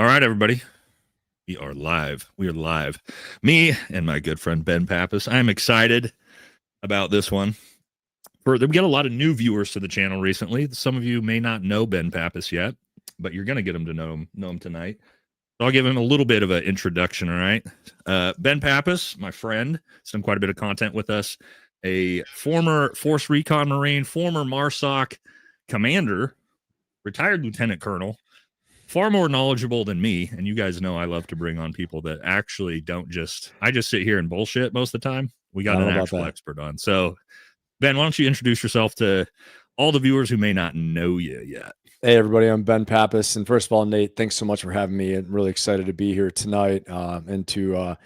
All right, everybody. We are live. We are live. Me and my good friend Ben Pappas. I'm excited about this one. We get a lot of new viewers to the channel recently. Some of you may not know Ben Pappas yet, but you're going to get them to know him tonight. So I'll give him a little bit of an introduction, all right? Ben Pappas, my friend, has done quite a bit of content with us. A former Force Recon Marine, former MARSOC commander, retired lieutenant colonel, far more knowledgeable than me. And you guys know I love to bring on people that actually I just sit here and bullshit most of the time. We got an actual expert on. So, Ben, why don't you introduce yourself to all the viewers who may not know you yet? Hey, everybody, I'm Ben Pappas. And first of all, Nate, thanks so much for having me. I'm really excited to be here tonight and to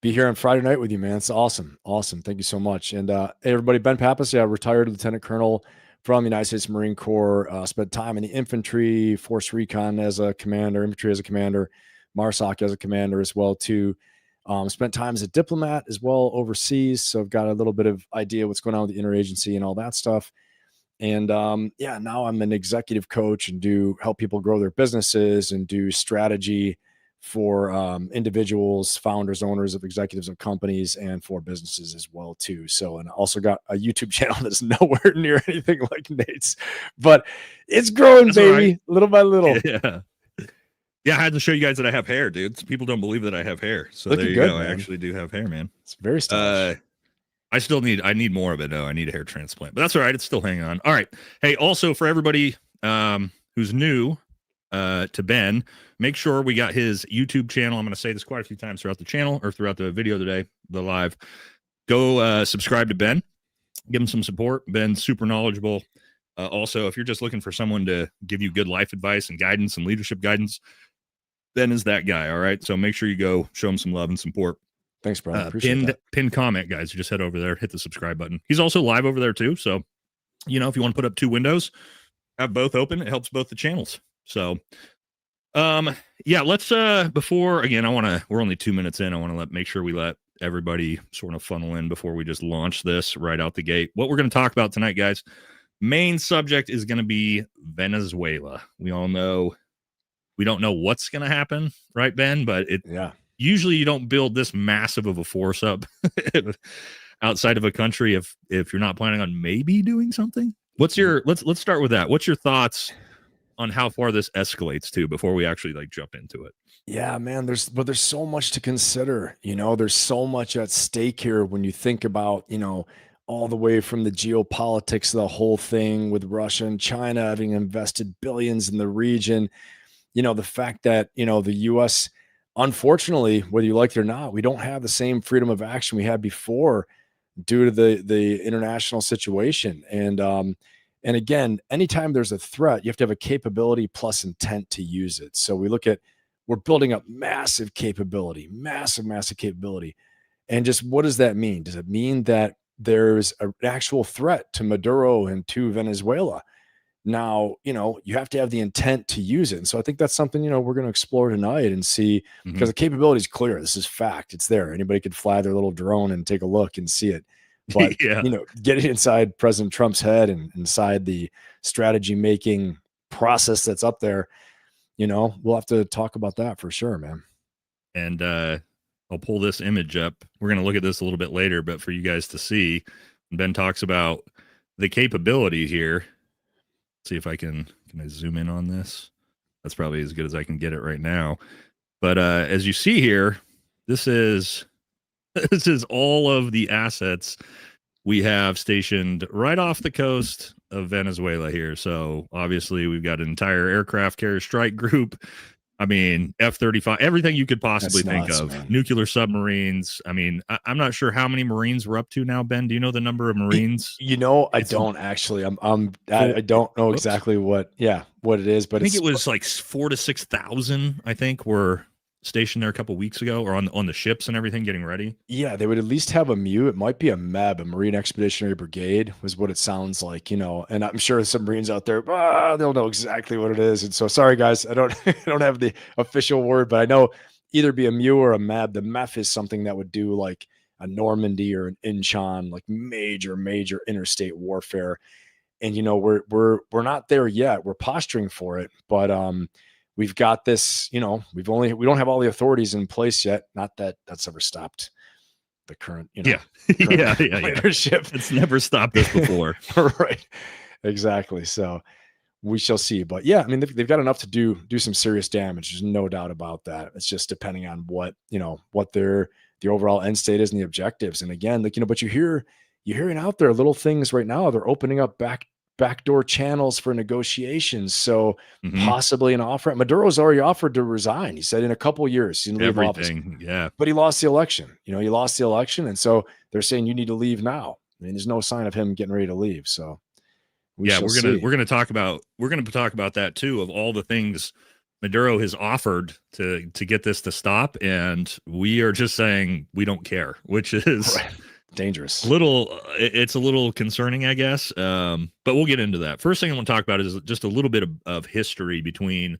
be here on Friday night with you, man. It's awesome. Awesome. Thank you so much. And hey, everybody, Ben Pappas, retired lieutenant colonel from the United States Marine Corps, spent time in the infantry, Force Recon as a commander, infantry as a commander, MARSOC as a commander as well, too. Spent time as a diplomat as well overseas. So I've got a little bit of idea what's going on with the interagency and all that stuff. And now I'm an executive coach and help people grow their businesses and do strategy for individuals, founders, owners of executives of companies, and for businesses as well too. So, and I also got a YouTube channel that's nowhere near anything like Nate's, but it's growing, that's baby, right. Little by little. Yeah, I had to show you guys that I have hair, dude. People don't believe that I have hair. So there you go. Man. I actually do have hair, man. It's very stylish. I need more of it. No, I need a hair transplant, but that's all right. It's still hanging on. All right. Hey, also for everybody who's new to Ben, make sure we got his YouTube channel. I'm going to say this quite a few times throughout the channel or throughout the video today, the live. Go subscribe to Ben. Give him some support. Ben's super knowledgeable. Also, if you're just looking for someone to give you good life advice and guidance and leadership guidance, Ben is that guy. All right. So make sure you go show him some love and support. Thanks, bro. Appreciate that. Pinned comment, guys. You just head over there, hit the subscribe button. He's also live over there too. So, if you want to put up two windows, have both open. It helps both the channels. So, let's before again, we're only 2 minutes in. I want to make sure we let everybody sort of funnel in before we just launch this right out the gate. What we're going to talk about tonight, guys, main subject is going to be Venezuela. We all know we don't know what's going to happen, right, Ben? But usually you don't build this massive of a force up outside of a country if you're not planning on maybe doing something. Let's start with that. What's your thoughts on how far this escalates to before we actually jump into it? Yeah, man, there's so much to consider. There's so much at stake here when you think about, all the way from the geopolitics, the whole thing with Russia and China having invested billions in the region. The fact that, the U.S., unfortunately, whether you like it or not, we don't have the same freedom of action we had before due to the international situation. And again, anytime there's a threat, you have to have a capability plus intent to use it. So we're building up massive capability. And just what does that mean? Does it mean that there's an actual threat to Maduro and to Venezuela? Now, you have to have the intent to use it. And so I think that's something, we're going to explore tonight and see, because the capability is clear. This is fact. It's there. Anybody could fly their little drone and take a look and see it. But, getting inside President Trump's head and inside the strategy making process that's up there, we'll have to talk about that for sure, man. And I'll pull this image up. We're going to look at this a little bit later, but for you guys to see, Ben talks about the capability here. See if can I zoom in on this? That's probably as good as I can get it right now. But as you see here, this is all of the assets we have stationed right off the coast of Venezuela here. So obviously we've got an entire aircraft carrier strike group. I mean, F-35, everything you could possibly think of. Man. Nuclear submarines. I mean, I'm not sure how many Marines we're up to now, Ben. Do you know the number of Marines? I don't actually. I don't know exactly what it is, but I think it was like 4,000 to 6,000. I think were stationed there a couple of weeks ago, or on the ships and everything, getting ready. Yeah, they would at least have a MU. It might be a MEB, a Marine Expeditionary Brigade, was what it sounds like, And I'm sure some Marines out there, they'll know exactly what it is. And so, sorry guys, I don't have the official word, but I know either be a MU or a MEB. The MEF is something that would do like a Normandy or an Incheon, like major interstate warfare. And we're not there yet. We're posturing for it, but we've got this, we don't have all the authorities in place yet. Not that that's ever stopped the current, Yeah. current Yeah. leadership. It's never stopped us before. Right. Exactly. So we shall see. But yeah, I mean, they've got enough to do some serious damage. There's no doubt about that. It's just depending on what the overall end state is and the objectives. And again, but you're hearing out there little things right now. They're opening up backdoor channels for negotiations. So possibly an offer. Maduro's already offered to resign. He said in a couple of years he's gonna leave office. Yeah. But he lost the election. He lost the election. And so they're saying you need to leave now. I mean, there's no sign of him getting ready to leave. So we're gonna talk about that too, of all the things Maduro has offered to get this to stop, and we are just saying we don't care, which is dangerous. It's a little concerning, I guess. But we'll get into that. First thing I want to talk about is just a little bit of history between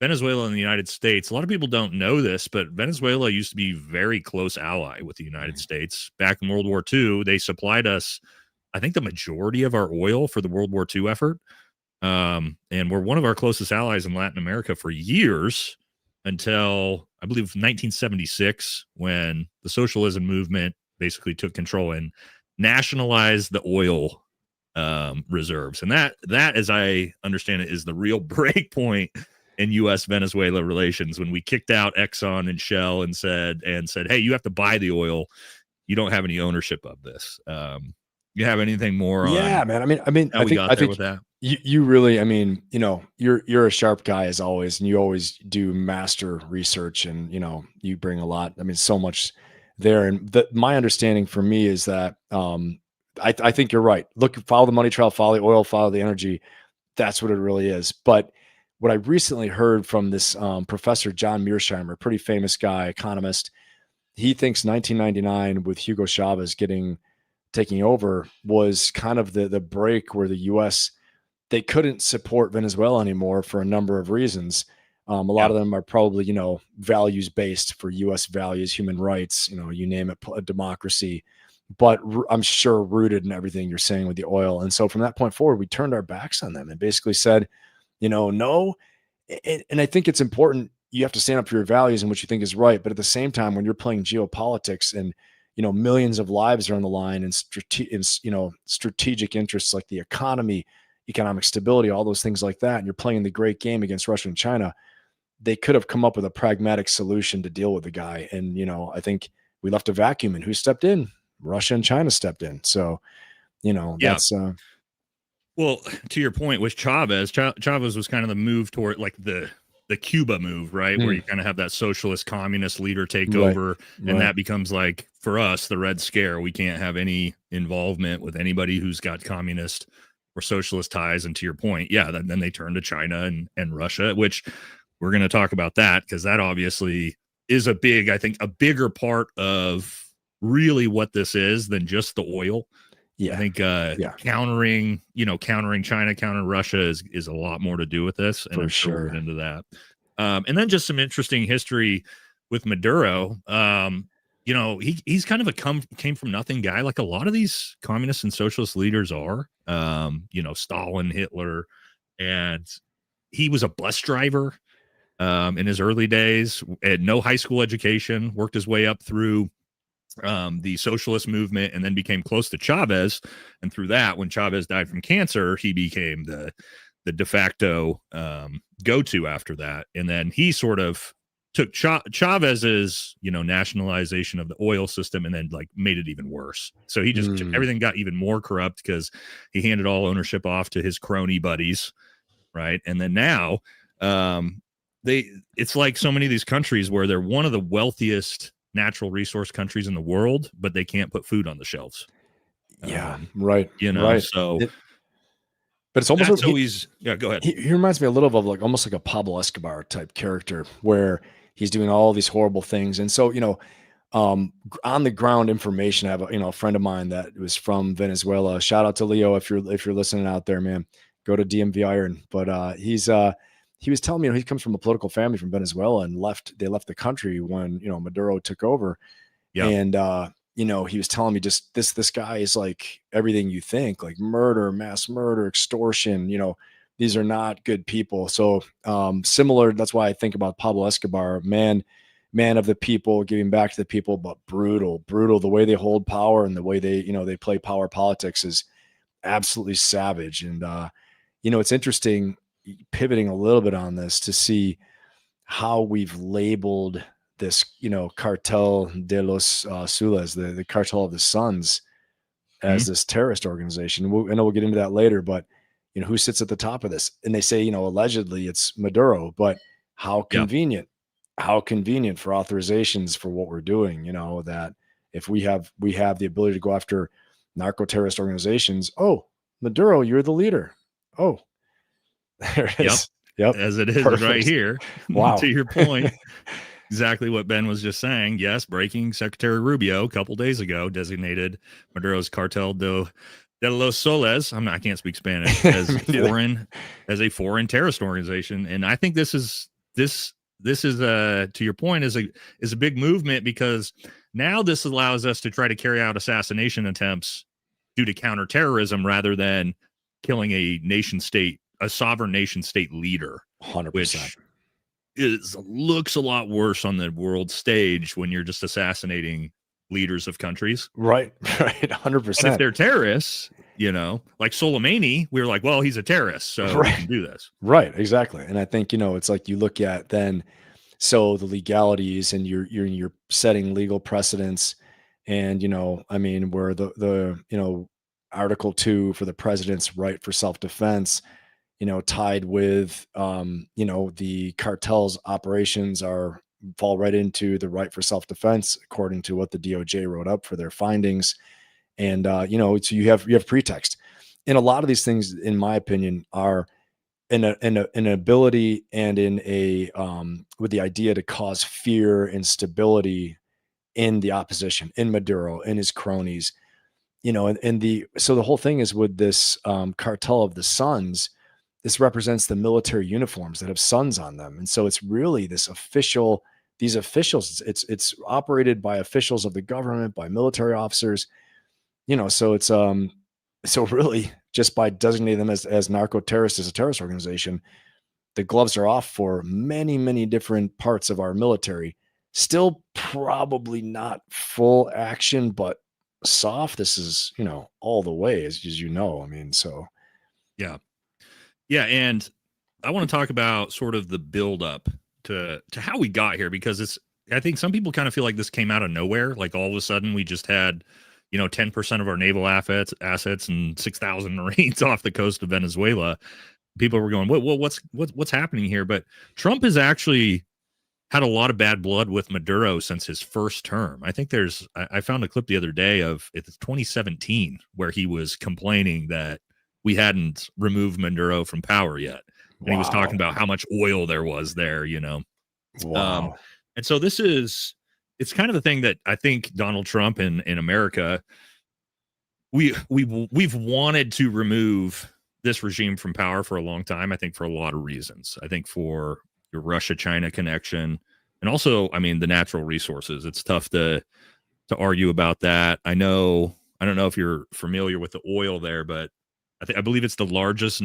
Venezuela and the United States. A lot of people don't know this, but Venezuela used to be a very close ally with the United States. Back in World War II, they supplied us, I think, the majority of our oil for the World War II effort. And we're one of our closest allies in Latin America for years, until I believe 1976, when the socialism movement basically took control and nationalized the oil reserves. And that, as I understand it, is the real break point in U.S. Venezuela relations, when we kicked out Exxon and Shell and said, hey, you have to buy the oil. You don't have any ownership of this. You have anything more? Yeah, on man. I mean, how we got there with that? You really, I mean, you're a sharp guy as always, and you always do master research, and you bring a lot. I mean, so much there. And my understanding for me is that I think you're right. Look, follow the money trail, follow the oil, follow the energy. That's what it really is. But what I recently heard from this Professor John Mearsheimer, pretty famous guy, economist, he thinks 1999 with Hugo Chavez taking over was kind of the break where the U.S. they couldn't support Venezuela anymore for a number of reasons. A lot of them are probably, values based, for U.S. values, human rights, you name it, a democracy, but I'm sure rooted in everything you're saying with the oil. And so from that point forward, we turned our backs on them and basically said, no. And I think it's important. You have to stand up for your values and what you think is right. But at the same time, when you're playing geopolitics and, millions of lives are on the line, and strategic interests like the economy, economic stability, all those things like that, and you're playing the great game against Russia and China, they could have come up with a pragmatic solution to deal with the guy. And, I think we left a vacuum, and who stepped in? Russia and China stepped in. So, that's well, to your point with Chavez was kind of the move toward, like, the Cuba move, right? Where you kind of have that socialist communist leader take over, and that becomes, like, for us, the Red Scare. We can't have any involvement with anybody who's got communist or socialist ties. And to your point, then they turn to China and Russia, which we're going to talk about that, because that obviously is I think a bigger part of really what this is than just the oil. I think countering China, countering Russia is a lot more to do with this, and for I'm sure we'll get into that. And then just some interesting history with Maduro. He's kind of came from nothing guy, like a lot of these communist and socialist leaders are. Stalin, Hitler, and he was a bus driver in his early days, had no high school education, worked his way up through the socialist movement, and then became close to Chavez. And through that, when Chavez died from cancer, he became the de facto go-to after that. And then he sort of took Chavez's, nationalization of the oil system and then, like, made it even worse. So he just everything got even more corrupt because he handed all ownership off to his crony buddies, right? And then now it's like so many of these countries where they're one of the wealthiest natural resource countries in the world, but they can't put food on the shelves. Right. So but it's almost go ahead. He reminds me a little of, like, almost like a Pablo Escobar type character, where he's doing all these horrible things. And so, on the ground information, I have a friend of mine that was from Venezuela. Shout out to Leo if you're listening out there, man. Go to DMV Iron. But he was telling me, he comes from a political family from Venezuela, and they left the country when, Maduro took over. And, he was telling me just this guy is like everything you think, like murder, mass murder, extortion, these are not good people. So similar, that's why I think about Pablo Escobar, man of the people, giving back to the people, but brutal. The way they hold power and the way they, they play power politics is absolutely savage. And it's interesting, pivoting a little bit on this, to see how we've labeled this, cartel de los Zules, the cartel of the Suns, as this terrorist organization. I know we'll get into that later, but who sits at the top of this? And they say, allegedly it's Maduro, but how convenient, for authorizations for what we're doing, that if we have the ability to go after narco terrorist organizations. Oh, Maduro, you're the leader. Oh, there it is. Yep. As it is Perfect. Right here. Wow. To your point. Exactly what Ben was just saying. Yes, breaking. Secretary Rubio a couple days ago designated Maduro's Cartel de los Soles, I can't speak Spanish, as a foreign terrorist organization. And I think this is to your point, is a big movement, because now this allows us to try to carry out assassination attempts due to counterterrorism rather than killing a sovereign nation state leader. 100%. Which looks a lot worse on the world stage when you're just assassinating leaders of countries. Right. 100%. And if they're terrorists, like Soleimani, we were like, well, he's a terrorist, so we can do this. Right. Exactly. And I think, it's like you look at then, so the legalities, and you're setting legal precedents, and, where the Article 2 for the president's right for self-defense, tied with, the cartel's operations fall right into the right for self-defense, according to what the DOJ wrote up for their findings. And, so you have pretext. And a lot of these things, in my opinion, are an ability and with the idea to cause fear and instability in the opposition, in Maduro, in his cronies, so the whole thing is with this cartel of the Suns. This represents the military uniforms that have suns on them. And so it's really these officials, it's operated by officials of the government, by military officers, so it's, so really just by designating them as narco terrorists, as a terrorist organization, the gloves are off for many, many different parts of our military. Still probably not full action, but soft. This is, all the way, as so. Yeah. And I want to talk about sort of the build up to how we got here, because I think some people kind of feel like this came out of nowhere. Like all of a sudden we just had, 10% of our naval assets and 6,000 Marines off the coast of Venezuela. People were going, what's happening here? But Trump has actually had a lot of bad blood with Maduro since his first term. I think I found a clip the other day of it's 2017 where he was complaining that we hadn't removed Maduro from power yet. And he was talking about how much oil there was there, Wow. And so it's kind of the thing that I think Donald Trump in America, we've wanted to remove this regime from power for a long time. I think for a lot of reasons. I think for your Russia-China connection, and also, the natural resources. It's tough to argue about that. I don't know if you're familiar with the oil there, but I believe it's the largest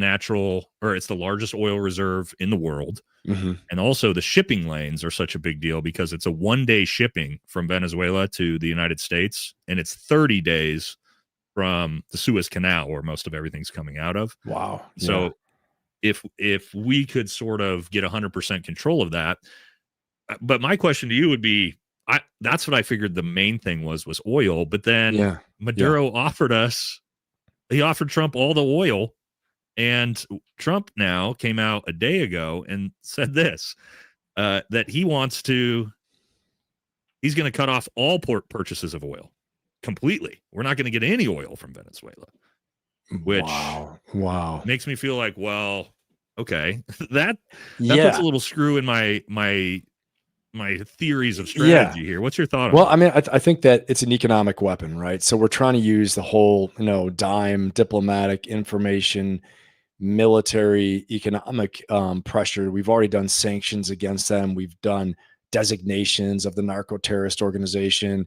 oil reserve in the world. Mm-hmm. And also the shipping lanes are such a big deal because it's a 1-day shipping from Venezuela to the United States. And it's 30 days from the Suez Canal, where most of everything's coming out of. Wow. So if we could sort of get 100% control of that, but my question to you would be, that's what I figured the main thing was oil. But then Maduro offered Trump all the oil, and Trump now came out a day ago and said this, that he's going to cut off all purchases of oil completely. We're not going to get any oil from Venezuela, which makes me feel like, well, okay, that puts a little screw in my theories of strategy here. What's your thought on that? I think that it's an economic weapon, right? So we're trying to use the whole, dime, diplomatic, information, military, economic pressure. We've already done sanctions against them. We've done designations of the narco terrorist organization,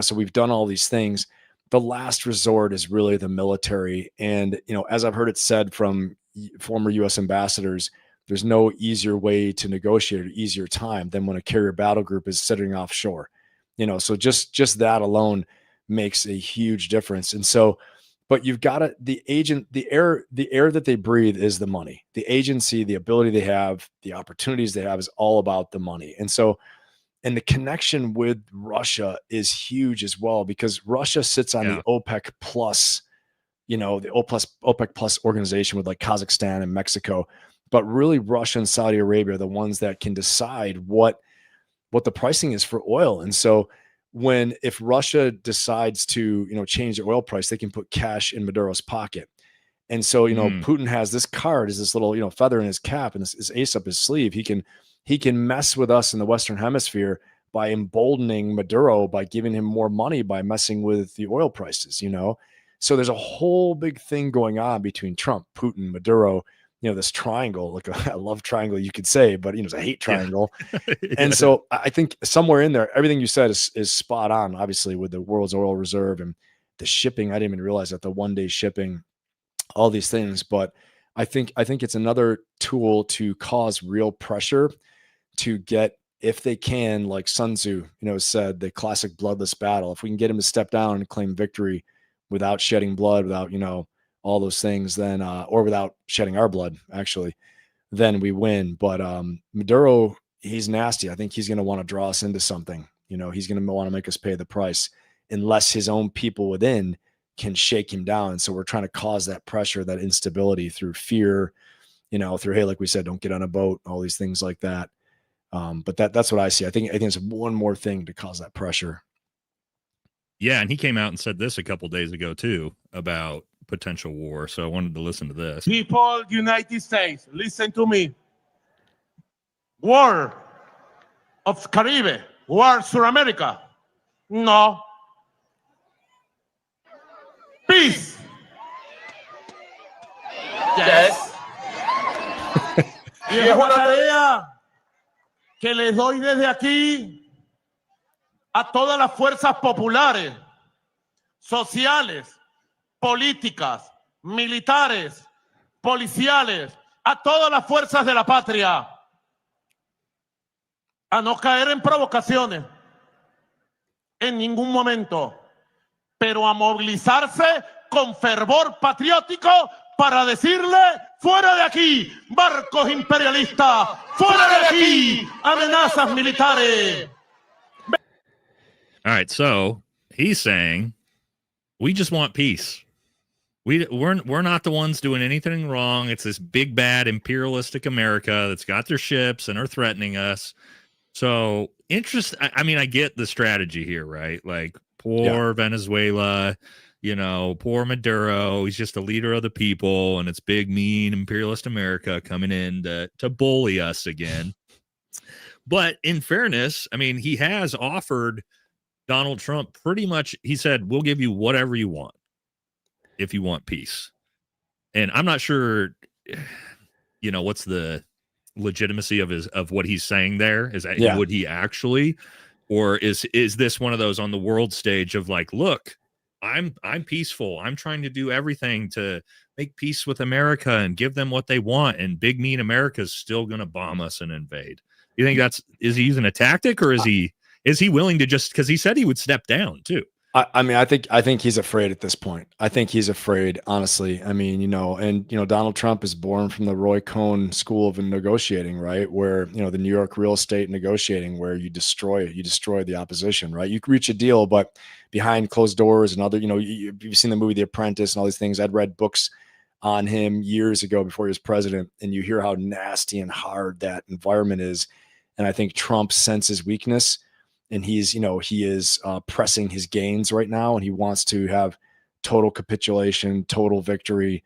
so we've done all these things. The last resort is really the military. And, as I've heard it said from, former U.S. ambassadors, there's no easier way to negotiate or easier time than when a carrier battle group is sitting offshore. So just that alone makes a huge difference. And so, but you've got to, the air that they breathe is the money, the agency, the ability they have, the opportunities they have is all about the money. And so, and the connection with Russia is huge as well, because Russia sits on the OPEC plus, the OPEC plus organization with like Kazakhstan and Mexico, but really Russia and Saudi Arabia are the ones that can decide what the pricing is for oil. And so if Russia decides to, change the oil price, they can put cash in Maduro's pocket. And so, Putin has this card, is this little, feather in his cap and this ace up his sleeve. He can mess with us in the Western Hemisphere by emboldening Maduro, by giving him more money, by messing with the oil prices, So there's a whole big thing going on between Trump, Putin, Maduro, this triangle, like a love triangle, you could say, but it's a hate triangle. And so I think somewhere in there, everything you said is spot on, obviously, with the world's oil reserve and the shipping. I didn't even realize that, the 1-day shipping, all these things. But I think it's another tool to cause real pressure to get, if they can, like Sun Tzu, said, the classic bloodless battle. If we can get him to step down and claim victory without shedding blood, without, all those things, then, or without shedding our blood, actually, then we win. But Maduro, he's nasty. I think he's going to want to draw us into something. He's going to want to make us pay the price unless his own people within can shake him down. And so we're trying to cause that pressure, that instability through fear, through, hey, like we said, don't get on a boat, all these things like that. But that's what I see. I think it's one more thing to cause that pressure. Yeah, and he came out and said this a couple days ago too about potential war. So I wanted to listen to this. People, United States, listen to me. War of Caribbean, war South America. No. Peace. Yes. Y es una tarea que les doy desde aquí a todas las fuerzas populares, sociales, políticas, militares, policiales, a todas las fuerzas de la patria, a no caer en provocaciones en ningún momento, pero a movilizarse con fervor patriótico para decirle: fuera de aquí, barcos imperialistas, fuera de aquí, amenazas militares. All right, so he's saying we just want peace. We're not the ones doing anything wrong. It's this big bad imperialistic America that's got their ships and are threatening us. So I mean, I get the strategy here, right? Like poor Venezuela, poor Maduro. He's just a leader of the people, and it's big, mean imperialist America coming in to bully us again. But in fairness, I mean, he has offered Donald Trump pretty much, he said, we'll give you whatever you want if you want peace. And I'm not sure, what's the legitimacy of what he's saying there. Is that would he actually, or is this one of those on the world stage of like, look, I'm peaceful. I'm trying to do everything to make peace with America and give them what they want. And big mean America is still going to bomb us and invade. You think is he using a tactic, or is he willing to just, because he said he would step down too? I mean, I think he's afraid at this point. I think he's afraid, honestly. I mean, Donald Trump is born from the Roy Cohn school of negotiating, right? Where, the New York real estate negotiating, where you destroy the opposition, right? You can reach a deal, but behind closed doors and other, you've seen the movie The Apprentice and all these things. I'd read books on him years ago before he was president, and you hear how nasty and hard that environment is. And I think Trump senses weakness. And he is pressing his gains right now, and he wants to have total capitulation, total victory.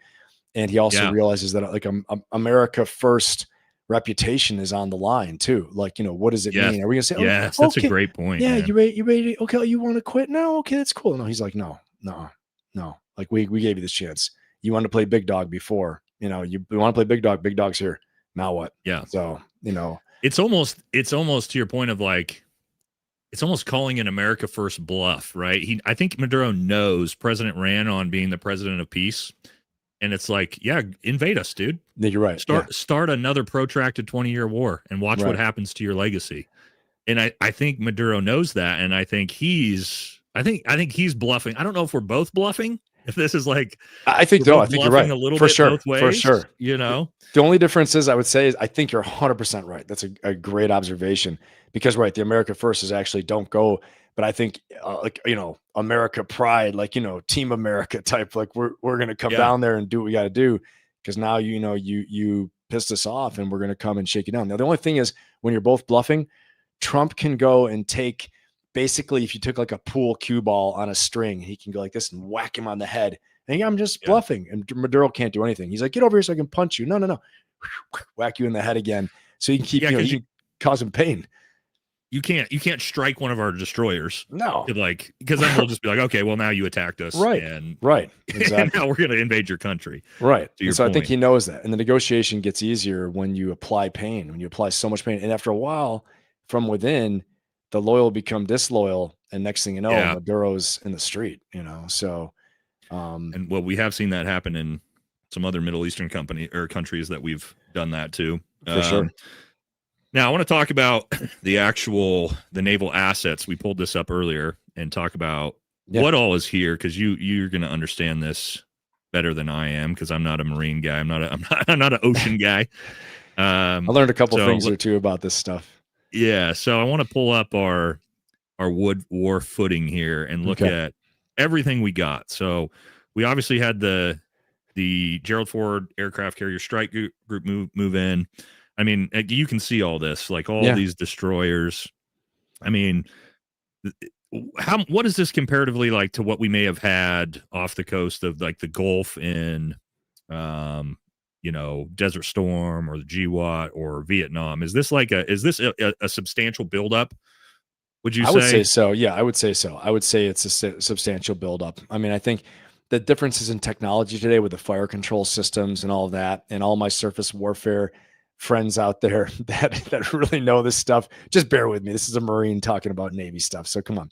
And he also realizes that like America first reputation is on the line too. Like, what does it mean? Are we gonna say, yes, that's a great point. Yeah, man. you ready? Okay, you want to quit now? Okay, that's cool. No, he's like, no. Like we gave you this chance. You wanted to play big dog before. You want to play big dog. Big dog's here. Now what? Yeah. So it's almost to your point of like, it's almost calling an America first bluff, right? I think Maduro knows President ran on being the president of peace. And it's like, yeah, invade us, dude. Yeah, you're right. Start another protracted 20-year war and watch what happens to your legacy. And I think Maduro knows that, and I think he's bluffing. I don't know if we're both bluffing. If this is like, I think I think you're right. A little for bit sure, both ways, for sure. You know, the only difference is I would say is I think you're 100% right. That's a great observation because the America first is actually don't go. But I think like, America pride, like, Team America type, like we're going to come down there and do what we got to do. Cause now, you pissed us off and we're going to come and shake you down. Now, the only thing is when you're both bluffing, Trump can go and take, basically, if you took like a pool cue ball on a string, he can go like this and whack him on the head. And I'm just bluffing. And Maduro can't do anything. He's like, get over here so I can punch you. No. Whack you in the head again. So you can keep, you can cause him pain. You can't strike one of our destroyers. No. Because then we'll just be like, okay, well, now you attacked us. Right. And Exactly. And now we're going to invade your country. Right. And so I think he knows that. And the negotiation gets easier when you apply pain, when you apply so much pain. And after a while, from within, the loyal become disloyal. And next thing you know, Maduro's in the street, So and well, we have seen that happen in some other Middle Eastern countries that we've done that too. For sure. Now I want to talk about the naval assets. We pulled this up earlier and talk about what all is here, because you're going to understand this better than I am, because I'm not a Marine guy. I'm not an ocean guy. I learned a couple things or two about this stuff. Yeah, so I want to pull up our wood war footing here and look at everything we got. So we obviously had the Gerald Ford aircraft carrier strike group move in. I mean, you can see all this, like all these destroyers. I mean, what is this comparatively like to what we may have had off the coast of like the Gulf in, Desert Storm or the GWAT or Vietnam? Is this a substantial buildup? Would you say? I would say so. Yeah, I would say so. I would say it's a substantial buildup. I mean, I think the differences in technology today with the fire control systems and all of that, and all my surface warfare friends out there that really know this stuff, just bear with me. This is a Marine talking about Navy stuff, so come on.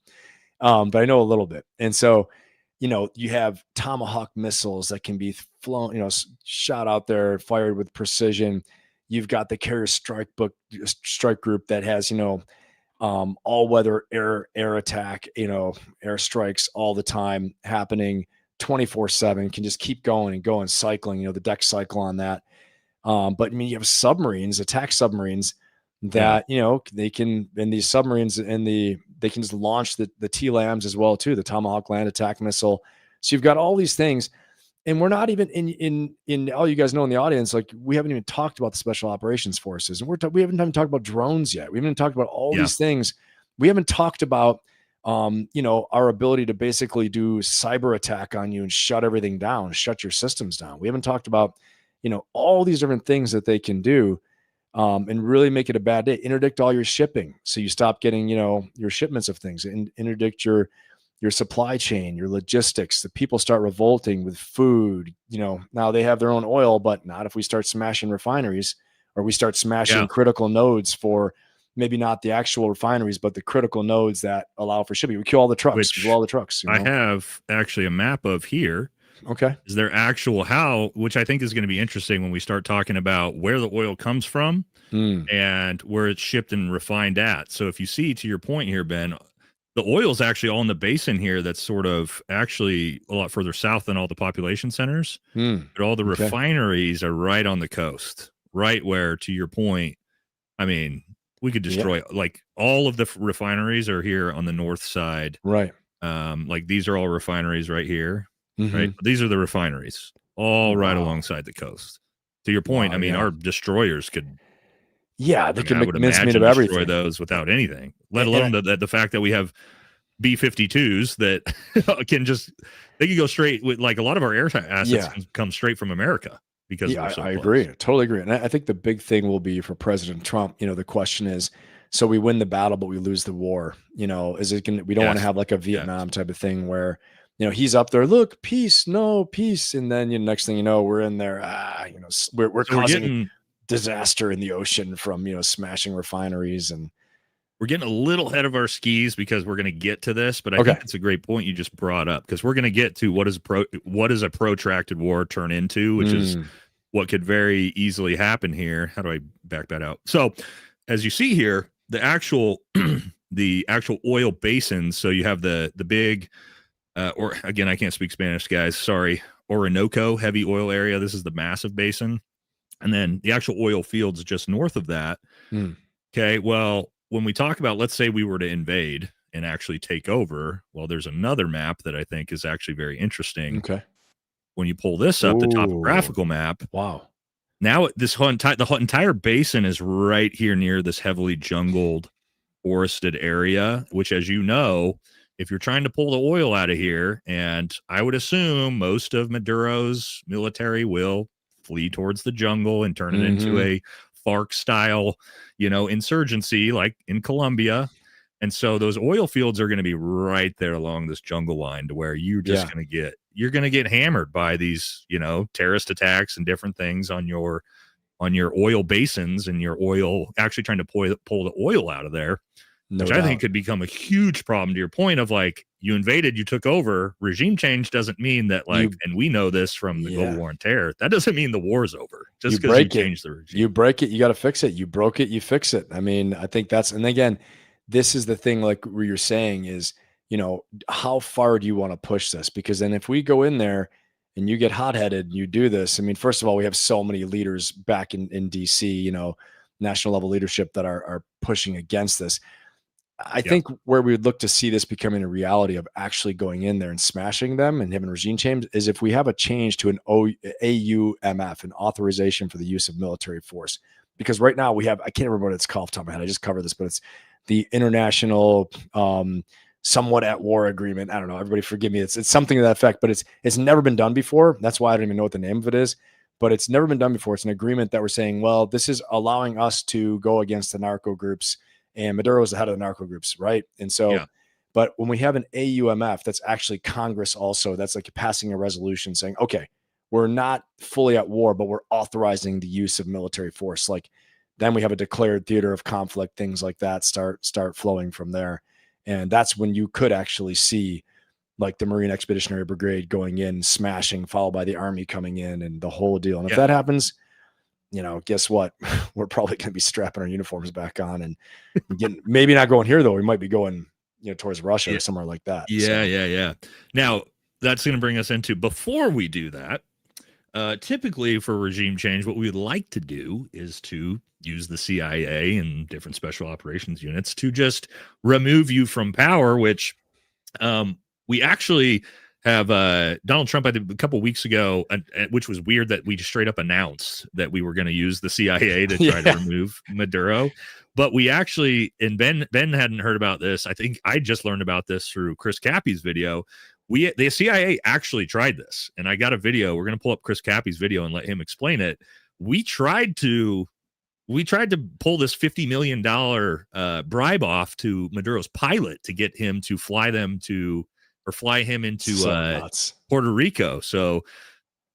But I know a little bit. And so, you have Tomahawk missiles that can be flown, shot out there, fired with precision. You've got the carrier strike group that has, all-weather air attack, air strikes all the time happening 24/7, can just keep going and going, cycling, the deck cycle on that. But I mean, you have submarines, attack submarines that, they can, and these submarines they can just launch the TLAMs as well too, the Tomahawk land attack missile. So you've got all these things, and we're not even in all you guys know in the audience, like we haven't even talked about the special operations forces, and we haven't even talked about drones yet. We haven't even talked about all these things. We haven't talked about, our ability to basically do cyber attack on you and shut everything down, shut your systems down. We haven't talked about, all these different things that they can do, and really make it a bad day. Interdict all your shipping, so you stop getting, your shipments of things, and interdict your supply chain, your logistics. The people start revolting with food. Now they have their own oil, but not if we start smashing refineries, or we start smashing critical nodes for maybe not the actual refineries, but the critical nodes that allow for shipping. We kill all the trucks. We kill all the trucks. I have actually a map of here. Okay. Is there actual which I think is going to be interesting when we start talking about where the oil comes from and where it's shipped and refined at. So if you see, to your point here, Ben, the oil is actually all in the basin here. That's sort of actually a lot further south than all the population centers, but all the refineries are right on the coast, right where, to your point, I mean, we could destroy like all of the refineries are here on the north side. Right. Like these are all refineries right here. Right. These are the refineries all right alongside the coast. To your point, I mean, our destroyers could. Yeah, they can make mincemeat of everything. Destroy those without anything, let alone the fact that we have B-52s that can they can go straight with, like, a lot of our air assets come straight from America because I agree. I totally agree. And I think the big thing will be for President Trump, the question is, so we win the battle, but we lose the war. Is it we don't want to have like a Vietnam type of thing where, he's up there, look, peace, no peace. And then, next thing you know, we're in there, we're causing disaster in the ocean from, smashing refineries. And we're getting a little ahead of our skis because we're going to get to this, but I think it's a great point you just brought up, because we're going to get to what does a protracted war turn into, which is what could very easily happen here. How do I back that out? So as you see here, the actual oil basins. So you have the big, or again, I can't speak Spanish, guys. Sorry. Orinoco heavy oil area. This is the massive basin. And then the actual oil fields just north of that. Okay. Well, when we talk about, let's say we were to invade and actually take over, well, there's another map that I think is actually very interesting. Okay. When you pull this up, the topographical map. Wow. Now the entire basin is right here near this heavily jungled, forested area, which, as you know, if you're trying to pull the oil out of here, and I would assume most of Maduro's military will flee towards the jungle and turn it into a FARC style, insurgency like in Colombia. And so those oil fields are going to be right there along this jungle line, to where you're just going to get hammered by these, terrorist attacks and different things on your oil basins, and your oil actually trying to pull the oil out of there, which I think could become a huge problem, to your point of, like, you invaded, you took over. Regime change doesn't mean that, like, and we know this from the global war on terror, that doesn't mean the war's over just because you change the regime. You break it, you got to fix it. You broke it, you fix it. I mean, I think and again, this is the thing, like where you're saying is, how far do you want to push this? Because then if we go in there and you get hot-headed and you do this, I mean, first of all, we have so many leaders back in DC, national level leadership that are pushing against this. I think where we would look to see this becoming a reality of actually going in there and smashing them and having regime change is if we have a change to an AUMF, an authorization for the use of military force. Because right now we have, I can't remember what it's called off the top of my head. I just covered this, but it's the International Somewhat at War Agreement. I don't know. Everybody forgive me. It's something to that effect, but it's never been done before. That's why I don't even know what the name of it is. But it's never been done before. It's an agreement that we're saying, well, this is allowing us to go against the narco groups. And Maduro is the head of the narco groups, right? And so, but when we have an AUMF, that's actually Congress also, that's like passing a resolution saying, okay, we're not fully at war, but we're authorizing the use of military force. Like, then we have a declared theater of conflict, things like that start flowing from there. And that's when you could actually see, like, the Marine Expeditionary Brigade going in, smashing, followed by the Army coming in, and the whole deal. And if that happens, guess what? We're probably going to be strapping our uniforms back on and getting, maybe not going here though. We might be going, towards Russia or somewhere like that. Yeah. Now that's going to bring us into, before we do that, typically for regime change, what we would like to do is to use the CIA and different special operations units to just remove you from power, which we actually have Donald Trump, I think, a couple of weeks ago, which was weird that we just straight up announced that we were going to use the CIA to try to remove Maduro. But we actually, and Ben hadn't heard about this. I think I just learned about this through Chris Cappy's video. The CIA actually tried this, and I got a video. We're going to pull up Chris Cappy's video and let him explain it. We tried to pull this $50 million bribe off to Maduro's pilot to get him to fly him into Puerto Rico. So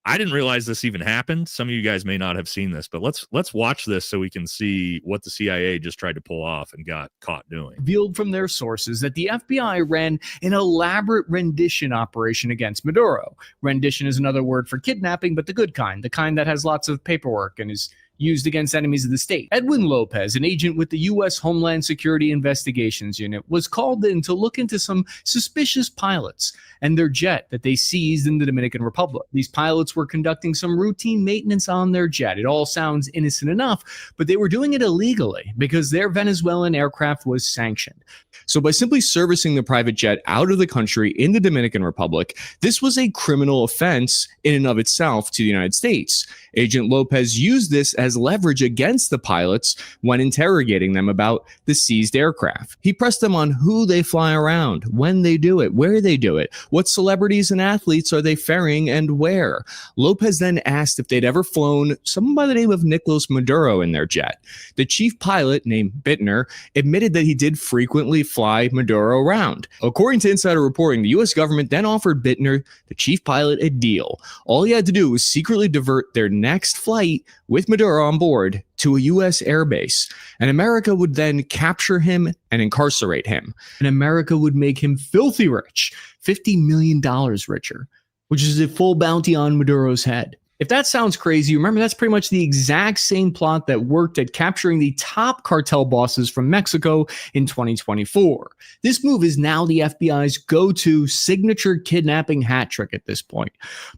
I didn't realize this even happened. Some of you guys may not have seen this, but let's watch this so we can see what the CIA just tried to pull off and got caught doing. Revealed from their sources that the FBI ran an elaborate rendition operation against Maduro. Rendition is another word for kidnapping, but the good kind, the kind that has lots of paperwork and is used against enemies of the state. Edwin Lopez, an agent with the U.S. Homeland Security Investigations Unit, was called in to look into some suspicious pilots and their jet that they seized in the Dominican Republic. These pilots were conducting some routine maintenance on their jet. It all sounds innocent enough, but they were doing it illegally because their Venezuelan aircraft was sanctioned. So by simply servicing the private jet out of the country in the Dominican Republic, this was a criminal offense in and of itself to the United States. Agent Lopez used this as leverage against the pilots when interrogating them about the seized aircraft. He pressed them on who they fly around, when they do it, where they do it, what celebrities and athletes are they ferrying, and where. Lopez then asked if they'd ever flown someone by the name of Nicolas Maduro in their jet. The chief pilot, named Bittner, admitted that he did frequently fly Maduro around. According to insider reporting, the U.S. government then offered Bittner, the chief pilot, a deal. All he had to do was secretly divert their next flight with Maduro on board to a U.S. airbase, and America would then capture him and incarcerate him. And America would make him filthy rich, $50 million richer, which is a full bounty on Maduro's head. If that sounds crazy, remember that's pretty much the exact same plot that worked at capturing the top cartel bosses from Mexico in 2024. This move is now the FBI's go-to signature kidnapping hat trick at this point.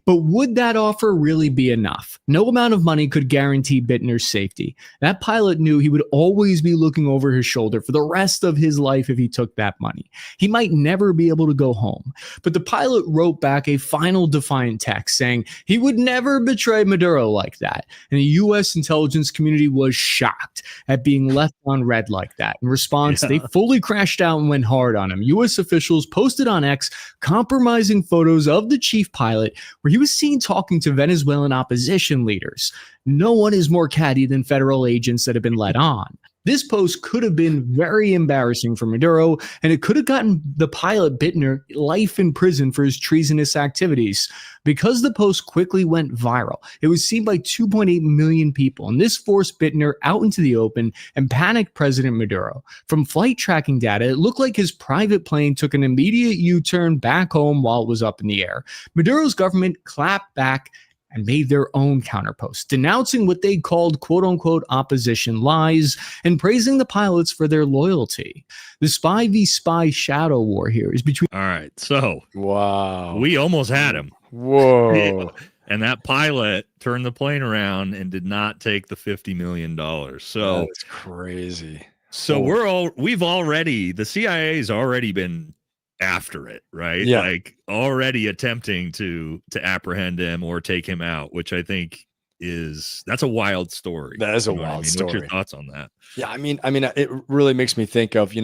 But would that offer really be enough? No amount of money could guarantee Bittner's safety. That pilot knew he would always be looking over his shoulder for the rest of his life if he took that money. He might never be able to go home. But the pilot wrote back a final defiant text saying he would never betray Maduro like that. And the U.S. intelligence community was shocked at being left on red like that. In response, they fully crashed out and went hard on him. U.S. officials posted on X compromising photos of the chief pilot where he was seen talking to Venezuelan opposition leaders. No one is more catty than federal agents that have been let on. This post could have been very embarrassing for Maduro, and it could have gotten the pilot Bittner life in prison for his treasonous activities. Because the post quickly went viral, it was seen by 2.8 million people, and this forced Bittner out into the open and panicked President Maduro. From flight tracking data, it looked like his private plane took an immediate U-turn back home while it was up in the air. Maduro's government clapped back and made their own counterpost, denouncing what they called quote-unquote opposition lies and praising the pilots for their loyalty. The spy v. spy shadow war here is between... All right, so Wow. we almost had him. Whoa. And that pilot turned the plane around and did not take the $50 million. So that's crazy. So the CIA's already been after it, right? Yeah. Like already attempting to apprehend him or take him out, which I think that's a wild story. That is a wild story. What's your thoughts on that? Yeah, I mean, it really makes me think of,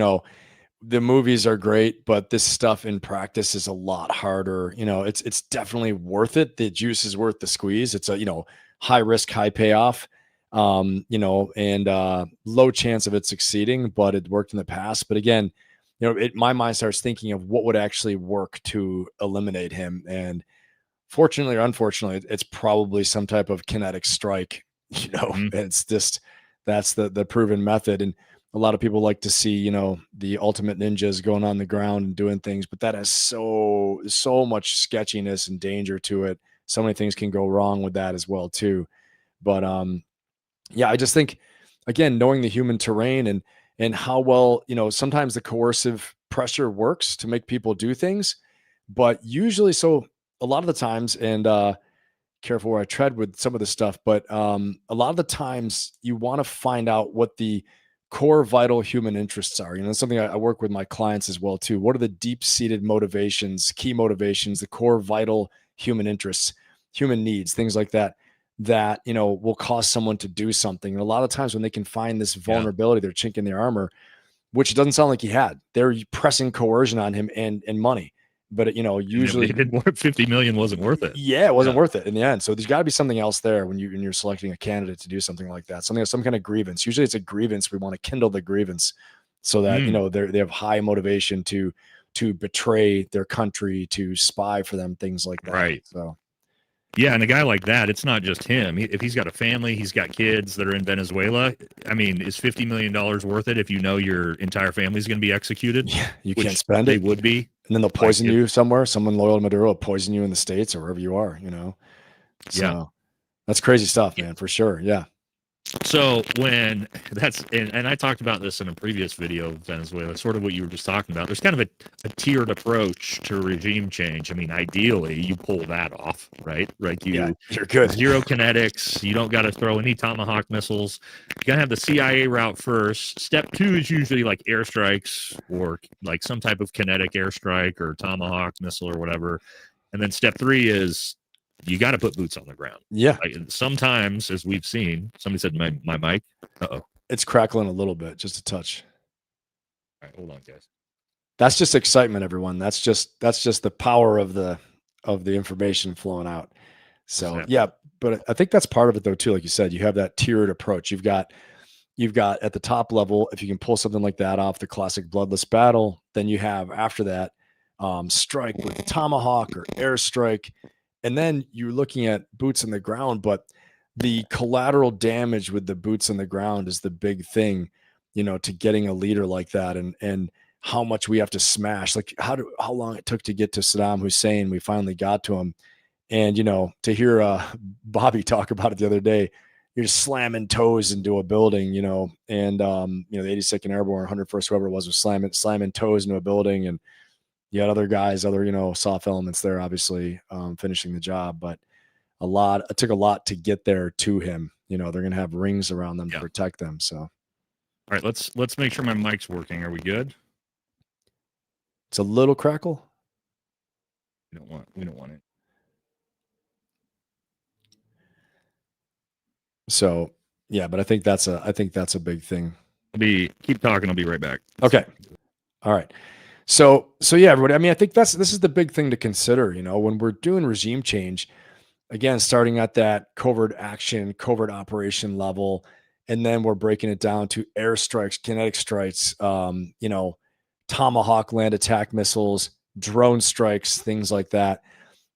the movies are great, but this stuff in practice is a lot harder. It's definitely worth it. The juice is worth the squeeze. It's a, high risk, high payoff, and low chance of it succeeding, but it worked in the past. But again, my mind starts thinking of what would actually work to eliminate him. And fortunately or unfortunately, it's probably some type of kinetic strike, It's just, that's the proven method. And a lot of people like to see, the ultimate ninjas going on the ground and doing things, but that has so much sketchiness and danger to it. So many things can go wrong with that as well too. But yeah, I just think, again, knowing the human terrain and how well, sometimes the coercive pressure works to make people do things, but usually, so a lot of the times, and careful where I tread with some of this stuff, but a lot of the times you want to find out what the core vital human interests are. It's something I work with my clients as well too. What are the deep-seated motivations, key motivations, the core vital human interests, human needs, things like that will cause someone to do something. And a lot of times when they can find this vulnerability, they're chinking their armor, which it doesn't sound like he had. They're pressing coercion on him and money. But usually it didn't work. 50 million wasn't worth it. Yeah, it wasn't worth it in the end. So there's got to be something else there when you're selecting a candidate to do something like that. Some kind of grievance. Usually it's a grievance. We want to kindle the grievance so that they have high motivation to betray their country, to spy for them, things like that. Right. So yeah, and a guy like that, it's not just him. If he's got a family, he's got kids that are in Venezuela. I mean, is $50 million worth it if you know your entire family's going to be executed? Yeah, you can't spend it. They would be. And then they'll poison you somewhere. Someone loyal to Maduro will poison you in the States or wherever you are, So that's crazy stuff, man, for sure. Yeah. So and I talked about this in a previous video of Venezuela, sort of what you were just talking about. There's kind of a tiered approach to regime change. I mean, ideally you pull that off, right? Like you're good. Zero kinetics. You don't got to throw any Tomahawk missiles. You got to have the CIA route first. Step 2 is usually like airstrikes or like some type of kinetic airstrike or Tomahawk missile or whatever. And then step 3 is you got to put boots on the ground. Yeah. Like, sometimes, as we've seen, somebody said my mic. Uh-oh. It's crackling a little bit, just a touch. All right, hold on, guys. That's just excitement, everyone. That's just the power of the information flowing out. So yeah, but I think that's part of it though too. Like you said, you have that tiered approach. You've got at the top level, if you can pull something like that off, the classic bloodless battle, then you have after that strike with the Tomahawk or airstrike. And then you're looking at boots on the ground, but the collateral damage with the boots on the ground is the big thing, to getting a leader like that, and how much we have to smash, like how long it took to get to Saddam Hussein. We finally got to him. And, to hear Bobby talk about it the other day, you're just slamming toes into a building, and, the 82nd Airborne, 101st, whoever it was slamming toes into a building. And you had other guys, soft elements there, obviously, finishing the job. But it took a lot to get there to him. They're going to have rings around them to protect them. So, all right, let's make sure my mic's working. Are we good? It's a little crackle. We don't want it. So yeah, but I think that's a big thing. Keep talking. I'll be right back. Okay. All right. So yeah, everybody. I mean, I think this is the big thing to consider. When we're doing regime change, again, starting at that covert operation level, and then we're breaking it down to airstrikes, kinetic strikes, Tomahawk land attack missiles, drone strikes, things like that.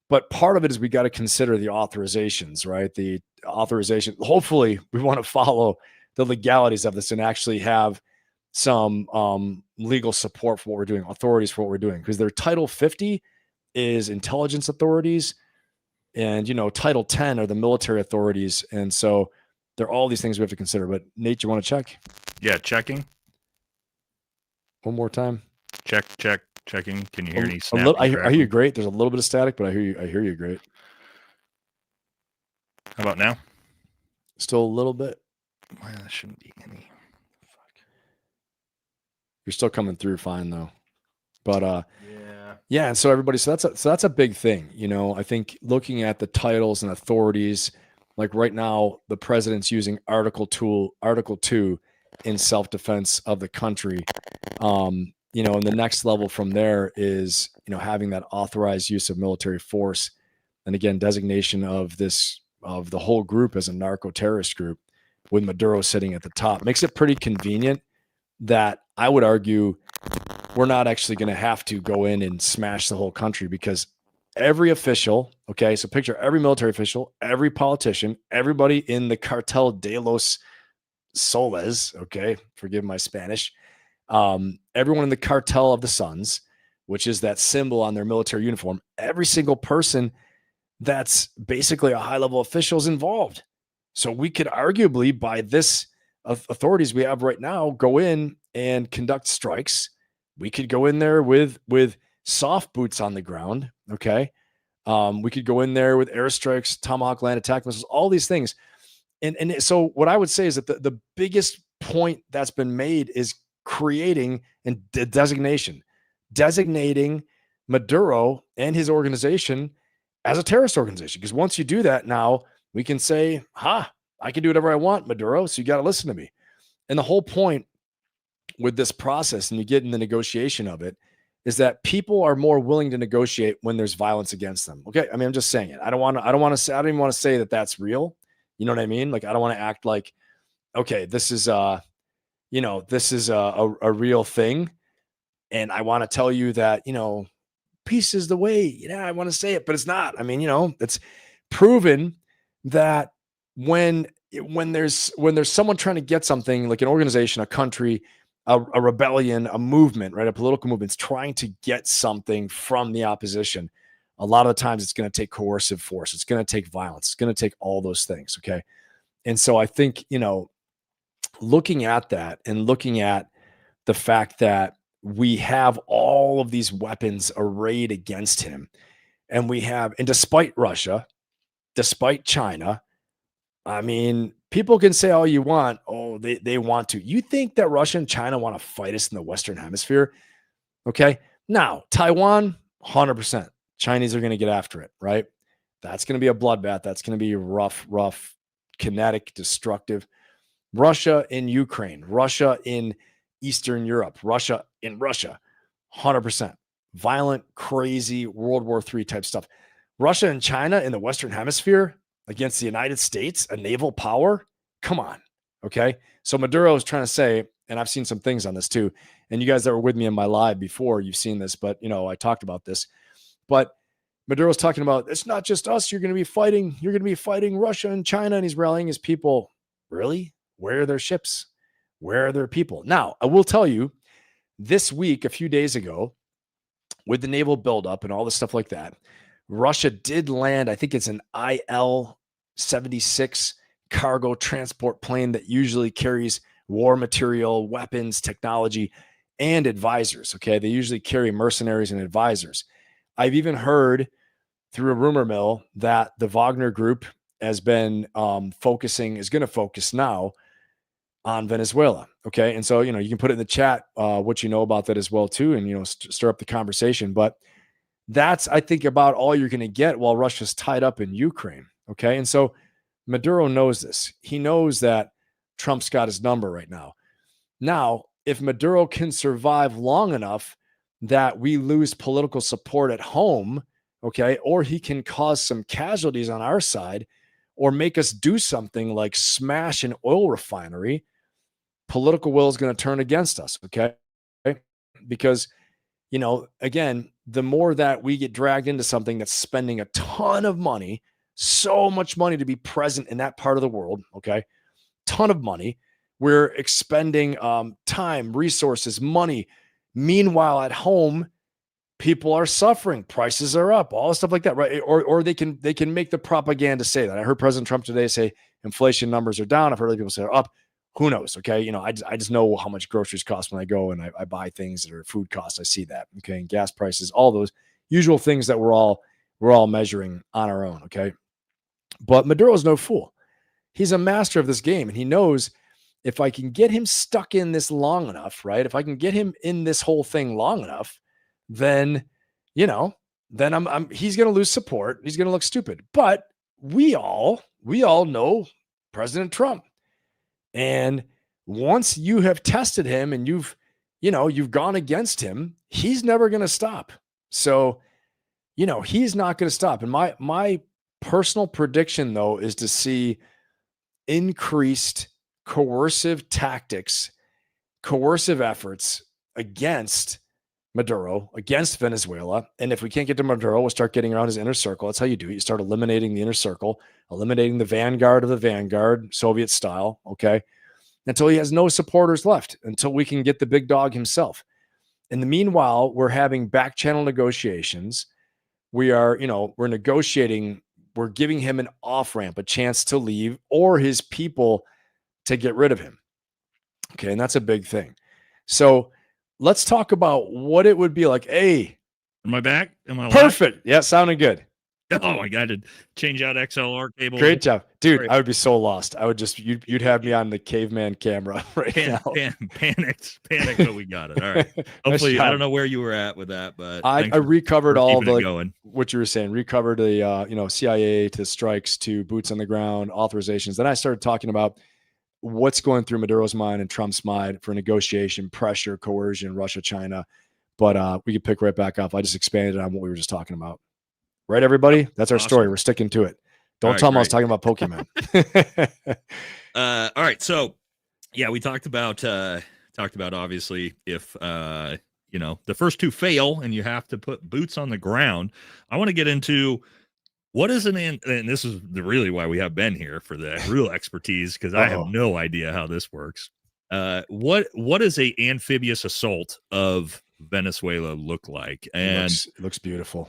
But part of it is we got to consider the authorizations, right? The authorization. Hopefully, we want to follow the legalities of this and actually have some legal support for what we're doing, authorities for what we're doing, because their Title 50 is intelligence authorities, and Title 10 are the military authorities, and so there are all these things we have to consider. But Nate, you want to check? Yeah, checking. One more time. Checking. Can you hear any? I hear you great. There's a little bit of static, but I hear you great. How about now? Still a little bit. Well, that shouldn't be any. Fuck. You're still coming through fine though. But yeah. And so everybody, so that's a big thing. I think looking at the titles and authorities, like right now, the president's using Article 2 in self-defense of the country. And the next level from there is, having that authorized use of military force. And again, designation of the whole group as a narco-terrorist group, with Maduro sitting at the top, makes it pretty convenient that I would argue we're not actually going to have to go in and smash the whole country, because every official, okay, so picture every military official, every politician, everybody in the Cartel de los Soles, okay, forgive my Spanish, everyone in the Cartel of the Suns, which is that symbol on their military uniform, every single person that's basically a high-level official is involved. So we could arguably, by this authorities we have right now, go in and conduct strikes. We could go in there with soft boots on the ground, okay? We could go in there with airstrikes, Tomahawk land attack missiles, all these things. And so what I would say is that the biggest point that's been made is creating and designating Maduro and his organization as a terrorist organization. Because once you do that, now we can say, I can do whatever I want, Maduro, so you got to listen to me. And the whole point with this process, and you get in the negotiation of it, is that people are more willing to negotiate when there's violence against them. Okay. I mean, I'm just saying it. I don't even want to say that that's real. You know what I mean? Like, I don't want to act like, okay, this is a real thing. And I want to tell you that, peace is the way. Yeah, I want to say it, but it's not. I mean, it's proven that when there's someone trying to get something, like an organization, a country, a rebellion, a movement, right? A political movement is trying to get something from the opposition. A lot of the times it's going to take coercive force. It's going to take violence. It's going to take all those things. Okay. And so I think, looking at that and looking at the fact that we have all of these weapons arrayed against him, and despite Russia, despite China, I mean, people can say all you want. Oh, they want to. You think that Russia and China want to fight us in the Western Hemisphere? Okay. Now, Taiwan, 100%. Chinese are going to get after it, right? That's going to be a bloodbath. That's going to be rough, kinetic, destructive. Russia in Ukraine, Russia in Eastern Europe, Russia in Russia, 100%. Violent, crazy, World War III type stuff. Russia and China in the Western Hemisphere against the United States, a naval power? Come on, okay? So Maduro is trying to say, and I've seen some things on this too, and you guys that were with me in my live before, you've seen this, but, I talked about this. But Maduro's talking about, it's not just us. You're going to be fighting Russia and China. And he's rallying his people. Really? Where are their ships? Where are their people? Now, I will tell you, this week, a few days ago, with the naval buildup and all this stuff like that, Russia did land, I think it's an IL-76 cargo transport plane that usually carries war material, weapons, technology, and advisors. Okay. They usually carry mercenaries and advisors. I've even heard through a rumor mill that the Wagner group has been is going to focus now on Venezuela. Okay. And so, you can put it in the chat, what you know about that as well too. And, stir up the conversation, but that's, I think, about all you're going to get while Russia's tied up in Ukraine. Okay. And so Maduro knows this. He knows that Trump's got his number right now. Now, if Maduro can survive long enough that we lose political support at home, okay, or he can cause some casualties on our side or make us do something like smash an oil refinery, political will is going to turn against us, okay? Because, again, the more that we get dragged into something that's spending a ton of money, so much money to be present in that part of the world, okay? Ton of money. We're expending time, resources, money. Meanwhile, at home, people are suffering. Prices are up, all stuff like that, right? Or they can make the propaganda say that. I heard President Trump today say inflation numbers are down. I've heard other people say they're up. Who knows? Okay. I just know how much groceries cost when I go and I buy things that are food costs. I see that. Okay. And gas prices, all those usual things that we're all measuring on our own. Okay. But Maduro's no fool. He's a master of this game. And he knows, if I can get him stuck in this long enough, right? If I can get him in this whole thing long enough, then, he's going to lose support. He's going to look stupid. But we all know President Trump. And once you have tested him and you've gone against him, he's never going to stop. So, he's not going to stop. And my personal prediction, though, is to see increased coercive tactics, coercive efforts against Maduro, against Venezuela. And if we can't get to Maduro, we'll start getting around his inner circle. That's how you do it. You start eliminating the inner circle, eliminating the vanguard of the vanguard, Soviet style, okay, until he has no supporters left, until we can get the big dog himself. In the meanwhile, we're having back channel negotiations. We are, we're negotiating. We're giving him an off-ramp, a chance to leave, or his people to get rid of him. Okay. And that's a big thing. So let's talk about what it would be like. Hey, am I back? Am I perfect? Live? Yeah. Sounding good. Oh, I got to change out XLR cable. Great job, dude. Sorry. I would be so lost. I would just, you'd have me on the caveman camera right now. Panicked, but we got it. All right. Hopefully, I don't know where you were at with that, but I recovered all the, what you were saying, recovered the, CIA to strikes to boots on the ground authorizations. Then I started talking about what's going through Maduro's mind and Trump's mind for negotiation, pressure, coercion, Russia, China. But we could pick right back up. I just expanded on what we were just talking about. Right, everybody? That's our story. We're sticking to it. Don't tell them I was talking about Pokemon. All right. So, yeah, we talked about obviously if, the first two fail and you have to put boots on the ground. I want to get into what is and this is really why we have Ben here for the real expertise, because I have no idea how this works. What does a amphibious assault of Venezuela look like? And it looks beautiful.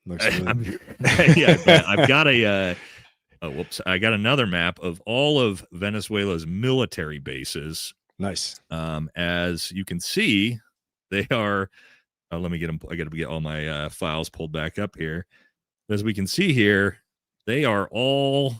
I've got I got another map of all of Venezuela's military bases. Nice. As you can see, they are. Let me get them. I got to get all my files pulled back up here. As we can see here, they are all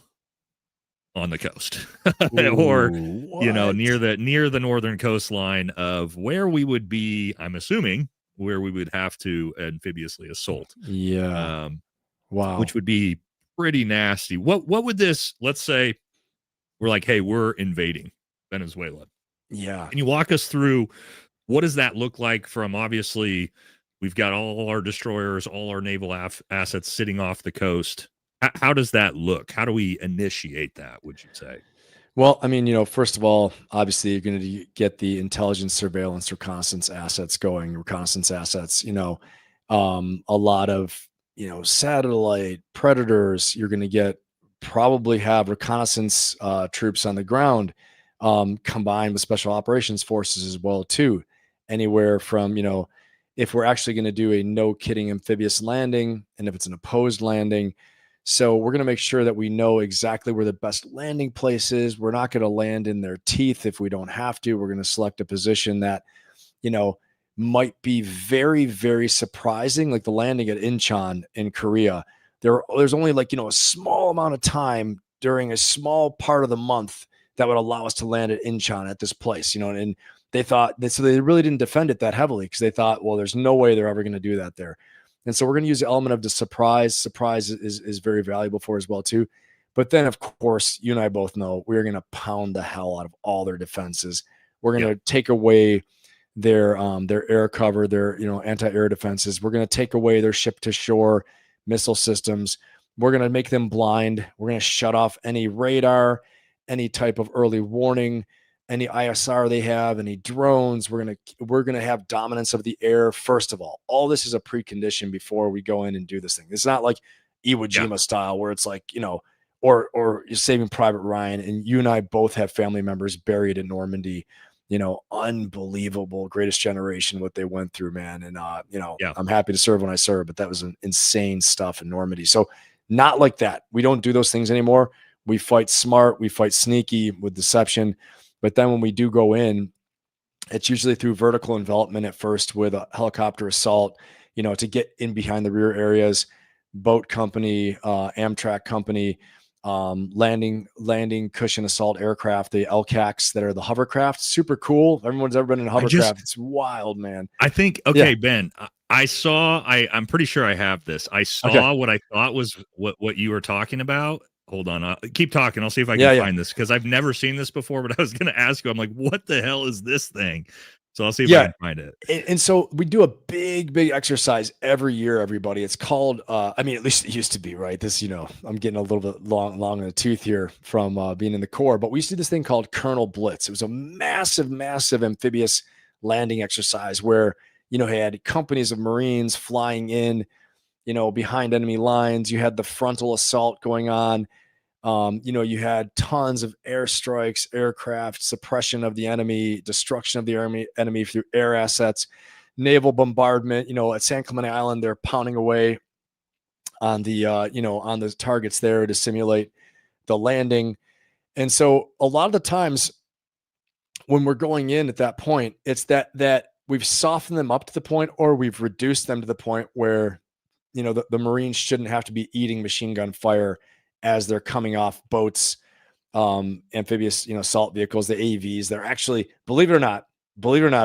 on the coast, or near the northern coastline of where we would be. I'm assuming where we would have to amphibiously assault. Yeah. Wow. Which would be pretty nasty. What would this, let's say we're like, hey, we're invading Venezuela. Yeah. Can you walk us through what does that look like from, obviously, we've got all our destroyers, all our naval assets sitting off the coast. How does that look? How do we initiate that, would you say? Well, I mean, first of all, obviously you're going to get the intelligence, surveillance, reconnaissance assets going, a lot of, satellite predators. You're going to get probably have reconnaissance troops on the ground, combined with special operations forces as well too. Anywhere from, if we're actually going to do a no kidding amphibious landing, and if it's an opposed landing. So we're going to make sure that we know exactly where the best landing place is. We're not going to land in their teeth if we don't have to. We're going to select a position that, might be very, very surprising. Like the landing at Incheon in Korea. There's only a small amount of time during a small part of the month that would allow us to land at Incheon at this place, and they thought that, so they really didn't defend it that heavily because they thought, well, there's no way they're ever going to do that there. And so we're going to use the element of the surprise. Surprise is very valuable for as well too. But then, of course, you and I both know we're going to pound the hell out of all their defenses. We're going to take away their air cover, their anti-air defenses. We're going to take away their ship-to-shore missile systems. We're going to make them blind. We're going to shut off any radar, any type of early warning, any ISR they have, any drones. We're going to have dominance of the air. First of all this is a precondition before we go in and do this thing. It's not like Iwo Jima style where it's like, or you're Saving Private Ryan, and you and I both have family members buried in Normandy. Unbelievable, greatest generation, what they went through, man. And I'm happy to serve when I serve, but that was insane stuff in Normandy. So not like that. We don't do those things anymore. We fight smart. We fight sneaky with deception. But then when we do go in, it's usually through vertical envelopment at first with a helicopter assault, to get in behind the rear areas, boat company, Amtrak company, landing cushion assault aircraft, the LCACs that are the hovercraft. Super cool. Everyone's ever been in a hovercraft. It's wild, man. I think, Ben, I'm pretty sure I have this. I saw what I thought was what you were talking about. Hold on. Keep talking. I'll see if I can find this because I've never seen this before, but I was going to ask you, I'm like, what the hell is this thing? So I'll see if I can find it. And so we do a big exercise every year, everybody. It's called, at least it used to be, right? This, I'm getting a little bit long in the tooth here from being in the Corps, but we used to do this thing called Colonel Blitz. It was a massive amphibious landing exercise where, had companies of Marines flying in, behind enemy lines. You had the frontal assault going on. You had tons of airstrikes, aircraft, suppression of the enemy, destruction of the enemy through air assets, naval bombardment. At San Clemente Island, they're pounding away on the, on the targets there to simulate the landing. And so a lot of the times when we're going in at that point, it's that we've softened them up to the point, or we've reduced them to the point where, the Marines shouldn't have to be eating machine gun fire as they're coming off boats, amphibious, assault vehicles, the AVs. They're actually, believe it or not,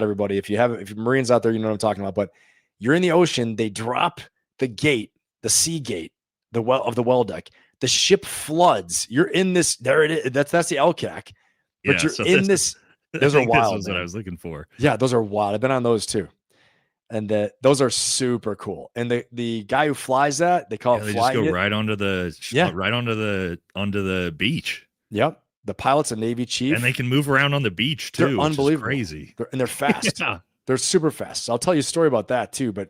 everybody, if you're Marines out there, you know what I'm talking about, but you're in the ocean, they drop the gate, the sea gate, the well deck, the ship floods. You're in this, there it is. That's the LCAC, but you're in this. Those are wild. This is what I was looking for. Yeah. Those are wild. I've been on those too. And those are super cool. And the guy who flies that, they call it flying. Just go right onto the beach. Yep. The pilot's a Navy chief, and they can move around on the beach too. They're unbelievable. Crazy. They're fast. They're super fast. So I'll tell you a story about that too. But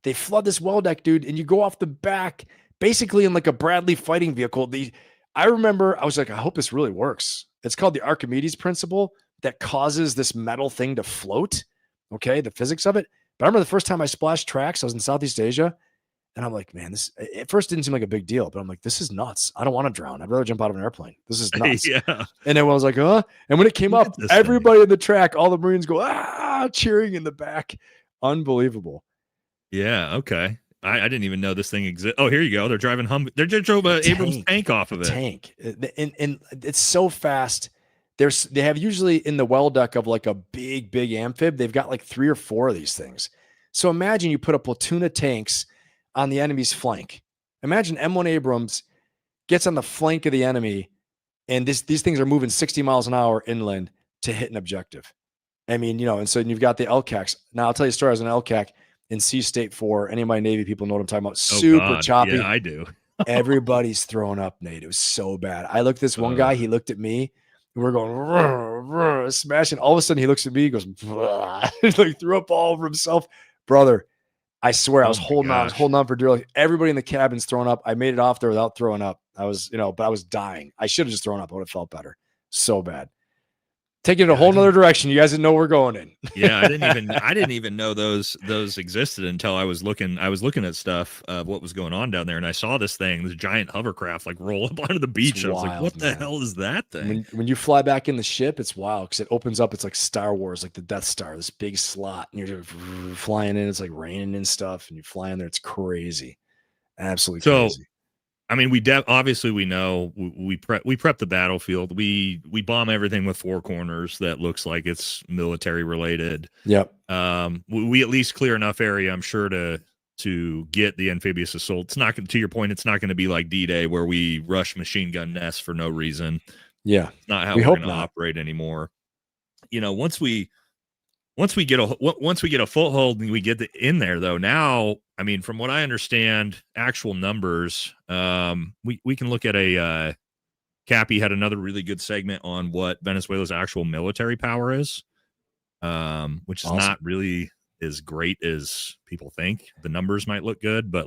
they flood this well deck, dude, and you go off the back, basically in like a Bradley fighting vehicle. I remember I was like, I hope this really works. It's called the Archimedes principle that causes this metal thing to float. Okay, the physics of it. But I remember the first time I splashed tracks, I was in Southeast Asia, and I'm like, man, this at first didn't seem like a big deal, but I'm like, this is nuts. I don't want to drown. I'd rather jump out of an airplane. This is nuts. And then I was like, and when it came up, everybody in the track, all the Marines go, cheering in the back. Unbelievable. Yeah. Okay. I didn't even know this thing exists. Oh, here you go. They're driving They just drove an Abrams tank off of it. Tank. And it's so fast. They have usually in the well deck of like a big amphib, they've got like 3 or 4 of these things. So imagine you put a platoon of tanks on the enemy's flank. Imagine M1 Abrams gets on the flank of the enemy, and these things are moving 60 miles an hour inland to hit an objective. And so you've got the LCACs. Now I'll tell you a story. I was an LCAC in Sea State 4. Any of my Navy people know what I'm talking about. Super choppy. Yeah, I do. Everybody's throwing up, Nate. It was so bad. I looked at this one guy. He looked at me. We're going smashing. All of a sudden, he looks at me. He goes, he like threw up all over himself, brother. I swear I was Oh my holding on. I was gosh. holding on for dear life. Everybody in the cabin's throwing up. I made it off there without throwing up. I was, but I was dying. I should have just thrown up. I would have felt better. So bad. Taking it a whole nother direction. You guys didn't know we're going in. Yeah, I didn't even know those existed until I was looking at stuff of what was going on down there, and I saw this giant hovercraft like roll up onto the beach. I was like, what the hell is that thing? When you fly back in the ship, it's wild because it opens up. It's like Star Wars, like the Death Star, this big slot, and you're flying in. It's like raining and stuff, and you fly in there. It's crazy, absolutely crazy. I mean, obviously we know we prep the battlefield. We bomb everything with four corners that looks like it's military related. Yep. We at least clear enough area, I'm sure, to get the amphibious assault. It's not, to your point, it's not going to be like D-Day where we rush machine gun nests for no reason. Yeah, it's not how we're going to operate anymore. Once we get a foothold and we get in there, though, now, I mean, from what I understand, actual numbers, we can look at Cappy had another really good segment on what Venezuela's actual military power is, which is not really as great as people think. The numbers might look good, but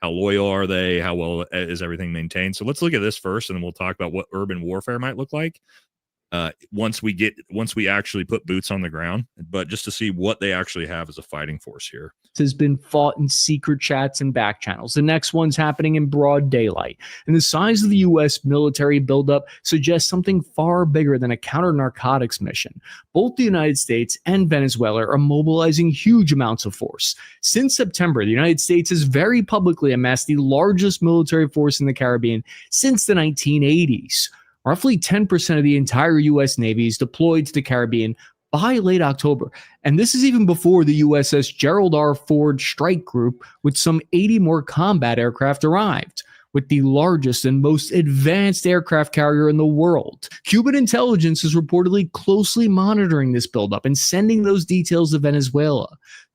how loyal are they? How well is everything maintained? So let's look at this first, and then we'll talk about what urban warfare might look like. Once we actually put boots on the ground, but just to see what they actually have as a fighting force here. Has been fought in secret chats and back channels. The next one's happening in broad daylight. And the size of the U.S. military buildup suggests something far bigger than a counter-narcotics mission. Both the United States and Venezuela are mobilizing huge amounts of force. Since September, the United States has very publicly amassed the largest military force in the Caribbean since the 1980s. Roughly 10% of the entire U.S. Navy is deployed to the Caribbean by late October. And this is even before the USS Gerald R. Ford strike group with some 80 more combat aircraft arrived, with the largest and most advanced aircraft carrier in the world. Cuban intelligence is reportedly closely monitoring this buildup and sending those details to Venezuela.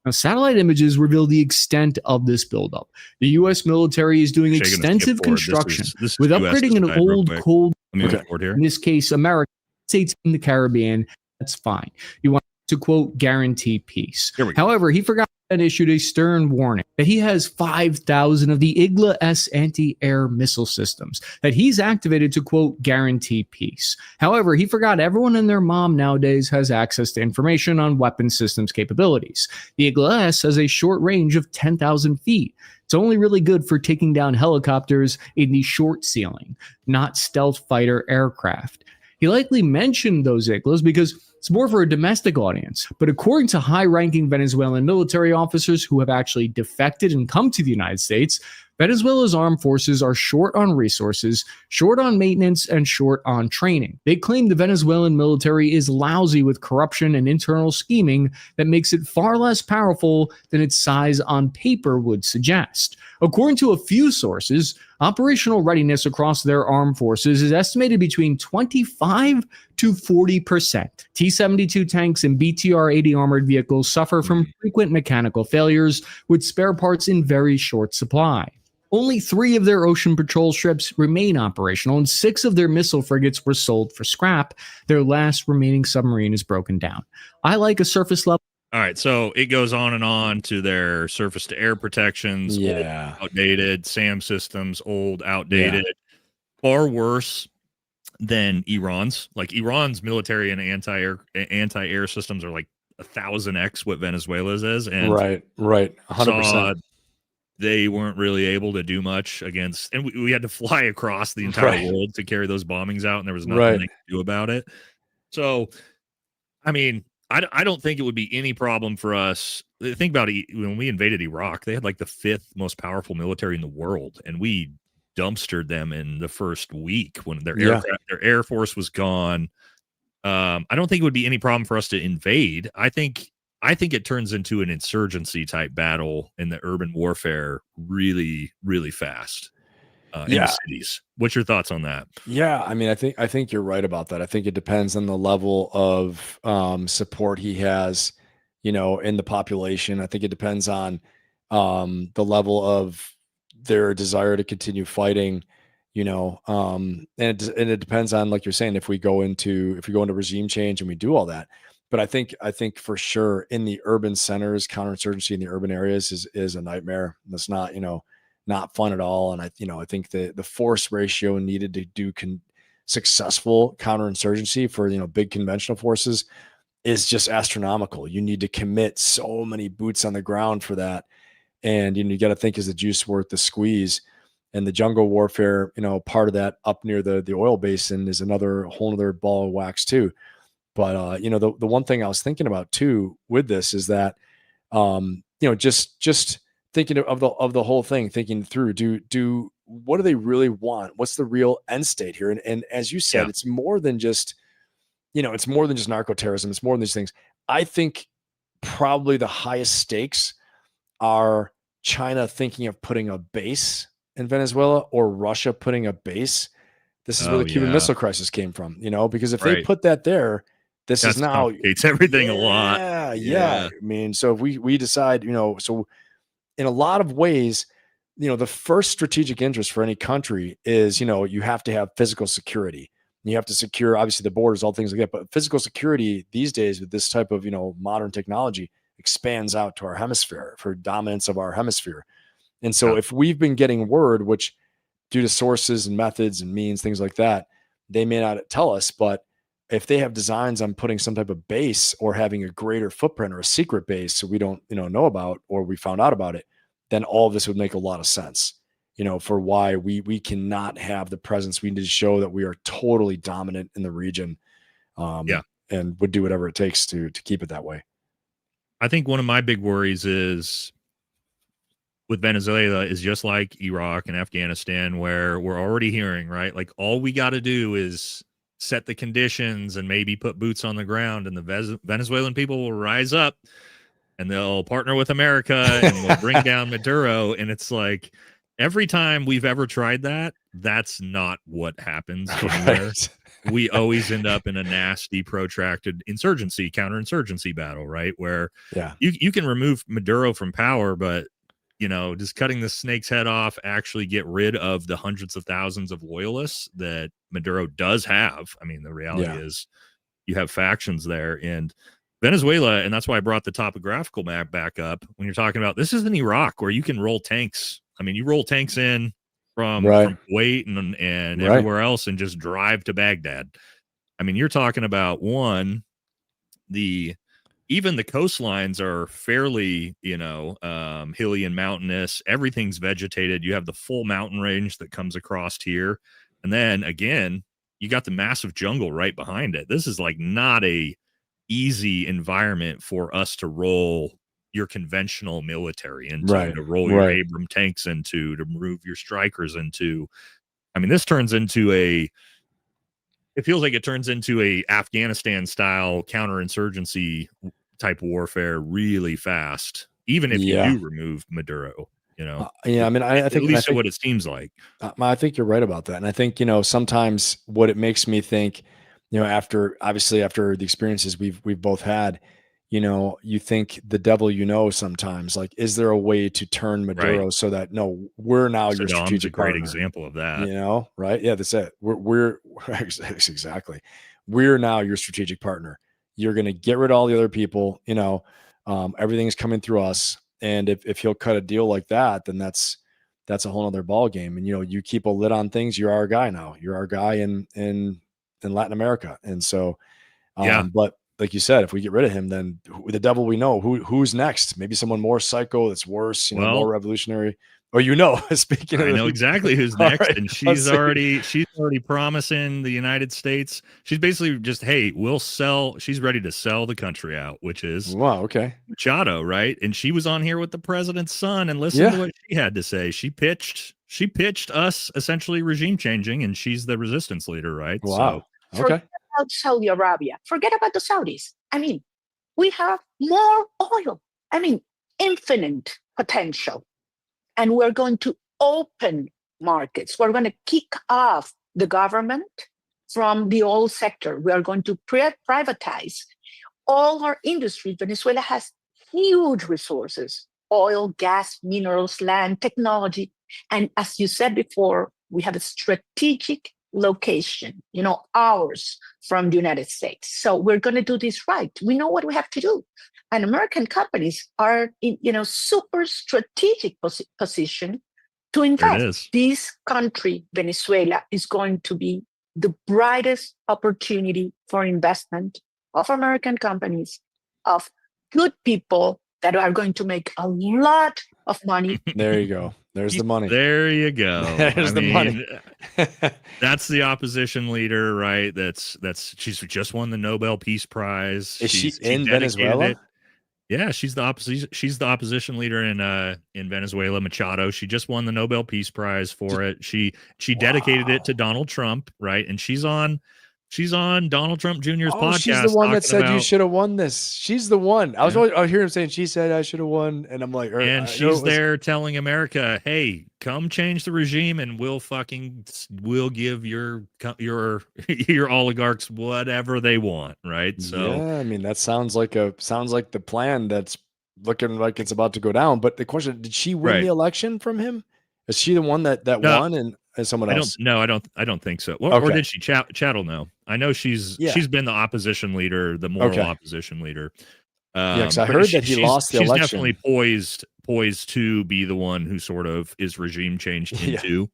Now, satellite images reveal the extent of this buildup. The U.S. military is doing extensive construction with upgrading an old cold, in this case, American States in the Caribbean. That's fine. You want to, quote, guarantee peace. However, he forgot and issued a stern warning that he has 5,000 of the Igla-S anti-air missile systems that he's activated to, quote, guarantee peace. However, he forgot everyone and their mom nowadays has access to information on weapon systems capabilities. The Igla-S has a short range of 10,000 feet. It's only really good for taking down helicopters in the short ceiling, not stealth fighter aircraft. He likely mentioned those Iglas because it's more for a domestic audience. But according to high-ranking Venezuelan military officers who have actually defected and come to the United States, Venezuela's armed forces are short on resources, short on maintenance, and short on training. They claim the Venezuelan military is lousy with corruption and internal scheming that makes it far less powerful than its size on paper would suggest. According to a few sources, operational readiness across their armed forces is estimated between 25 to 40%. T-72 tanks and BTR-80 armored vehicles suffer from frequent mechanical failures, with spare parts in very short supply. Only 3 of their ocean patrol ships remain operational, and 6 of their missile frigates were sold for scrap. Their last remaining submarine is broken down. I like a surface level. All right, so it goes on and on to their surface-to-air protections, old, outdated, SAM systems, old, outdated, far worse than Iran's. Like, Iran's military and anti-air systems are like 1,000x what Venezuela's is. And right, 100%. They weren't really able to do much against, and we had to fly across the entire world to carry those bombings out, and there was nothing they could do about it. So, I mean, I don't think it would be any problem for us. Think about it. When we invaded Iraq, they had like the 5th most powerful military in the world, and we dumpstered them in the first week when their air force was gone. I don't think it would be any problem for us to invade. I think it turns into an insurgency type battle in the urban warfare really, really fast in the cities. What's your thoughts on that? Yeah, I mean, I think you're right about that. I think it depends on the level of support he has, in the population. I think it depends on the level of their desire to continue fighting, and it depends on, like you're saying, if we go into regime change and we do all that. But I think for sure in the urban centers, counterinsurgency in the urban areas is a nightmare. That's not, not fun at all. And I think the force ratio needed to do successful counterinsurgency for, big conventional forces is just astronomical. You need to commit so many boots on the ground for that. And, you got to think, is the juice worth the squeeze? And the jungle warfare, part of that up near the oil basin is another whole other ball of wax too. But, the one thing I was thinking about too with this is that, just thinking of the whole thing, thinking through, what do they really want? What's the real end state here? And as you said, it's more than just, it's more than just narco-terrorism. It's more than these things. I think probably the highest stakes are China thinking of putting a base in Venezuela or Russia putting a base. This is where the Cuban Missile Crisis came from, because if they put that there, that's now complicates everything a lot. Yeah. I mean, so if we decide, so in a lot of ways, the first strategic interest for any country is, you have to have physical security. You have to secure, obviously, the borders, all things like that. But physical security these days with this type of, modern technology expands out to our hemisphere for dominance of our hemisphere. And so if we've been getting word, which due to sources and methods and means, things like that, they may not tell us, but if they have designs on putting some type of base or having a greater footprint or a secret base so we don't, know about, or we found out about it, then all of this would make a lot of sense, for why we cannot have the presence. We need to show that we are totally dominant in the region, and would do whatever it takes to keep it that way. I think one of my big worries is with Venezuela is just like Iraq and Afghanistan, where we're already hearing, right? Like all we got to do is set the conditions and maybe put boots on the ground, and the Venezuelan people will rise up and they'll partner with America and we'll bring down Maduro. And it's like every time we've ever tried that, that's not what happens anywhere. Right. We always end up in a nasty, protracted counterinsurgency battle, right? Where you can remove Maduro from power, but just cutting the snake's head off, actually get rid of the hundreds of thousands of loyalists that Maduro does have. I mean, the reality is you have factions there in Venezuela, and that's why I brought the topographical map back up. When you're talking about, this is in Iraq where you can roll tanks. I mean, you roll tanks in from Kuwait and everywhere else and just drive to Baghdad. I mean, you're talking about even the coastlines are fairly, hilly and mountainous. Everything's vegetated. You have the full mountain range that comes across here. And then again, you got the massive jungle right behind it. This is like not a easy environment for us to roll your conventional military into, to roll your Abram tanks into, to move your strikers into. I mean, this turns into it feels like it turns into a Afghanistan style counterinsurgency type warfare really fast, even if you do remove Maduro, I mean, I think at least what it seems like. I think you're right about that. And I think, sometimes what it makes me think, after the experiences we've both had, you think the devil, sometimes, like, is there a way to turn Maduro so that we're now your strategic partner? Great example of that. Right? Yeah, that's it. We're exactly. We're now your strategic partner. You're going to get rid of all the other people. Everything's coming through us. And if he'll cut a deal like that, then that's a whole other ball game. And you keep a lid on things. You're our guy now. You're our guy in Latin America. And so, but like you said, if we get rid of him, then the devil we know, who's next? Maybe someone more psycho that's worse, more revolutionary. Or speaking of, I know exactly who's next, and she's already promising the United States. She's basically just, hey, we'll sell. She's ready to sell the country out, which is Machado, right? And she was on here with the president's son, and listen to what she had to say. She pitched us essentially regime changing, and she's the resistance leader, right? Wow. So, forget about Saudi Arabia. Forget about the Saudis. I mean, we have more oil. I mean, infinite potential. And we're going to open markets. We're going to kick off the government from the oil sector. We are going to privatize all our industries. Venezuela has huge resources: oil, gas, minerals, land, technology. And as you said before, we have a strategic location, hours from the United States. So we're going to do this right. We know what we have to do. And American companies are in, super strategic position to There it invest. is. This country, Venezuela, is going to be the brightest opportunity for investment of American companies, of good people that are going to make a lot of money. There you go. There's the money. There you go. There's the money. That's the opposition leader, right? She's just won the Nobel Peace Prize. Is she She in dedicated Venezuela? it. Yeah, she's the opposition. She's the opposition leader in Venezuela. Machado. She just won the Nobel Peace Prize for it. She dedicated it to Donald Trump, right? And she's on Donald Trump Jr.'s podcast. She's the one that talking said you about- should have won this. She's the one. I hear him saying she said I should have won, and I'm like, and she's there telling America, "Hey, come change the regime, and we'll give your oligarchs whatever they want." Right? So yeah, I mean that sounds like the plan that's looking like it's about to go down. But the question: did she win the election from him? Is she the one that No. won and someone else? I don't think so. Or Okay. did she? Chattel? No, I know she's been the opposition leader, the moral opposition leader. Because I but heard that he lost the election. She's definitely poised to be the one who sort of is regime changed into.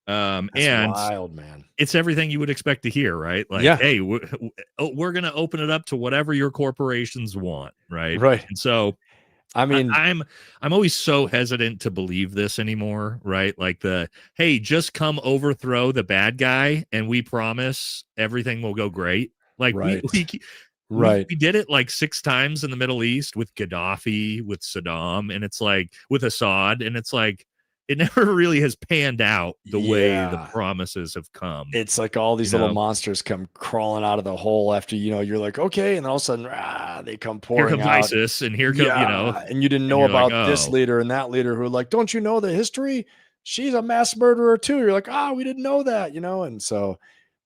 That's and wild, man. it's everything you would expect to hear, right? Like, hey, we're going to open it up to whatever your corporations want, right? Right. And so, I mean, I'm always so hesitant to believe this anymore, right? Like hey, just come overthrow the bad guy, and we promise everything will go great. Like we did it like 6 times in the Middle East with Gaddafi, with Saddam, and it's like with Assad, and it's like it never really has panned out the way the promises have come. It's like all these little monsters come crawling out of the hole after you're like, okay, and then all of a sudden they come pouring here comes out. ISIS, and here comes and you didn't know about this leader and that leader who are like, don't you know the history? She's a mass murderer too. You're like, we didn't know that, and so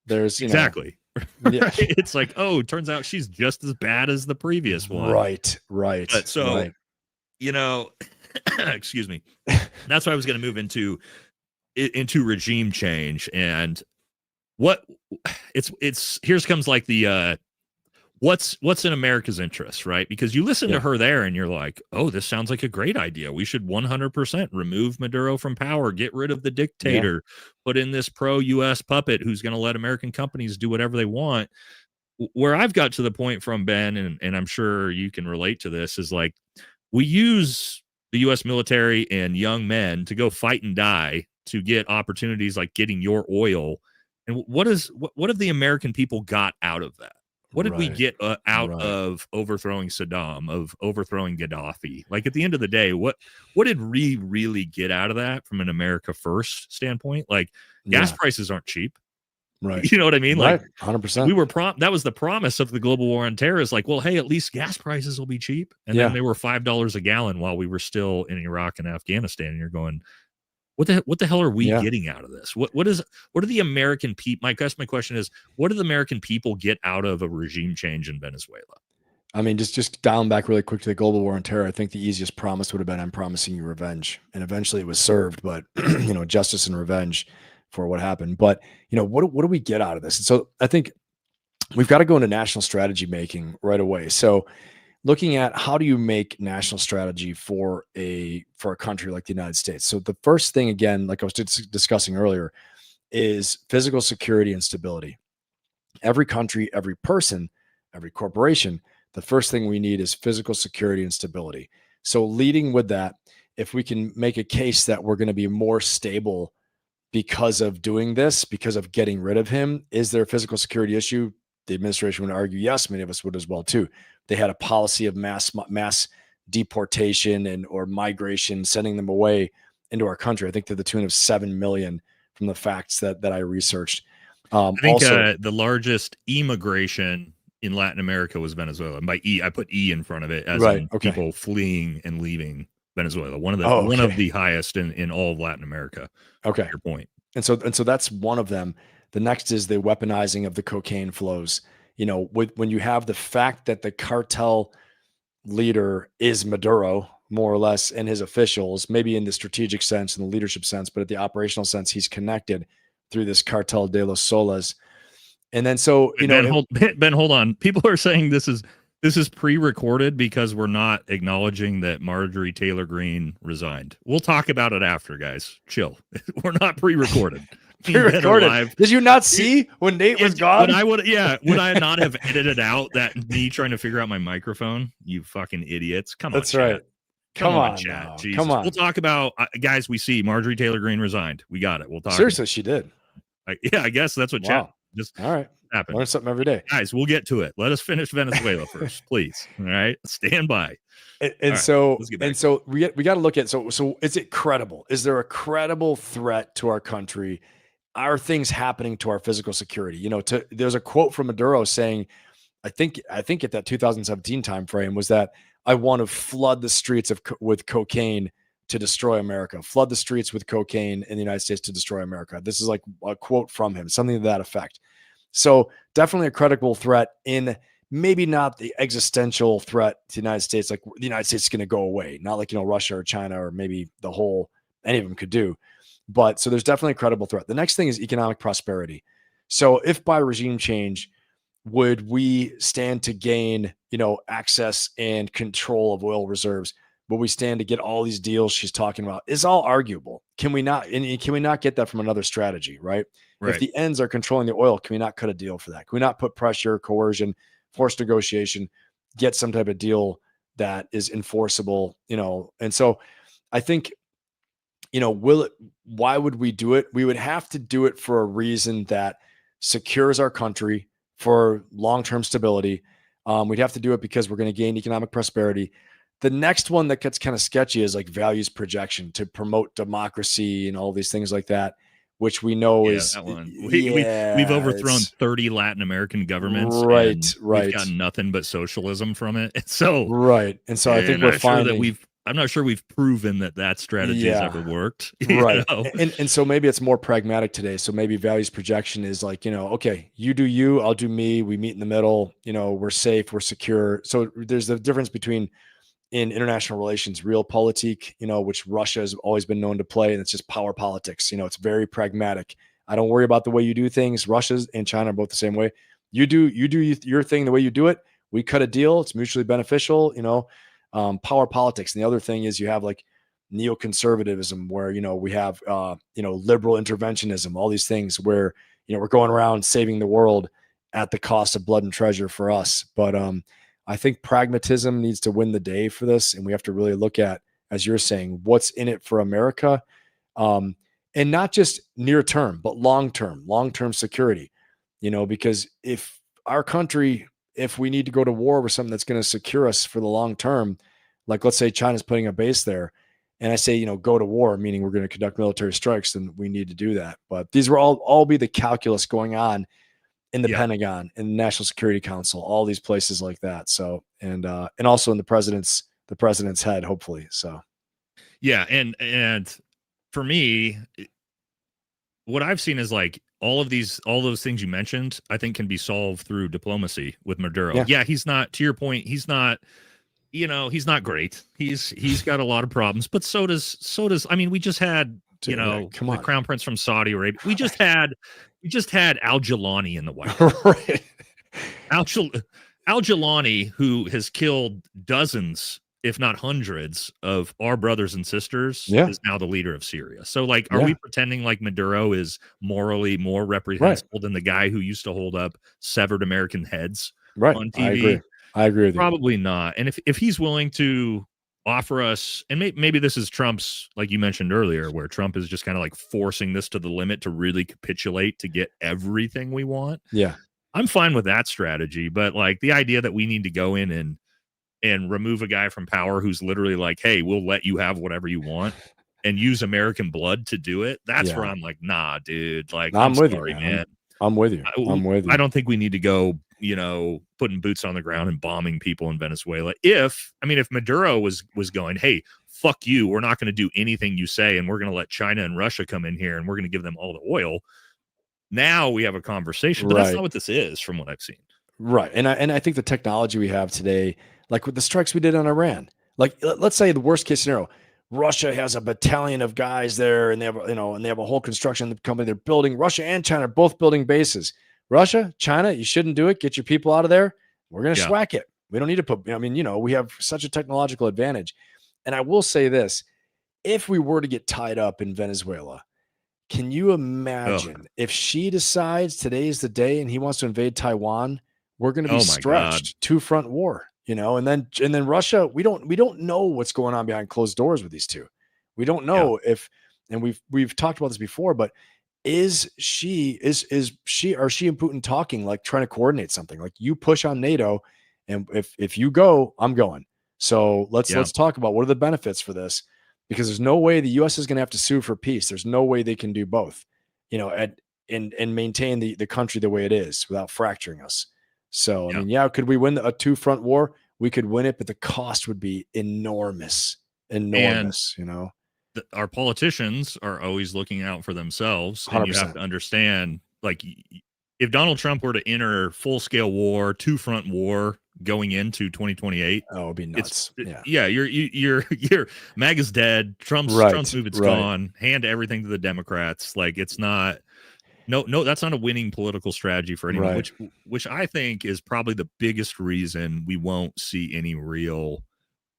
there's exactly. Right? It's like, turns out she's just as bad as the previous one. Right. But so, excuse me. That's why I was going to move into regime change, and what here comes like the what's in America's interest, right? Because you listen to her there and you're like, this sounds like a great idea. We should 100% remove Maduro from power, get rid of the dictator, put in this pro-US puppet who's going to let American companies do whatever they want. Where I've got to the point from, Ben, and I'm sure you can relate to this, is like we use the U.S. military and young men to go fight and die to get opportunities like getting your oil. And what have the American people got out of that? What did we get out of overthrowing Saddam, of overthrowing Gaddafi? Like at the end of the day, what did we really get out of that from an America first standpoint? Like gas prices aren't cheap. Right. You know what I mean? Like 100%. We were that was the promise of the global war on terror, is like, well, hey, at least gas prices will be cheap. And then they were $5 a gallon while we were still in Iraq and Afghanistan. And you're going, what the hell are we getting out of this? What are the American people? My question is, what do the American people get out of a regime change in Venezuela? I mean, just dialing back really quick to the global war on terror. I think the easiest promise would have been, I'm promising you revenge. And eventually it was served, but justice and revenge for what happened. But what do we get out of this? And so I think we've got to go into national strategy making right away. So looking at how do you make national strategy for a country like the United States. So the first thing, again, like I was discussing earlier, is physical security and stability. Every country, every person, every corporation, the first thing we need is physical security and stability. So leading with that, if we can make a case that we're going to be more stable because of doing this, because of getting rid of him, is there a physical security issue? The administration would argue yes. Many of us would as well too. They had a policy of mass deportation or migration, sending them away into our country. I think to the tune of 7 million from the facts that I researched. I think the largest immigration in Latin America was Venezuela. And by I put E in front of it, as in people fleeing and leaving Venezuela. One of the highest in all of Latin America. Okay. Your point. And so that's one of them. The next is the weaponizing of the cocaine flows. When you have the fact that the cartel leader is Maduro, more or less, and his officials, maybe in the strategic sense and the leadership sense, but at the operational sense, he's connected through this Cartel de los Solas. And then so, you Ben, know, hold on. People are saying this is pre-recorded because we're not acknowledging that Marjorie Taylor Greene resigned. We'll talk about it after, guys. Chill. We're not pre-recorded. pre-recorded. Did you not see when Nate was gone? Would I not have edited out that me trying to figure out my microphone? You fucking idiots. Come on. That's right. Come on, chat. Jesus. Come on. We'll talk about guys. We see Marjorie Taylor Greene resigned. We got it. We'll talk. Seriously, she did. I guess that's what chat just all right. happened. Learn something every day. Guys, we'll get to it. Let us finish Venezuela first, please. All right. Stand by. And so we got to look at so is it credible? Is there a credible threat to our country? Are things happening to our physical security? You know, there's a quote from Maduro saying, I think at that 2017 timeframe was that I want to flood the streets with cocaine to destroy America, flood the streets with cocaine in the United States to destroy America. This is like a quote from him, something to that effect. So definitely a credible threat, in maybe not the existential threat to the United States, like the United States is going to go away, not like, you know, Russia or China or maybe any of them could do. But so there's definitely a credible threat. The next thing is economic prosperity. So if by regime change, would we stand to gain, you know, access and control of oil reserves? Would we stand to get all these deals she's talking about? It's all arguable. Can we not get that from another strategy, right? If the ends are controlling the oil, can we not cut a deal for that? Can we not put pressure, coercion, forced negotiation, get some type of deal that is enforceable, you know? And so I think, you know, why would we do it? We would have to do it for a reason that secures our country for long-term stability. We'd have to do it because we're going to gain economic prosperity. The next one that gets kind of sketchy is like values projection to promote democracy and all these things like that, which we know is that one. We've overthrown 30 Latin American governments. Right. We've got nothing but socialism from it. So And so I think we're finding that I'm not sure we've proven that strategy has ever worked. Right. And so maybe it's more pragmatic today. So maybe values projection is like, you know, okay, you do you, I'll do me. We meet in the middle, you know, we're safe, we're secure. So there's the difference between in international relations, realpolitik, you know, which Russia has always been known to play. And it's just power politics. You know, it's very pragmatic. I don't worry about the way you do things. Russia and China are both the same way. You do your thing the way you do it. We cut a deal. It's mutually beneficial, you know. Power politics. And the other thing is you have like neoconservatism where, you know, we have, you know, liberal interventionism, all these things where, you know, we're going around saving the world at the cost of blood and treasure for us. But I think pragmatism needs to win the day for this. And we have to really look at, as you're saying, what's in it for America. And not just near term, but long-term security, you know, because if our country, if we need to go to war with something that's going to secure us for the long term, like let's say China's putting a base there, and I say, you know, go to war, meaning we're going to conduct military strikes, then we need to do that. But these will all be the calculus going on in the Pentagon, in the National Security Council, all these places like that. So, and also in the president's head, hopefully. So, yeah. And for me, what I've seen is like all those things you mentioned, I think can be solved through diplomacy with Maduro. Yeah. He's not, to your point, he's not, you know, he's not great. He's got a lot of problems, but so does, I mean, we just had, you know, the Crown Prince from Saudi Arabia. We just had Al-Jilani in the White House. Right. Al-Jilani, who has killed dozens, if not hundreds, of our brothers and sisters, is now the leader of Syria. So, like, are we pretending like Maduro is morally more reprehensible than the guy who used to hold up severed American heads on TV? I agree with you. Probably not. And if he's willing to offer us, and maybe this is Trump's, like you mentioned earlier, where Trump is just kind of like forcing this to the limit to really capitulate to get everything we want. Yeah. I'm fine with that strategy, but like the idea that we need to go in and remove a guy from power who's literally like, hey, we'll let you have whatever you want and use American blood to do it. That's where I'm like, nah, dude. Like, I'm with you, man. I'm with you. I don't think we need to go, you know, putting boots on the ground and bombing people in Venezuela. If Maduro was going, hey, fuck you, we're not going to do anything you say, and we're going to let China and Russia come in here and we're going to give them all the oil. Now we have a conversation, but that's not what this is from what I've seen. Right. And I think the technology we have today, like with the strikes we did on Iran, like let's say the worst case scenario, Russia has a battalion of guys there, and they have, and they have a whole construction company they're building. Russia and China are both building bases. Russia, China, you shouldn't do it. Get your people out of there. We're going to swack it. We don't need to put, we have such a technological advantage. And I will say this, if we were to get tied up in Venezuela, can you imagine if she decides today's the day and he wants to invade Taiwan, we're going to be stretched, two-front war, and then Russia, we don't know what's going on behind closed doors with these two. We don't know if, and we've talked about this before, but are she and Putin talking, like trying to coordinate something, like you push on NATO, and if you go, I'm going. So let's talk about what are the benefits for this, because there's no way the U.S. is going to have to sue for peace. There's no way they can do both, and maintain the country the way it is without fracturing us. So, could we win a two-front war? We could win it, but the cost would be enormous. Our politicians are always looking out for themselves. 100%. And you have to understand, like, if Donald Trump were to enter full-scale war, two-front war going into 2028, it'd be nuts. You're MAGA's dead. Trump's movement's gone. Hand everything to the Democrats. Like, it's not. No, that's not a winning political strategy for anyone, which I think is probably the biggest reason we won't see any real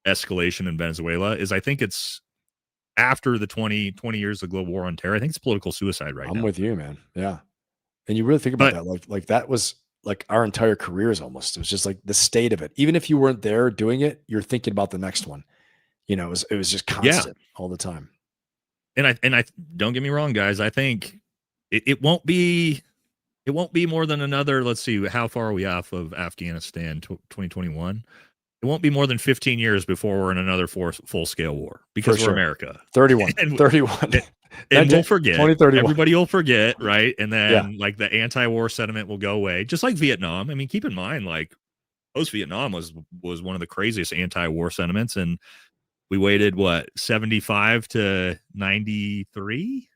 escalation in Venezuela. Is I think it's after the 20 years of global war on terror. I think it's political suicide now. I'm with you, man. Yeah. And you really think about that. Like that was like our entire careers almost. It was just like the state of it. Even if you weren't there doing it, you're thinking about the next one. It was just constant all the time. And I don't get me wrong, guys. I think it won't be more than another, let's see, how far are we off of Afghanistan, 2021? It won't be more than 15 years before we're in another full-scale war, because we're America. 31. And 31. And we'll forget. 2031. Everybody will forget, right? And then like the anti-war sentiment will go away, just like Vietnam. I mean, keep in mind, like post-Vietnam was one of the craziest anti-war sentiments, and we waited 75 to 93.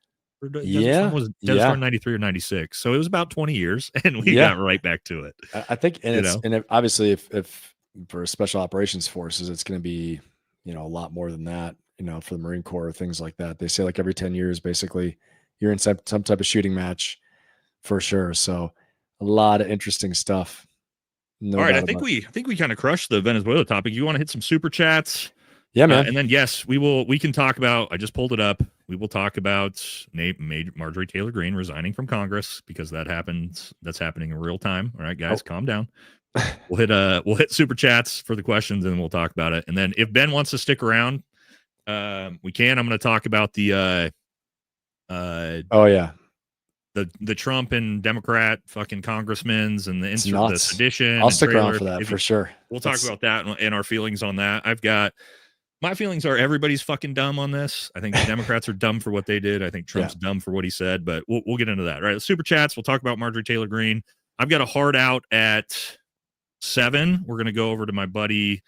Desert Storm 93 or 96. So it was about 20 years, and we got right back to it. I think, and obviously, if for special operations forces, it's going to be, a lot more than that. For the Marine Corps, things like that. They say like every 10 years, basically, you're in some type of shooting match, for sure. So a lot of interesting stuff. All right, I think we kind of crushed the Venezuela topic. You want to hit some super chats? Yeah, man. And then we can talk about, I just pulled it up. We will talk about Marjorie Taylor Greene resigning from Congress, because that's happening in real time. All right, guys, calm down. We'll hit super chats for the questions, and we'll talk about it. And then if Ben wants to stick around, we can. I'm going to talk about the the Trump and Democrat fucking congressmen's and the sedition. I'll stick around for that for sure. We'll talk about that and our feelings on that. My feelings are everybody's fucking dumb on this. I think the Democrats are dumb for what they did. I think Trump's dumb for what he said, but we'll get into that. All right, super chats. We'll talk about Marjorie Taylor Greene. I've got a hard out at 7. We're going to go over to my buddy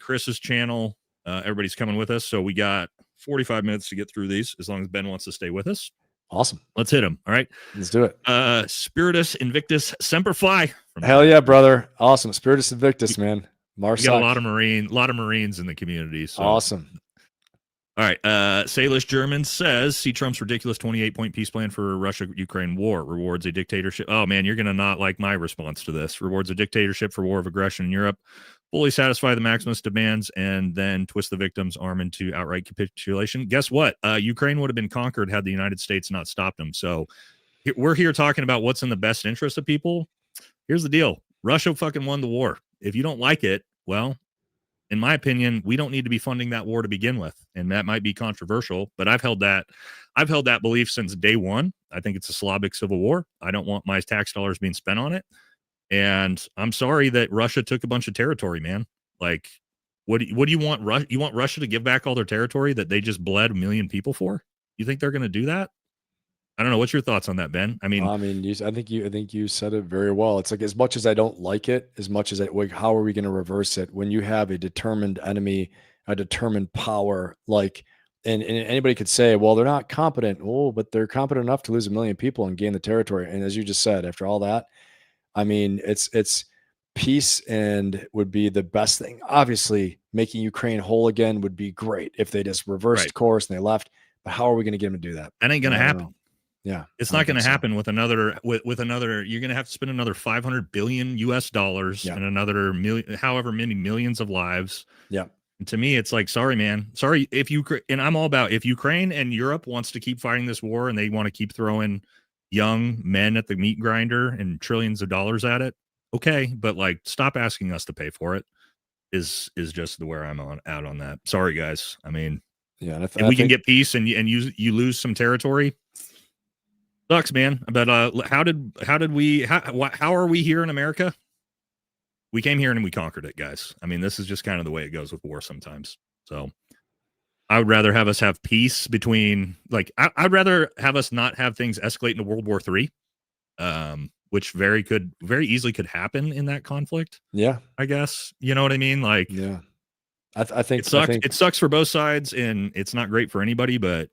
Chris's channel. Everybody's coming with us, so we got 45 minutes to get through these, as long as Ben wants to stay with us. Awesome. Let's hit him. All right. Let's do it. Spiritus Invictus Semper Fi. Hell yeah, brother. Awesome. Spiritus Invictus, man. MARSOC. We got a lot of Marines in the community. So. Awesome. All right. Salish German says, see Trump's ridiculous 28-point peace plan for Russia-Ukraine war. Rewards a dictatorship. Oh, man, you're going to not like my response to this. Rewards a dictatorship for war of aggression in Europe. Fully satisfy the maximalist demands, and then twist the victim's arm into outright capitulation. Guess what? Ukraine would have been conquered had the United States not stopped them. So we're here talking about what's in the best interest of people. Here's the deal. Russia fucking won the war. If you don't like it, well, in my opinion, we don't need to be funding that war to begin with. And that might be controversial, but I've held that belief since day one. I think it's a Slavic civil war. I don't want my tax dollars being spent on it. And I'm sorry that Russia took a bunch of territory, man. Like, what do you want? You want Russia to give back all their territory that they just bled 1 million people for? You think they're going to do that? I don't know. What's your thoughts on that, Ben? I think you said it very well. It's like, as much as I don't like it, as much as how are we going to reverse it when you have a determined enemy, a determined power, like, and anybody could say, well, they're not competent. Oh, but they're competent enough to lose 1 million people and gain the territory. And as you just said, after all that, I mean, it's peace and would be the best thing. Obviously, making Ukraine whole again would be great if they just reversed course and they left. But how are we going to get them to do that? That ain't going to happen. Yeah, it's not going to happen with another. With another, you're going to have to spend another $500 billion and another million, however many millions of lives. Yeah. And to me, it's like, sorry, man. Sorry if you, and I'm all about, if Ukraine and Europe wants to keep fighting this war and they want to keep throwing young men at the meat grinder and trillions of dollars at it, okay. But like, stop asking us to pay for it is just where I'm out on that. Sorry, guys. I mean, yeah. And if we can get peace and you lose some territory, sucks, man. But how are we here in America? We came here and we conquered it, guys. I mean, this is just kind of the way it goes with war sometimes. So I would rather have us have peace between, like, I'd rather have us not have things escalate into World War III, which very easily could happen in that conflict. Yeah, I guess, you know what I mean? Like, yeah, I think it sucks for both sides and it's not great for anybody, but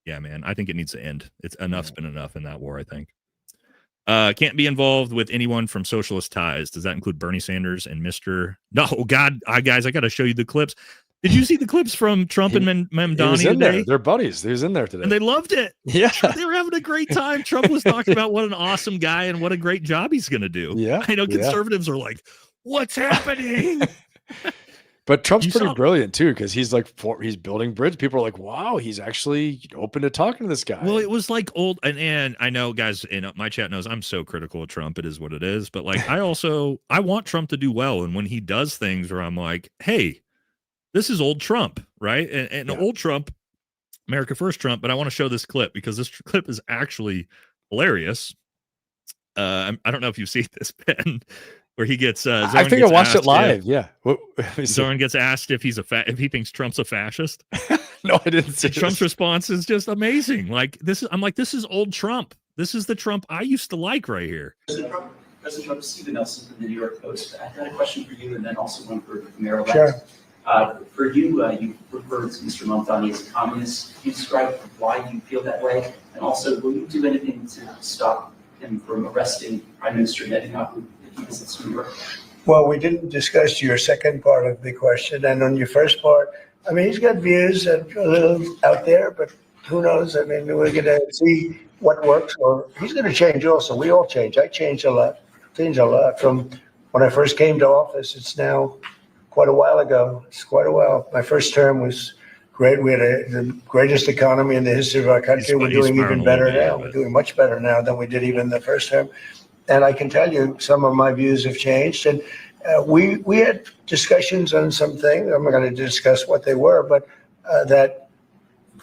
yeah, man, I think it needs to end. It's enough's been enough in that war, I think. Can't be involved with anyone from socialist ties. Does that include Bernie Sanders and Mr. No, God, guys, I got to show you the clips. Did you see the clips from Trump and Mamdani today? They're buddies. He was in there today. And they loved it. Yeah. They were having a great time. Trump was talking about what an awesome guy and what a great job he's going to do. Yeah. I know conservatives are like, what's happening? But Trump's pretty brilliant too, because he's like he's building bridge. People are like, "Wow, he's actually open to talking to this guy." Well, it was like old, and I know guys in my chat knows I'm so critical of Trump. It is what it is, but like I want Trump to do well, and when he does things where I'm like, "Hey, this is old Trump, right?" And old Trump, America First Trump. But I want to show this clip because this clip is actually hilarious. I don't know if you've seen this, Ben. Where he gets, I think I watched it live. Zoran gets asked if if he thinks Trump's a fascist. No, I didn't see Trump's response is just amazing. Like I'm like, this is old Trump. This is the Trump I used to like right here. President Trump, Stephen Nelson from the New York Post. I had a question for you, and then also one for Mayor. Sure. For you, you referred to Mr. Mamdani as a communist. Can you describe why you feel that way, and also will you do anything to stop him from arresting Prime Minister Netanyahu? Well, we didn't discuss your second part of the question. And on your first part, I mean, he's got views that are a little out there, but who knows? I mean, we're going to see what works, or he's going to change also. We all change. I changed a lot from when I first came to office. It's now quite a while ago. It's quite a while. My first term was great. We had the greatest economy in the history of our country. We're doing even better now. We're doing much better now than we did even the first term. And I can tell you some of my views have changed. And we had discussions on some things. I'm not going to discuss what they were, but that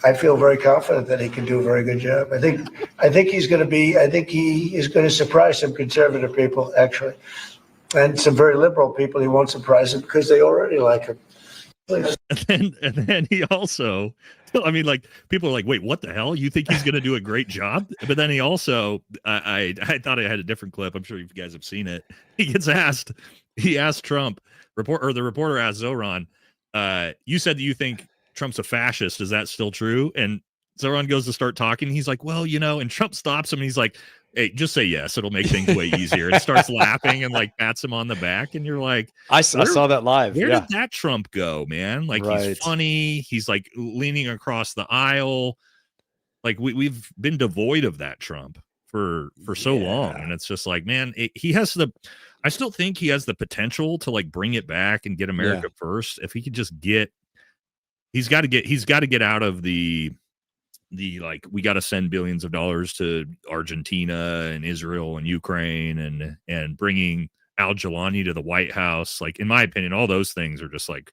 I feel very confident that he can do a very good job. I think he's going to be. I think he is going to surprise some conservative people, actually, and some very liberal people. He won't surprise them because they already like him. And then he also, I mean, like people are like, wait, what the hell? You think he's going to do a great job? But then he also, I thought I had a different clip. I'm sure you guys have seen it. He asked Trump, the reporter asked Zoran, you said that you think Trump's a fascist. Is that still true? And Zoran goes to start talking. He's like, well, and Trump stops him and he's like, hey, just say yes. It'll make things way easier. And starts laughing and like pats him on the back. And you're like, I saw that live. Where did that Trump go, man? Like he's funny. He's like leaning across the aisle. Like we've been devoid of that Trump for so long. And it's just like, man, I still think he has the potential to like bring it back and get America first. If he could just he's got to get out of the like we got to send billions of dollars to Argentina and Israel and Ukraine and bringing Al Jawani to the White House. Like in my opinion, all those things are just like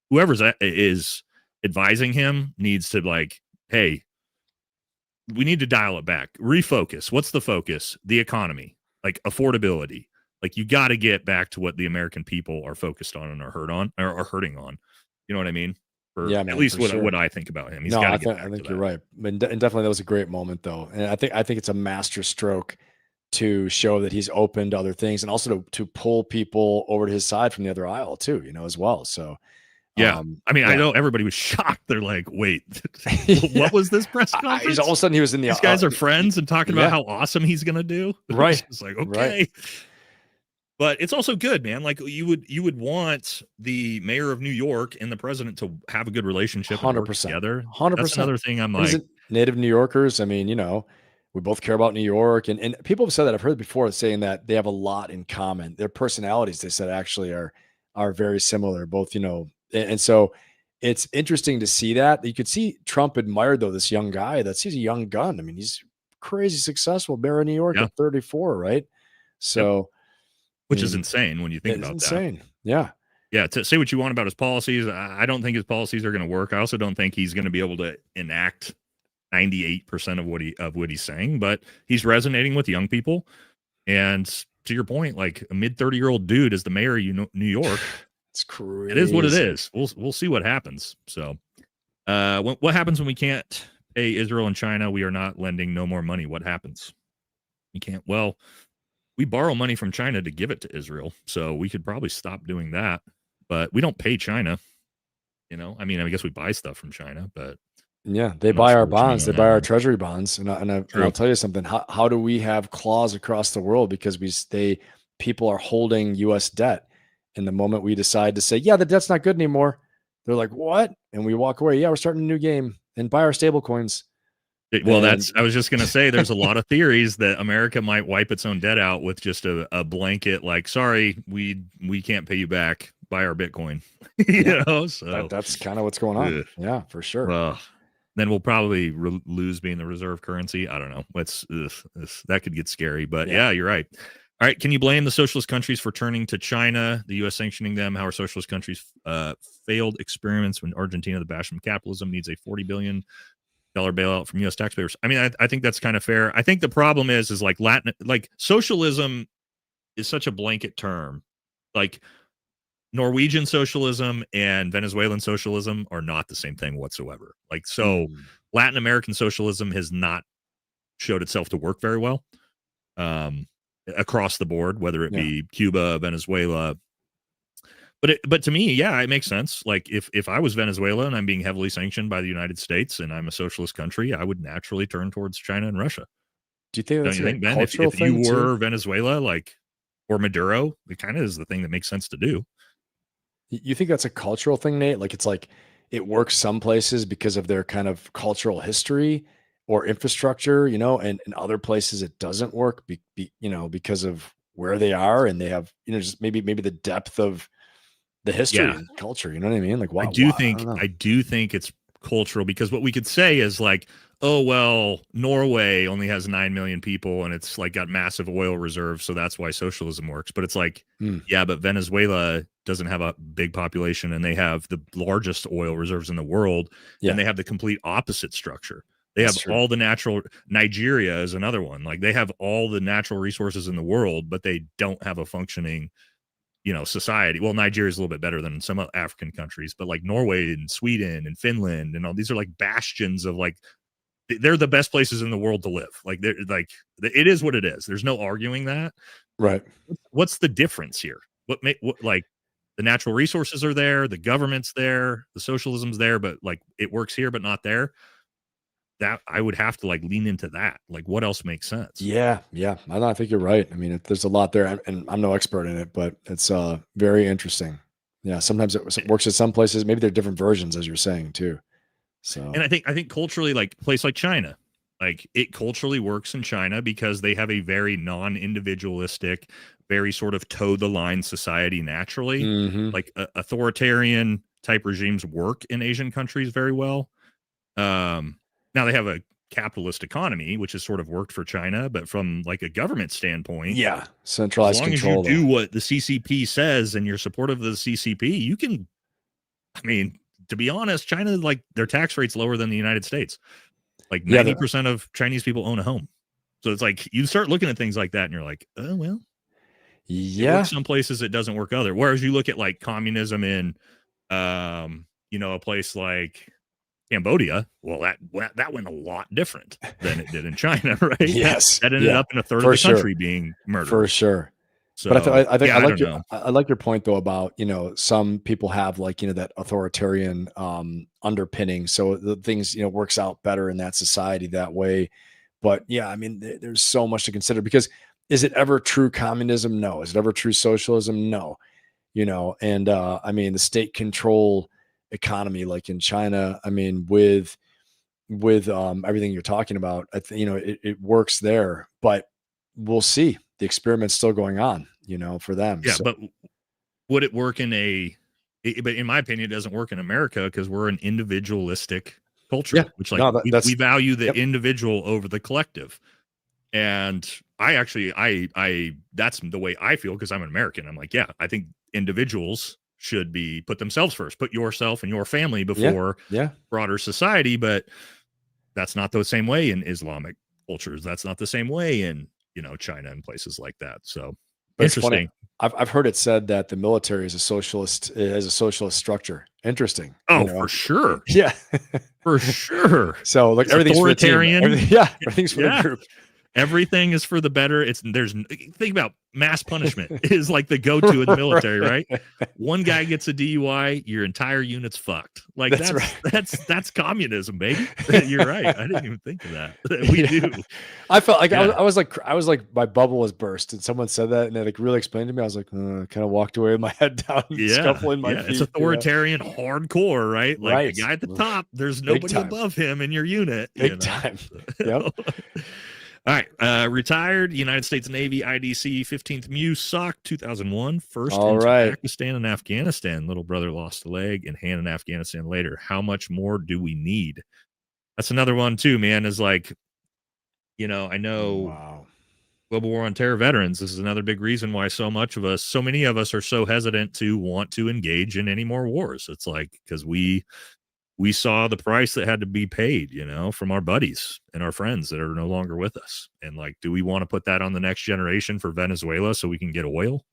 whoever's is advising him needs to like, hey, we need to dial it back, refocus. What's the focus? The economy, like affordability. Like you got to get back to what the American people are focused on and are hurting on. You know what I mean? Man, at least what I think about him. I think you're right. And definitely that was a great moment though. And I think it's a master stroke to show that he's open to other things and also to pull people over to his side from the other aisle too, as well. So yeah. I know everybody was shocked. They're like, wait, what was this press conference? All of a sudden he was in These guys are friends and talking about how awesome he's going to do. Right. It's like, okay. But it's also good, man. Like you would want the mayor of New York and the president to have a good relationship and work 100%. together. 100%. That's another thing I'm like, Native New Yorkers, I mean, we both care about New York, and people have said that. I've heard before saying that they have a lot in common. Their personalities, they said, actually are very similar, both, and so it's interesting to see that. You could see Trump admired, though, this young guy. He's a young gun. I mean, he's crazy successful, mayor of New York Yeah. at 34, right? So, which is insane when you think about insane. that. Yeah. Yeah, to say what you want about his policies, I don't think his policies are going to work. I also don't think he's going to be able to enact 98% of what he's saying, but he's resonating with young people. And to your point, like a mid 30-year-old dude is the mayor of New York. It's crazy. It is what it is. We'll see what happens. So, what happens when we can't pay Israel and China? We are not lending no more money. What happens? We can't. Well, we borrow money from China to give it to Israel, so we could probably stop doing that. But we don't pay China. I mean, I guess we buy stuff from China, but yeah, they buy our bonds. They buy our treasury bonds. And I'll tell you something. How do we have claws across the world? Because people are holding U.S. debt. And the moment we decide to say, yeah, the debt's not good anymore, they're like, what? And we walk away. Yeah, we're starting a new game and buy our stable coins. Well, I was just going to say, there's a lot of theories that America might wipe its own debt out with just a blanket, like, sorry, we can't pay you back. Buy our Bitcoin. So that's kind of what's going on. Yeah, for sure. Then we'll probably lose being the reserve currency. I don't know. That could get scary, but yeah, you're right. All right. Can you blame the socialist countries for turning to China, the U.S. sanctioning them? How are socialist countries failed experiments when Argentina, the bastion of capitalism, needs a $40 billion bailout from U.S. taxpayers? I mean, I think that's kind of fair. I think the problem is like socialism is such a blanket term. Like Norwegian socialism and Venezuelan socialism are not the same thing whatsoever. Like, so Latin American socialism has not showed itself to work very well across the board, whether it be Cuba, Venezuela. But to me, yeah, it makes sense. Like if I was Venezuela and I'm being heavily sanctioned by the United States and I'm a socialist country, I would naturally turn towards China and Russia. Do you think that's Ben? If you were Venezuela, or Maduro, it kind of is the thing that makes sense to do. You think that's a cultural thing, Nate? Like, it's like it works some places because of their kind of cultural history or infrastructure, and in other places it doesn't work, because of where they are and they have, just maybe the depth of the history and culture. You know what I mean? Like, wow. I do think it's cultural, because what we could say is like, oh, well, Norway only has 9 million people and it's like got massive oil reserves, so that's why socialism works. But it's like, yeah, but Venezuela doesn't have a big population and they have the largest oil reserves in the world, and they have the complete opposite structure. They have all the natural. Nigeria is another one. Like, they have all the natural resources in the world, but they don't have a functioning society. Well, Nigeria is a little bit better than some African countries, but like Norway and Sweden and Finland and all these are like bastions of like, they're the best places in the world to live. Like, they're like, it is what it is. There's no arguing that. Right. What's the difference here? What like the natural resources are there, the government's there, the socialism's there, but like it works here, but not there. That I would have to like lean into that. Like, what else makes sense? Yeah. I think you're right. I mean, there's a lot there, and I'm no expert in it, but it's very interesting. Yeah, sometimes it works at some places. Maybe there are different versions, as you're saying too. So, and I think culturally, like a place like China, like it culturally works in China because they have a very non-individualistic, very sort of toe the line society naturally. Like authoritarian type regimes work in Asian countries very well. Now they have a capitalist economy, which has sort of worked for China, but from like a government standpoint, centralized as long control. as you do what the CCP says and you're supportive of the CCP, you can. I mean, to be honest, China, like their tax rate's lower than the United States. Like 90% of Chinese people own a home, so it's like you start looking at things like that, and you're like, oh well, it works some places it doesn't work other. Whereas you look at like communism in, a place like Cambodia, well, that went a lot different than it did in China, right? Yes, that ended up in a third of the country being murdered, for sure. So, but I think I like your point though about some people have like that authoritarian underpinning, so the things works out better in that society that way. But yeah, I mean, there's so much to consider because is it ever true communism? No. Is it ever true socialism? No. And I mean, the state control economy, like in China, I mean, with everything you're talking about, it works there, but we'll see. The experiment's still going on, for them. Yeah, So, but would it work but in my opinion, it doesn't work in America because we're an individualistic culture, Yeah. which No, we value the Yep. individual over the collective. And I actually, that's the way I feel because I'm an American. I'm like, yeah, I think individuals should put themselves first, put yourself and your family before broader society. But that's not the same way in Islamic cultures. That's not the same way in, China and places like that. So but it's funny. interesting. I've heard it said that the military is a socialist structure. Interesting. Oh, for sure. Yeah. For sure. So like It's everything's authoritarian. For the team. Everything's for the group. Everything is for the better. Think about mass punishment is like the go-to in the military, right? One guy gets a DUI, your entire unit's fucked. Like that's communism, baby. You're right. I didn't even think of that. We do. I felt like I was like my bubble was burst, and someone said that, and they like really explained to me. I was like, kind of walked away with my head down, scuffling my feet. It's authoritarian, hardcore, right? Like the guy at the top. There's nobody above him in your unit. Big time. Yep. All right. Retired United States Navy IDC 15th MUSOC 2001. First into Pakistan and Afghanistan. Little brother lost a leg and hand in Afghanistan later. How much more do we need? That's another one too, man, is like, I know Global War on Terror veterans. This is another big reason why so many of us are so hesitant to want to engage in any more wars. It's like, because we saw the price that had to be paid, from our buddies and our friends that are no longer with us. And like, do we want to put that on the next generation for Venezuela so we can get oil?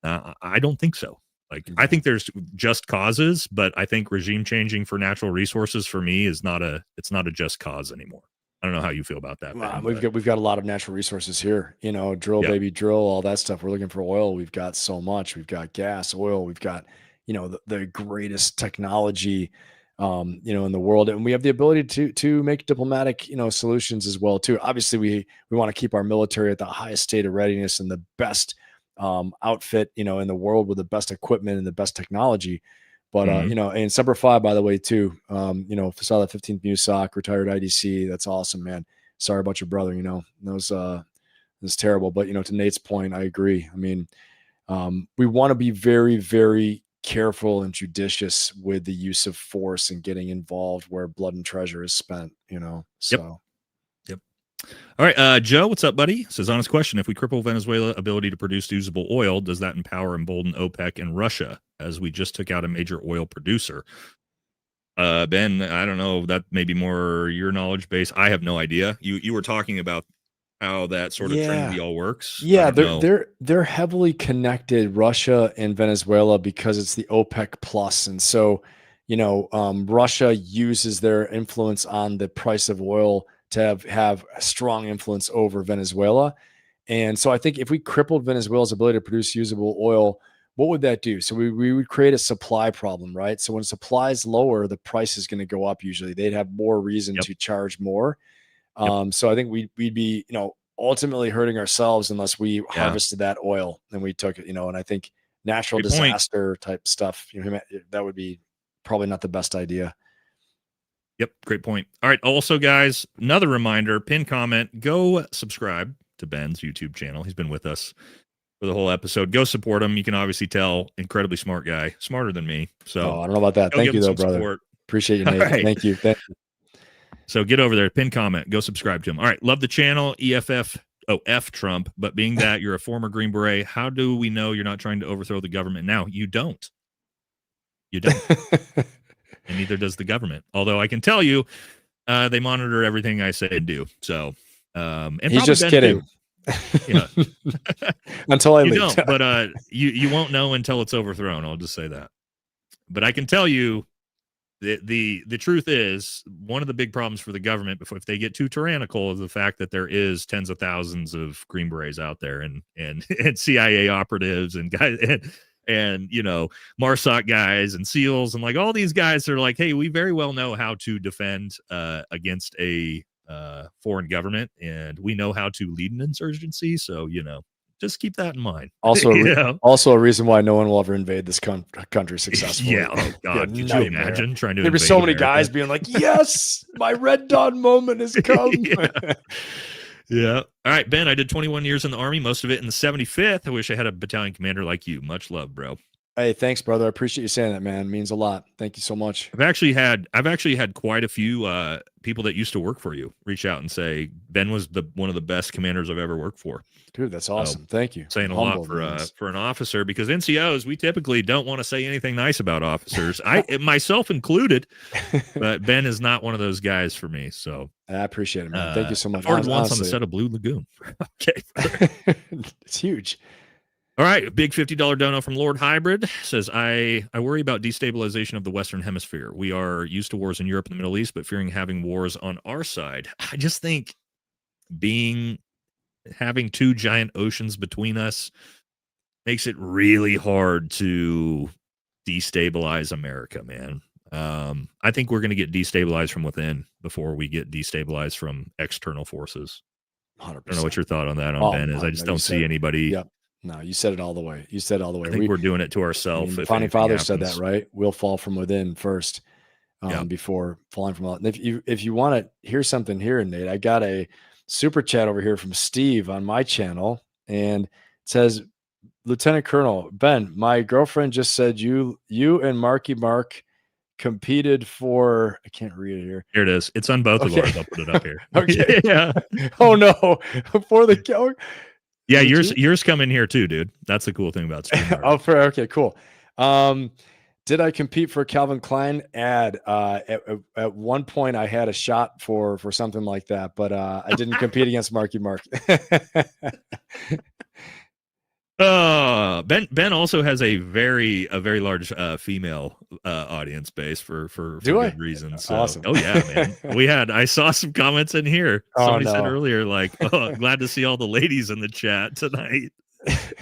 I don't think so. Like, I think there's just causes, but I think regime changing for natural resources for me it's not a just cause anymore. I don't know how you feel about that. Ben, we've got a lot of natural resources here, drill, baby, drill, all that stuff. We're looking for oil. We've got so much. We've got gas, oil. We've got, the greatest technology, in the world, and we have the ability to make diplomatic, solutions as well too. Obviously, we want to keep our military at the highest state of readiness and the best outfit, in the world with the best equipment and the best technology. But and Semper Fi, by the way, too. Saw that 15th MUSOC, retired IDC. That's awesome, man. Sorry about your brother. That was terrible. But to Nate's point, I agree. I mean, we want to be very, very careful and judicious with the use of force and getting involved where blood and treasure is spent, so. Yep. All right. Joe, what's up, buddy? Says, honest question. If we cripple Venezuela's ability to produce usable oil, does that empower and embolden OPEC and Russia, as we just took out a major oil producer? Ben, I don't know. That may be more your knowledge base. I have no idea. You were talking about how that sort of trinity all works. Yeah, they're heavily connected, Russia and Venezuela, because it's the OPEC plus, and so Russia uses their influence on the price of oil to have a strong influence over Venezuela. And so I think if we crippled Venezuela's ability to produce usable oil, what would that do? So we would create a supply problem, right? So when supply is lower, the price is going to go up. Usually they'd have more reason to charge more. So I think we'd be, ultimately hurting ourselves unless we harvested that oil and we took it, and I think natural disaster type stuff, that would be probably not the best idea. Yep. Great point. All right. Also, guys, another reminder, pin comment, go subscribe to Ben's YouTube channel. He's been with us for the whole episode. Go support him. You can obviously tell, incredibly smart guy, smarter than me. So I don't know about that. Thank you though, brother. Support. Appreciate you, Nate. Right. Thank you. So get over there, pin comment, go subscribe to him. All right. Love the channel. F Trump. But being that you're a former Green Beret, how do we know you're not trying to overthrow the government now? You don't. And neither does the government. Although I can tell you, they monitor everything I say and do. So, and he's just kidding. Until I leave. Don't, but you won't know until it's overthrown. I'll just say that. But I can tell you, the truth is, one of the big problems for the government, if they get too tyrannical, is the fact that there is tens of thousands of Green Berets out there, and CIA operatives and guys and MARSOC guys and SEALs and like all these guys are like, hey, we very well know how to defend against a foreign government, and we know how to lead an insurgency. So, just keep that in mind. Also, Yeah. also a reason why no one will ever invade this country successfully. Yeah. Oh God. Could you nightmare. imagine trying to? There'd be invade so many America? guys being like, "Yes, my Red Dawn moment has come." Yeah. All right, Ben. I did 21 years in the Army, most of it in the 75th. I wish I had a battalion commander like you. Much love, bro. Hey, thanks, brother. I appreciate you saying that, man. It means a lot. Thank you so much. I've actually had quite a few people that used to work for you reach out and say Ben was one of the best commanders I've ever worked for. Dude, that's awesome. Thank you. Saying a lot for an officer, because NCOs, we typically don't want to say anything nice about officers. I myself included, but Ben is not one of those guys for me. So I appreciate it, man. Thank you so much. Once on the set of Blue Lagoon. Okay. It's huge. All right, a big $50 dono from Lord Hybrid says, I worry about destabilization of the Western Hemisphere. We are used to wars in Europe and the Middle East, but fearing having wars on our side. I just think having two giant oceans between us makes it really hard to destabilize America, man. I think we're going to get destabilized from within before we get destabilized from external forces. 100%. I don't know what your thought on that Ben is. I just don't see anybody. Yep. No, you said it all the way. You said it all the way. I think we're doing it to ourselves. The founding fathers said that, right? We'll fall from within first, before falling from out. And if you want to hear something here, Nate, I got a super chat over here from Steve on my channel, and it says, Lieutenant Colonel Ben, my girlfriend just said you and Marky Mark competed for. I can't read it here. Here it is. It's on both of ours. I'll put it up here. Okay. Yeah. Oh no. For the Yeah, yours come in here too, dude. That's the cool thing about stream. Okay, cool. Did I compete for a Calvin Klein ad? At one point I had a shot for something like that, but I didn't compete against Marky Mark. Ben also has a very large female audience base for good reasons. So, awesome. Oh yeah, man. I saw some comments in here. Somebody said earlier, like, "Oh, glad to see all the ladies in the chat tonight."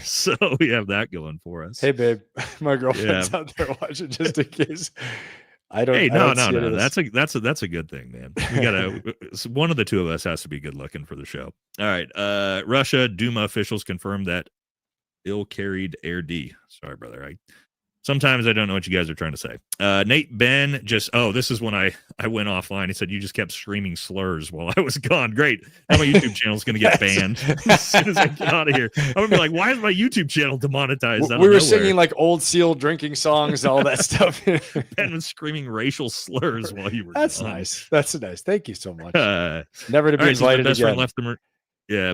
So we have that going for us. Hey, babe, my girlfriend's out there watching just in case. No. That's a good thing, man. We gotta. One of the two of us has to be good looking for the show. All right. Russia Duma officials confirmed that ill-carried air D. Sorry, brother. Sometimes I don't know what you guys are trying to say. Nate Ben this is when I went offline. He said you just kept screaming slurs while I was gone. Great. Now my YouTube channel is going to get banned as soon as I get out of here. I'm going to be like, why is my YouTube channel demonetized? We were singing like Old Seal drinking songs, all that stuff. Ben was screaming racial slurs while you were That's gone. nice. That's nice. Thank you so much. Never to be invited again.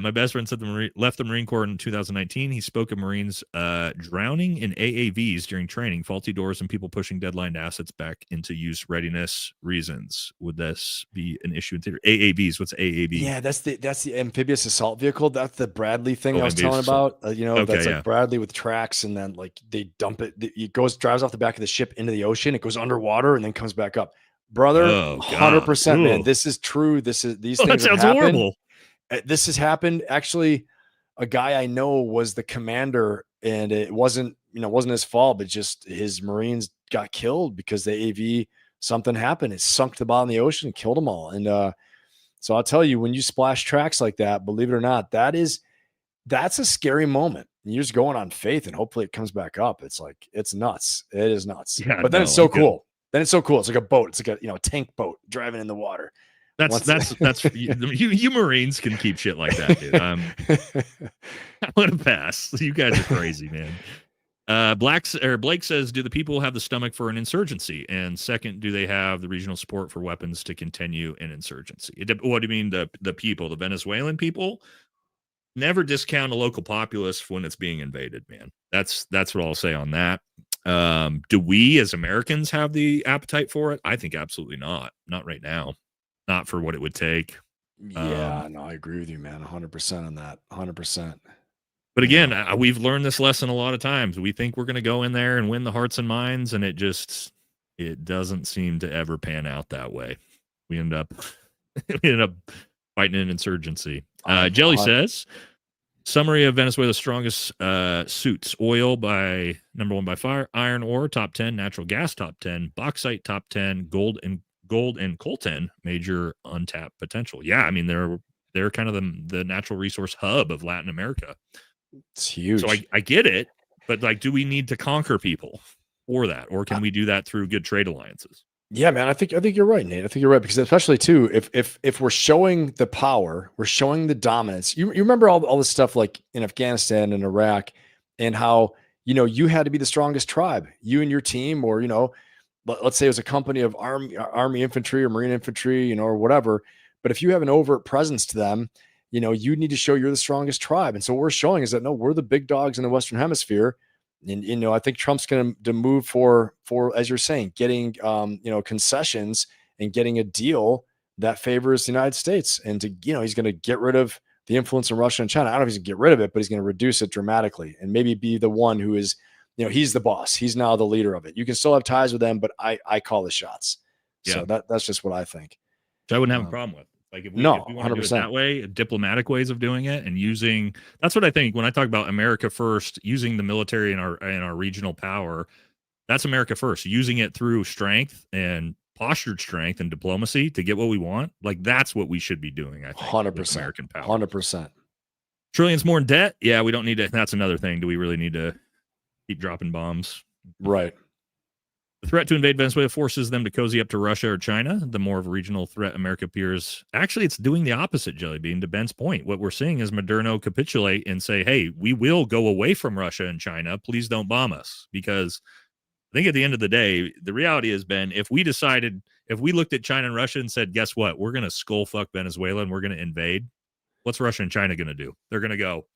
My best friend said left the Marine Corps in 2019. He spoke of Marines drowning in AAVs during training, faulty doors, and people pushing deadline assets back into use readiness reasons. Would this be an issue in theater? AAVs, what's AAV? Yeah, that's the amphibious assault vehicle. That's the Bradley thing I was telling about. That's like Bradley with tracks, and then like they dump it. It drives off the back of the ship into the ocean. It goes underwater and then comes back up. Brother, 100%, man. This is true. These things that sounds horrible. This has happened. Actually, a guy I know was the commander, and it wasn't his fault, but just his Marines got killed because the AV, something happened. It sunk to the bottom of the ocean and killed them all. And so I'll tell you, when you splash tracks like that, believe it or not, that's a scary moment. You're just going on faith, and hopefully it comes back up. It's like, it's nuts. It is nuts. Yeah, but then it's so cool. Then it's so cool. It's like a boat. It's like a tank boat driving in the water. That's you Marines can keep shit like that, dude. I'm gonna pass. You guys are crazy, man. Blake says, do the people have the stomach for an insurgency? And second, do they have the regional support for weapons to continue an insurgency? What do you mean the people, the Venezuelan people? Never discount a local populace when it's being invaded, man. That's what I'll say on that. Do we as Americans have the appetite for it? I think absolutely not. Not right now. Not for what it would take. Yeah, no, I agree with you, man. 100% on that. 100%. But again, we've learned this lesson a lot of times. We think we're going to go in there and win the hearts and minds, and it doesn't seem to ever pan out that way. We end up fighting an insurgency. Jelly says, summary of Venezuela's strongest suits: oil number 1 by fire, iron ore top 10, natural gas top 10, bauxite top 10, gold and gold and coltan, major untapped potential. Yeah, I mean they're kind of the natural resource hub of Latin America. It's huge. So I get it, but like, do we need to conquer people for that, or can we do that through good trade alliances? Yeah, man, I think you're right, Nate. I think you're right, because especially too, if we're showing the power, we're showing the dominance. You remember all this stuff like in Afghanistan and Iraq, and how, you know, you had to be the strongest tribe, you and your team, or, you know, let's say it was a company of army infantry or marine infantry, you know, or whatever. But if you have an overt presence to them, you know, you need to show you're the strongest tribe. And so what we're showing is that, no, we're the big dogs in the Western Hemisphere. And, you know, I think Trump's going to move for, as you're saying, getting, you know, concessions and getting a deal that favors the United States. And to, you know, he's going to get rid of the influence in Russia and China. I don't know if he's going to get rid of it, but he's going to reduce it dramatically, and maybe be the one who is, you know, he's the boss. He's now the leader of it. You can still have ties with them, but I call the shots. So that's just what I think. Which I wouldn't have a problem with. Like if we want to do it that way, diplomatic ways of doing it, and using, that's what I think when I talk about America first, using the military and our regional power, that's America first, using it through strength and postured strength and diplomacy to get what we want. Like that's what we should be doing. I think 100% American power, 100%. Trillions more in debt. Yeah, we don't need to. That's another thing. Do we really need to keep dropping bombs? Right. The threat to invade Venezuela forces them to cozy up to Russia or China. The more of a regional threat America appears. Actually, it's doing the opposite, Jelly Bean. To Ben's point, what we're seeing is Moderno capitulate and say, hey, we will go away from Russia and China. Please don't bomb us. Because I think at the end of the day, the reality is, Ben, if we looked at China and Russia and said, guess what? We're going to skull fuck Venezuela and we're going to invade. What's Russia and China going to do? They're going to go,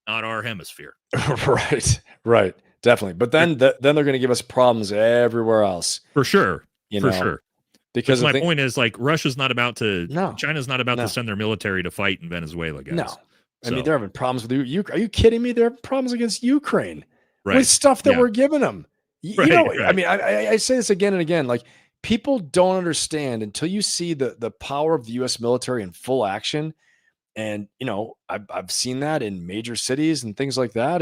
not our hemisphere. Right. Definitely. But then they're going to give us problems everywhere else. For sure. For sure. Because my point is, like, Russia's not about to, No. China's not about to send their military to fight in Venezuela, guys. No. I mean, they're having problems with you. Are you kidding me? They're having problems against Ukraine with stuff that we're giving them. You know, I mean, I say this again and again, like, people don't understand until you see the power of the U.S. military in full action. And, you know, I've seen that in major cities and things like that.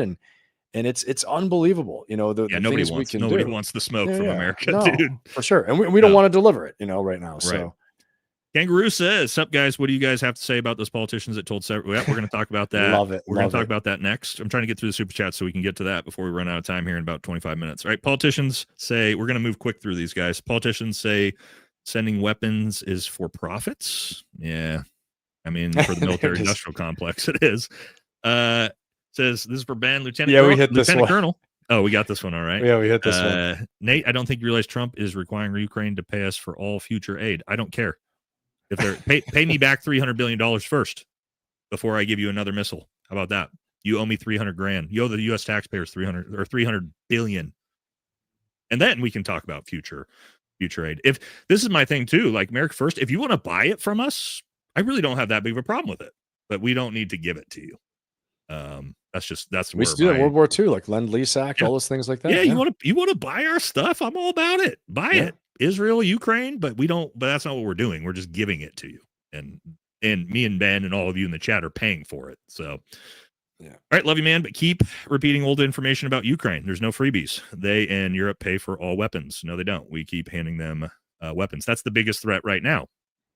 And it's unbelievable, you know, the things we can do. Nobody wants the smoke from America, dude. For sure. And we don't want to deliver it, you know, right now. So Kangaroo says, sup guys, what do you guys have to say about those politicians that told several? We're going to talk about that. Love it. We're going to talk about that next. I'm trying to get through the super chat so we can get to that before we run out of time here in about 25 minutes. All right. Politicians say, we're going to move quick through these guys. Politicians say sending weapons is for profits. Yeah. I mean, for the military industrial complex, it is. Says this is for Ben, Lieutenant. We hit Lieutenant this one. Colonel. Oh, we got this one. All right. Yeah, we hit this one. Nate, I don't think you realize Trump is requiring Ukraine to pay us for all future aid. I don't care if they're pay me back $300 billion first before I give you another missile. How about that? You owe me $300 grand. You owe the U.S. taxpayers $300 billion, and then we can talk about future aid. If this is my thing too, like America first. If you want to buy it from us, I really don't have that big of a problem with it, but we don't need to give it to you. That's we used to do that in World War II, like Lend-Lease Act, all those things like that. Yeah, you want to buy our stuff? I'm all about it. Buy it, Israel, Ukraine, but we don't. But that's not what we're doing. We're just giving it to you, and me and Ben and all of you in the chat are paying for it. So, all right, love you, man. But keep repeating old information about Ukraine. There's no freebies. They and Europe pay for all weapons. No, they don't. We keep handing them weapons. That's the biggest threat right now.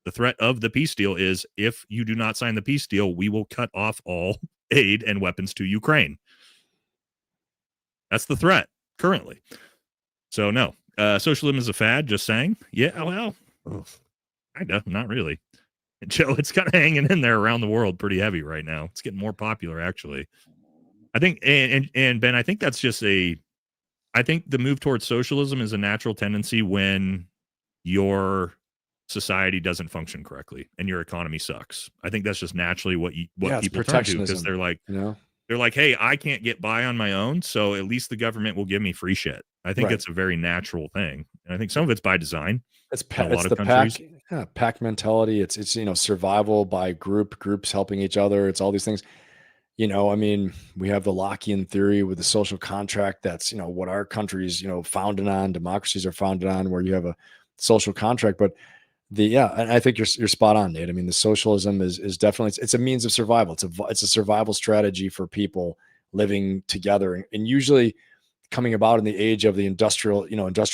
The threat of the peace deal is if you do not sign the peace deal, we will cut off all aid and weapons to Ukraine. That's the threat currently. So no, socialism is a fad. Just saying. Yeah, well, kind of, not really. Joe, it's kind of hanging in there around the world pretty heavy right now. It's getting more popular, actually. I think, and Ben, I think that's just I think the move towards socialism is a natural tendency when your society doesn't function correctly and your economy sucks. I think that's just naturally what people turn to, because they're like, hey, I can't get by on my own, so at least the government will give me free shit. I think it's a very natural thing, and I think some of it's by design. It's a lot of countries. Pack mentality. It's you know, survival by groups helping each other. It's all these things. You know, I mean, we have the Lockean theory with the social contract. That's, you know, what our countries, you know, founded on. Democracies are founded on, where you have a social contract, but and I think you're spot on, Nate. I mean, the socialism is definitely, it's a means of survival. It's a survival strategy for people living together, and usually coming about in the age of the industrial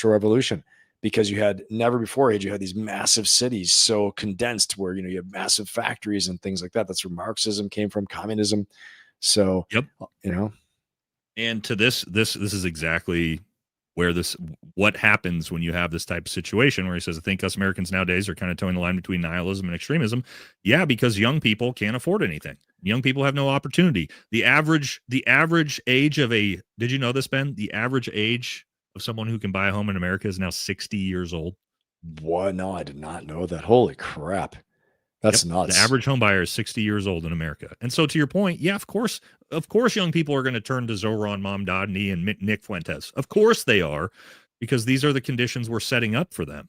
revolution. because you had never before age, you had these massive cities so condensed where, you have massive factories and things like that. That's where Marxism came from, communism. So, Yep. And to this is exactly where what happens when you have this type of situation where he says, I think us Americans nowadays are kind of towing the line between nihilism and extremism. Yeah, because young people can't afford anything. Young people have no opportunity. The average age of did you know this, Ben? The average age of someone who can buy a home in America is now 60 years old. What? No, I did not know that. Holy crap. That's nuts. The average home buyer is 60 years old in America. And so to your point, yeah, of course, young people are going to turn to Zoran Mamdani and Nick Fuentes. Of course they are, because these are the conditions we're setting up for them.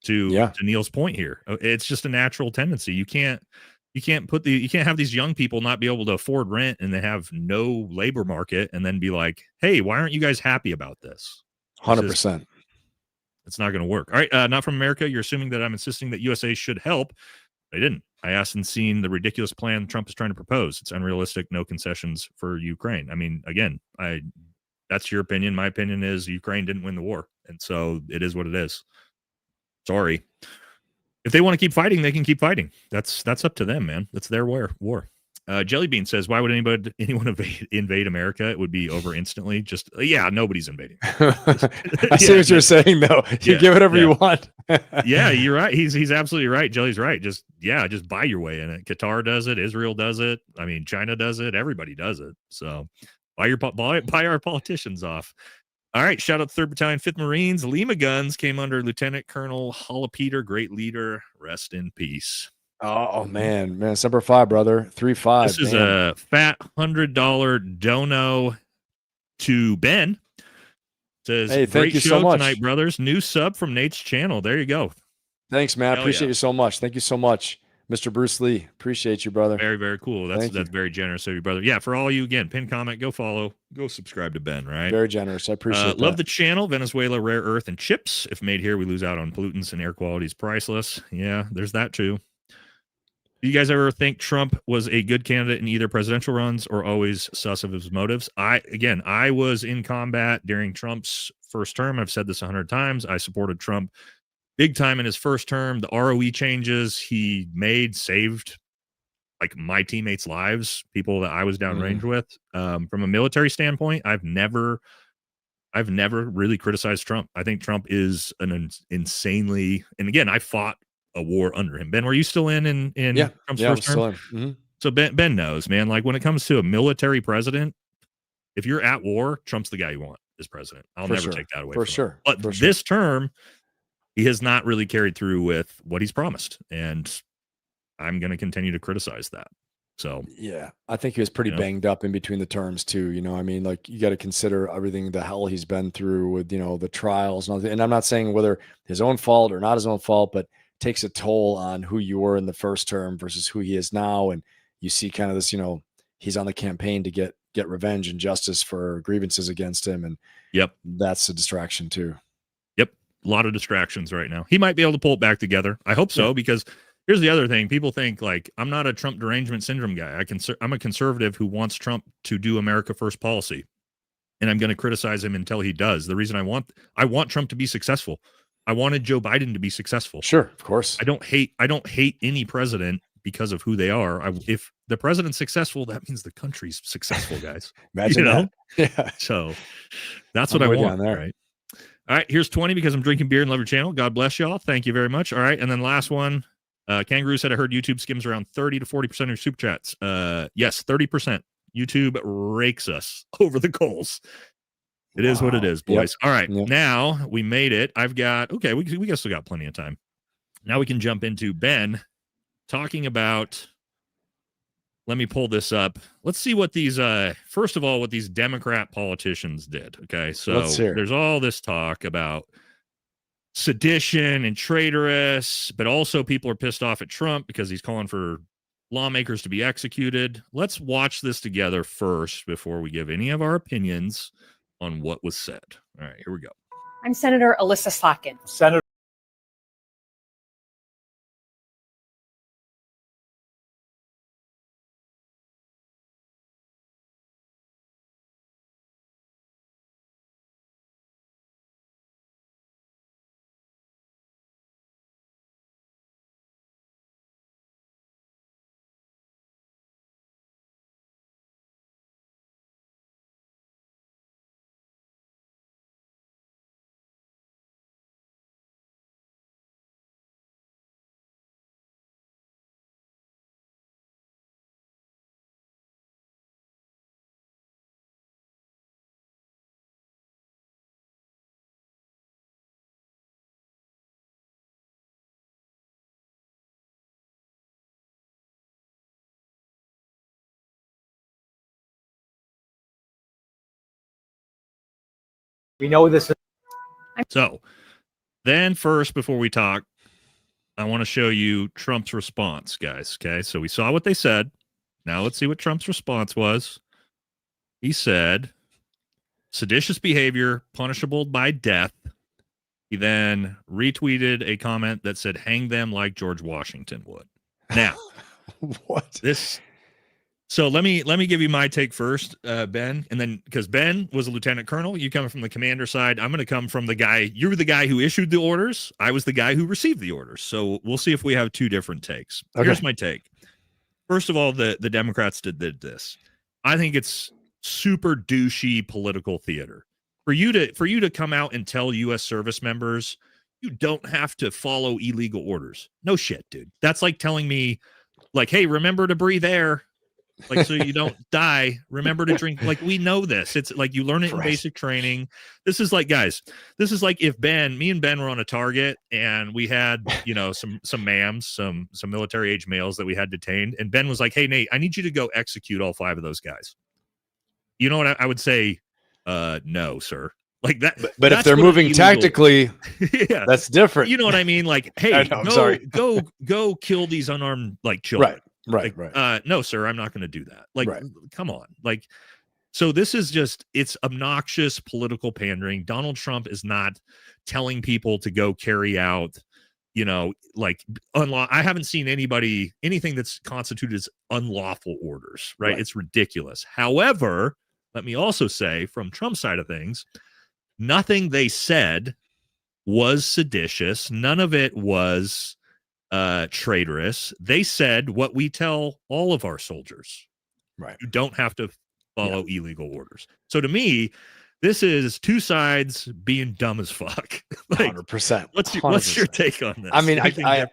To Neil's point here, it's just a natural tendency. You can't have these young people not be able to afford rent and they have no labor market and then be like, hey, why aren't you guys happy about this? 100%. It's not going to work. All right. Not from America. You're assuming that I'm insisting that USA should help. They didn't. I asked and seen the ridiculous plan Trump is trying to propose. It's unrealistic. No concessions for Ukraine. I mean, again, that's your opinion. My opinion is Ukraine didn't win the war. And so it is what it is. Sorry. If they want to keep fighting, they can keep fighting. That's up to them, man. That's their war. Jellybean says, why would anyone invade America? It would be over instantly. Just, nobody's invading. I see what you're saying, though. You get whatever you want. Yeah, you're right. He's absolutely right. Jelly's right. Just buy your way in it. Qatar does it. Israel does it. I mean, China does it. Everybody does it. So buy our politicians off. All right. Shout out to 3rd Battalion, 5th Marines. Lima Guns came under Lieutenant Colonel Hollapeter. Great leader. Rest in peace. Oh man, Semper Fi, brother. 3-5. This is a fat $100 dono to Ben. Says, hey, thank great you show so much tonight, brothers. New sub from Nate's channel. There you go. Thanks, man. Appreciate you so much. Thank you so much, Mr. Bruce Lee. Appreciate you, brother. Very, very cool. That's very generous of you, brother. Yeah, for all you, again, pin comment, go follow, go subscribe to Ben, right? Very generous. I appreciate that. Love the channel. Venezuela, rare earth, and chips. If made here, we lose out on pollutants and air quality is priceless. Yeah, there's that too. Do you guys ever think Trump was a good candidate in either presidential runs or always sus of his motives? I was in combat during Trump's first term. I've said this 100 times. I supported Trump big time in his first term. The ROE changes he made saved like my teammates' lives, people that I was downrange with. From a military standpoint, I've never really criticized Trump. I think Trump is an insanely, and again, I fought a war under him. Ben, were you still in Trump's first term? Mm-hmm. So Ben knows, man, like when it comes to a military president, if you're at war, Trump's the guy you want as president. I'll never take that away from him. But this term, he has not really carried through with what he's promised. And I'm going to continue to criticize that. So, yeah, I think he was pretty banged up in between the terms too. I mean, like you got to consider everything, the hell he's been through with, the trials and I'm not saying whether his own fault or not his own fault, but takes a toll on who you were in the first term versus who he is now. And you see kind of this, he's on the campaign to get revenge and justice for grievances against him. And that's a distraction too. Yep. A lot of distractions right now. He might be able to pull it back together. I hope so, because here's the other thing. People think like, I'm not a Trump derangement syndrome guy. I'm a conservative who wants Trump to do America first policy. And I'm going to criticize him until he does. The reason I want Trump to be successful. I wanted Joe Biden to be successful. Sure, of course. I don't hate any president because of who they are. If the president's successful, that means the country's successful, guys. Imagine that. Yeah. So that's what I want. Right. All right. Here's 20 because I'm drinking beer and love your channel. God bless y'all. Thank you very much. All right. And then last one, Kangaroo said, I heard YouTube skims around 30 to 40% of your super chats. Yes, 30%. YouTube rakes us over the coals. It is what it is, boys. All right. Now we made it. I've got, we still got plenty of time. Now we can jump into Ben talking about, let me pull this up. Let's see what these, first of all, what these Democrat politicians did. Okay. So there's all this talk about sedition and traitorous, but also people are pissed off at Trump because he's calling for lawmakers to be executed. Let's watch this together first before we give any of our opinions on what was said. All right, here we go. I'm Senator Alyssa Slotkin. Senator We know this. So then first, before we talk, I want to show you Trump's response, guys. Okay. So we saw what they said. Now let's see what Trump's response was. He said, seditious behavior punishable by death. He then retweeted a comment that said, hang them like George Washington would. Now, What? this. So let me give you my take first, Ben, and then because Ben was a lieutenant colonel, you coming from the commander side, I'm going to come from the guy. You're the guy who issued the orders. I was the guy who received the orders. So we'll see if we have two different takes. Okay. Here's my take. First of all, the Democrats did this. I think it's super douchey political theater for you to come out and tell U.S. service members you don't have to follow illegal orders. No shit, dude. That's like telling me, like, hey, remember to breathe air. Like, so you don't die. Remember to drink. Like, we know this. It's like you learn it in basic training. This is like, guys, this is like if me and Ben were on a target and we had, some mams, some military age males that we had detained. And Ben was like, hey, Nate, I need you to go execute all 5 of those guys. You know what I would say? No, sir. Like that. But if they're moving tactically, yeah, that's different. You know what I mean? Like, hey, know, go kill these unarmed like children. Right. No, sir, I'm not going to do that. Like, come on. Like, so this is just, it's obnoxious political pandering. Donald Trump is not telling people to go carry out, like I haven't seen anything that's constituted as unlawful orders, right? It's ridiculous. However, let me also say from Trump's side of things, nothing they said was seditious. None of it was traitorous. They said what we tell all of our soldiers. Right. You don't have to follow illegal orders. So to me, this is two sides being dumb as fuck. Like, 100%. What's your take on this? I mean,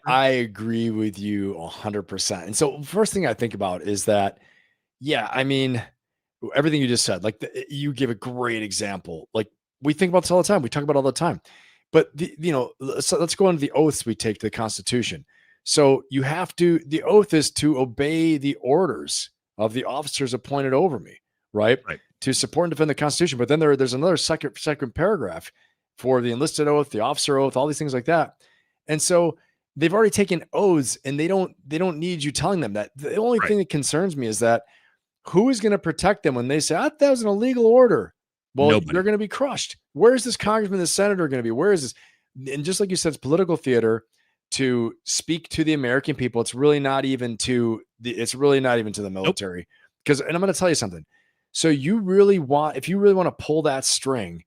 I agree with you 100%. And so first thing I think about is that, I mean, everything you just said, like you give a great example. Like we think about this all the time. We talk about it all the time. But let's go into the oaths we take to the Constitution. So the oath is to obey the orders of the officers appointed over me, right? To support and defend the Constitution. But then there's another second paragraph for the enlisted oath, the officer oath, all these things like that. And so they've already taken oaths, and they don't need you telling them that. The only thing that concerns me is that who is going to protect them when they say, that was an illegal order? Well, Nobody. They're going to be crushed. Where is this congressman, this senator going to be? Where is this? And just like you said, it's political theater to speak to the American people. It's really not even to the military. And I'm going to tell you something. So if you really want to pull that string,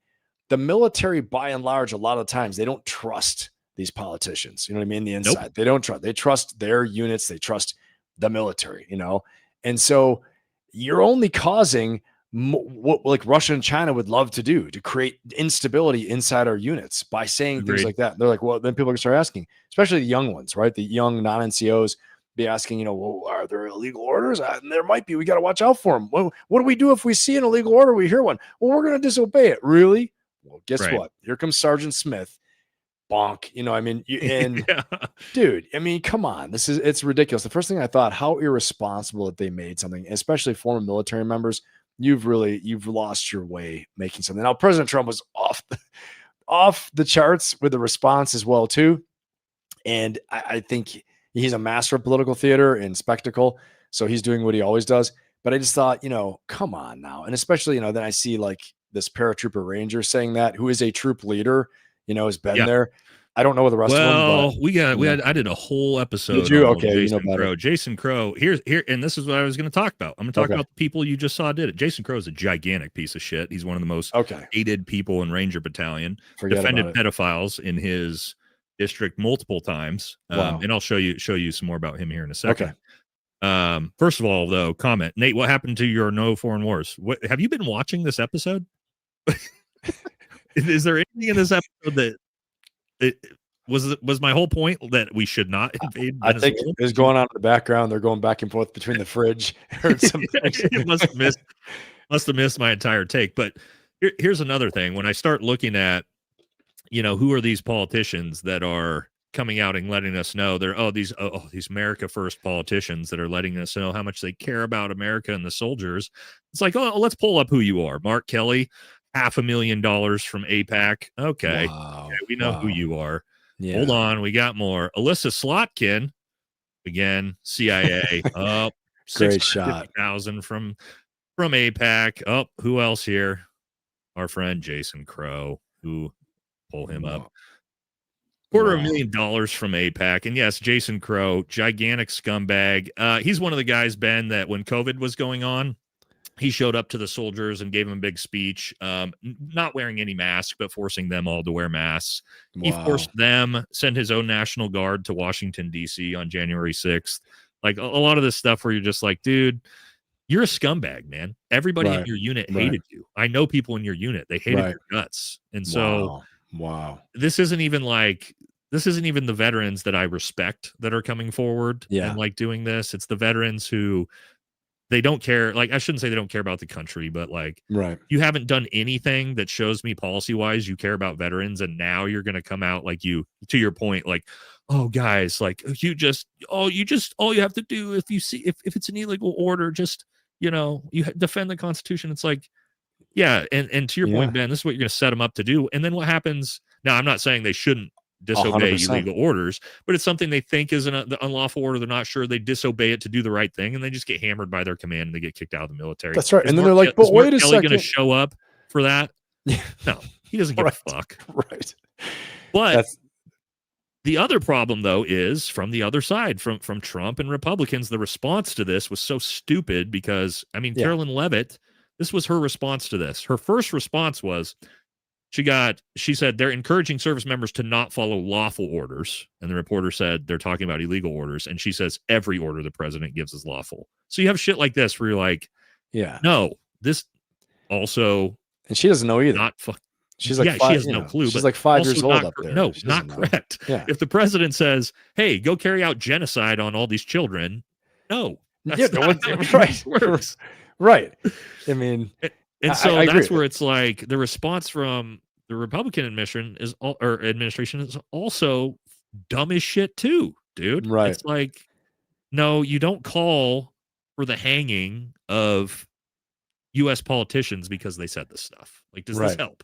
the military, by and large, a lot of times they don't trust these politicians. You know what I mean? The inside, they don't trust. They trust their units. They trust the military. And so you're only causing what like Russia and China would love to do, to create instability inside our units by saying things like that. And they're like, well, then people are going to start asking, especially the young ones, right? The young non-NCOs be asking, well, are there illegal orders? And there might be. We got to watch out for them. Well, what do we do if we see an illegal order? We hear one. Well, we're going to disobey it. Really? Well, guess what? Here comes Sergeant Smith. Bonk. Dude, I mean, come on. It's ridiculous. The first thing I thought, how irresponsible that they made something, especially former military members. You've lost your way making something. Now, President Trump was off the charts with the response as well, too. And I think he's a master of political theater and spectacle. So he's doing what he always does. But I just thought, come on now. And especially, then I see like this paratrooper ranger saying that, who is a troop leader, has been there. I don't know what the rest of them. Well, I did a whole episode. Did you? On Okay, Jason Crow. Jason Crow. Here, and this is what I was going to talk about. I'm going to talk about the people you just saw did it. Jason Crow is a gigantic piece of shit. He's one of the most hated people in Ranger Battalion. Defended pedophiles in his district multiple times. And I'll show you some more about him here in a second. First of all, though, comment, Nate, what happened to your No Foreign Wars? What have you been watching this episode? Is there anything in this episode that it was my whole point that we should not invade Venezuela? I think it's going on in the background. They're going back and forth between the fridge. It must have missed my entire take. But here's another thing. When I start looking at, who are these politicians that are coming out and letting us know they're these America First politicians that are letting us know how much they care about America and the soldiers. It's like, let's pull up who you are. Mark Kelly, $500,000 from AIPAC. Okay. Wow. Okay, we know who you are. Yeah. Hold on. We got more. Alyssa Slotkin, again, CIA. Oh, Great shot. 650,000 from AIPAC. Oh, who else here? Our friend Jason Crow, who pull him up. $250,000 from AIPAC. And yes, Jason Crow, gigantic scumbag. He's one of the guys, Ben, that when COVID was going on, he showed up to the soldiers and gave them a big speech, not wearing any mask, but forcing them all to wear masks. Wow. He forced them, sent his own National Guard to Washington, D.C. on January 6th. Like a lot of this stuff where you're just like, dude, you're a scumbag, man. Everybody in your unit hated you. I know people in your unit. They hated your guts. And so this isn't even the veterans that I respect that are coming forward and like doing this. It's the veterans who they don't care. Like, I shouldn't say they don't care about the country, but like, you haven't done anything that shows me policy wise you care about veterans. And now you're going to come out like to your point, like, oh guys, like all you have to do if you see, if it's an illegal order, just, you defend the Constitution. It's like, yeah. And to your point, Ben, this is what you're going to set them up to do. And then what happens? Now, I'm not saying they shouldn't disobey 100%. illegal orders, but it's something they think is the unlawful order. They're not sure. They disobey it to do the right thing, and they just get hammered by their command and they get kicked out of the military. That's right. Is And then they're like, but wait a second. Going to show up for that? No, he doesn't give a fuck. Right. But the other problem, though, is from the other side, from Trump and Republicans, the response to this was so stupid because, I mean, Carolyn Leavitt, this was her response to this. Her first response was, she said they're encouraging service members to not follow lawful orders. And the reporter said they're talking about illegal orders. And she says every order the president gives is lawful. So you have shit like this where you're like, no, this also. And she doesn't know either. She's like, she has no clue. She's like 5 years old up there. No, not correct. Yeah. If the president says, hey, go carry out genocide on all these children. No. That's right. I mean, and so that's where it's like the response from the Republican administration is also dumb as shit too, dude. Right. It's like, no, you don't call for the hanging of U.S. politicians because they said this stuff. Like, does this help?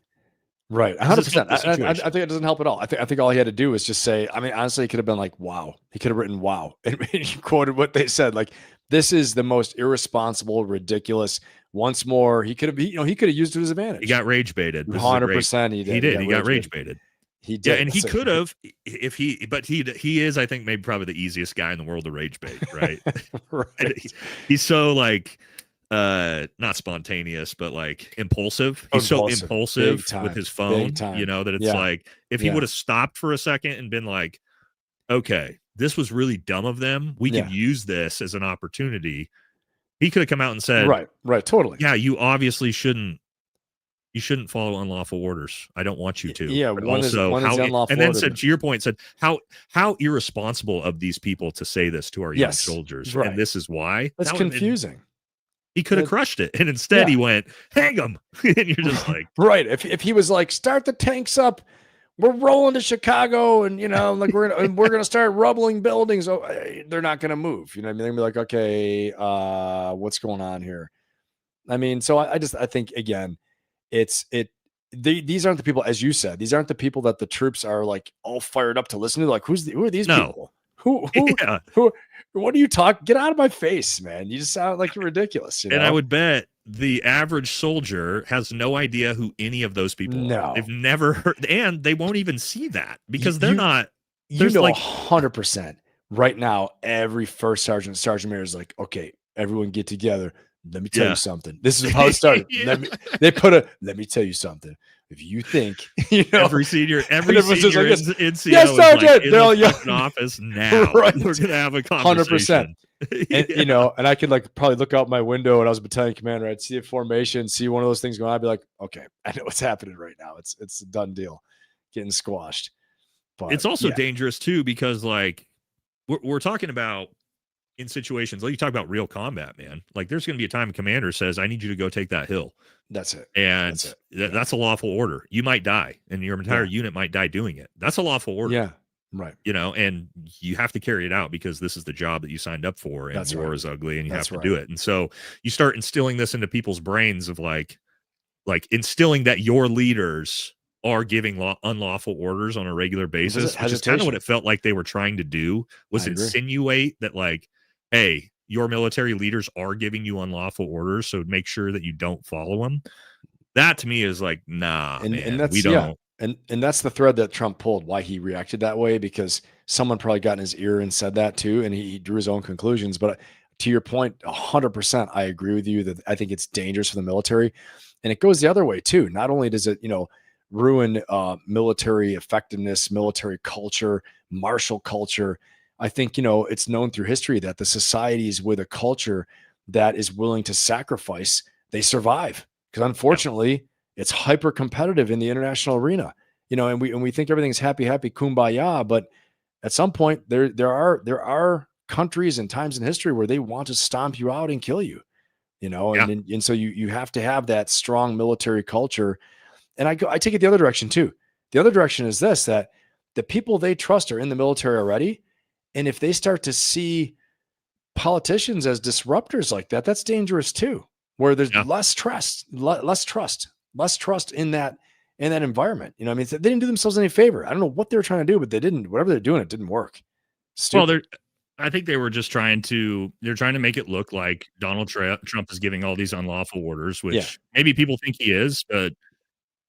Right. 100%. I think it doesn't help at all. I think all he had to do was just say, I mean, honestly, he could have been like, wow. He could have written, wow. And he quoted what they said. Like, this is the most irresponsible, ridiculous. Once more, he could have used it to his advantage. He got rage baited. 100%. He did. He got rage baited. He did. Yeah, and he could have he is, I think, maybe probably the easiest guy in the world to rage bait, right? He's so like not spontaneous, but like impulsive. He's so impulsive with his phone, that it's like if he would have stopped for a second and been like, okay, this was really dumb of them. We could use this as an opportunity. He could have come out and said, right, totally. Yeah, you obviously shouldn't follow unlawful orders. I don't want you to. Yeah, but also and then said, to your point, said how irresponsible of these people to say this to our young soldiers. Right. And this is why. That's confusing. He could have crushed it. And instead he went, hang them. And you're just like, right. If he was like, start the tanks up, we're rolling to Chicago, and like we're gonna start rubbling buildings. Oh, they're not gonna move. You know what I mean? They're gonna be like, okay, what's going on here? I mean, so I think again, these aren't the people, as you said, these aren't the people that the troops are like all fired up to listen to. Like, who are these people? Who what are you talking? Get out of my face, man. You just sound like you're ridiculous. And I would bet the average soldier has no idea who any of those people are. They've never heard, and they won't even see that because they're not. You know, 100% right now, every first sergeant major is like, okay, everyone get together. Let me tell you something. This is how it started. Let me tell you something. If you think, every senior in NCO yes, Sergeant, in the office now, we're gonna have a conversation. 100%. And and I could like probably look out my window when I was a battalion commander. I'd see a formation, see one of those things going on. I'd be like, okay, I know what's happening right now. It's a done deal, getting squashed. But it's also dangerous too because like we're talking about. In situations like you talk about real combat, man, like there's going to be a time a commander says, I need you to go take that hill. That's it. And that's a lawful order. You might die and your entire unit might die doing it. That's a lawful order. Yeah. Right. And you have to carry it out because this is the job that you signed up for. And war is ugly and you have to do it. And so you start instilling this into people's brains of like, like instilling that your leaders are giving unlawful orders on a regular basis, which is kind of what it felt like they were trying to do, was insinuate that like, hey, your military leaders are giving you unlawful orders, so make sure that you don't follow them. That to me is like, nah, man, and that's, we don't. And that's the thread that Trump pulled, why he reacted that way, because someone probably got in his ear and said that too, and he drew his own conclusions. But to your point, 100%, I agree with you that I think it's dangerous for the military. And it goes the other way too. Not only does it, ruin military effectiveness, military culture, martial culture. I think, it's known through history that the societies with a culture that is willing to sacrifice, they survive. Because unfortunately, it's hyper competitive in the international arena, and we think everything's happy, kumbaya, but at some point there are countries and times in history where they want to stomp you out and kill you, and so you have to have that strong military culture. And I take it the other direction too. The other direction is this, that the people they trust are in the military already. And if they start to see politicians as disruptors like that, that's dangerous too, where there's less trust in that environment. They didn't do themselves any favor. I don't know what they were trying to do, but they didn't. Whatever they're doing, it didn't work. Stupid. Well, I think they were just trying to make it look like Donald Trump is giving all these unlawful orders, which maybe people think he is, but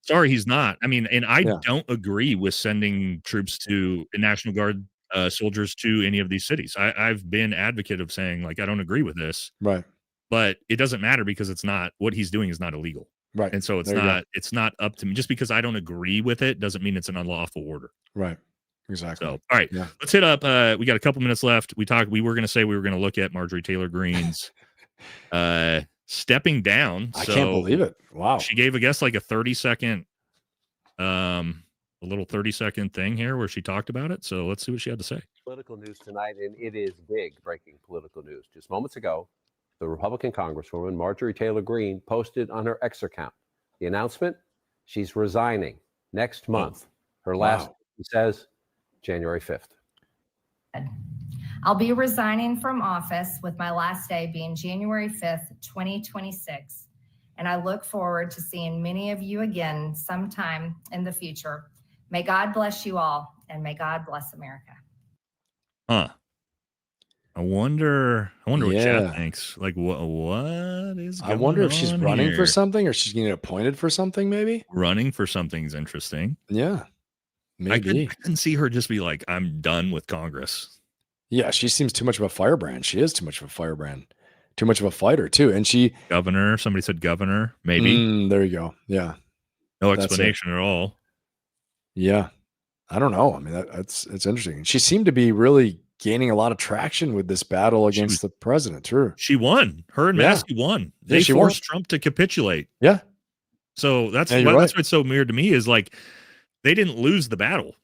sorry, he's not. I mean, and I don't agree with sending troops to National Guard soldiers to any of these cities. I've been advocate of saying, like, I don't agree with this. Right. But it doesn't matter because it's not, what he's doing is not illegal. Right. And so it's not up to me. Just because I don't agree with it doesn't mean it's an unlawful order. Right. Exactly. So, all right, let's hit up. We got a couple minutes left. We were going to look at Marjorie Taylor Greene's stepping down. I can't believe it. Wow. She gave, I guess, like a 30-second, a little 30-second thing here where she talked about it. So let's see what she had to say. Political news tonight, and it is big breaking political news. Just moments ago, the Republican Congresswoman Marjorie Taylor Greene posted on her X account the announcement she's resigning next month. Her last, she says, January 5th. I'll be resigning from office with my last day being January 5th, 2026. And I look forward to seeing many of you again sometime in the future. May God bless you all, and may God bless America. Huh. I wonder what Chad thinks. Like, what is going on? I wonder if she's running here? for something, or she's getting appointed for something, maybe? Running for something's interesting. Yeah. Maybe. I couldn't see her just be like, I'm done with Congress. Yeah, she seems too much of a firebrand. She is too much of a firebrand. Too much of a fighter, too. And she... Governor. Somebody said governor, maybe. There you go. Yeah. No explanation at all. Yeah. I don't know. I mean, it's interesting. She seemed to be really gaining a lot of traction with this battle against the president. True. She won. Her and Massey won. They forced Trump to capitulate. Yeah. So that's what's so weird to me is like they didn't lose the battle.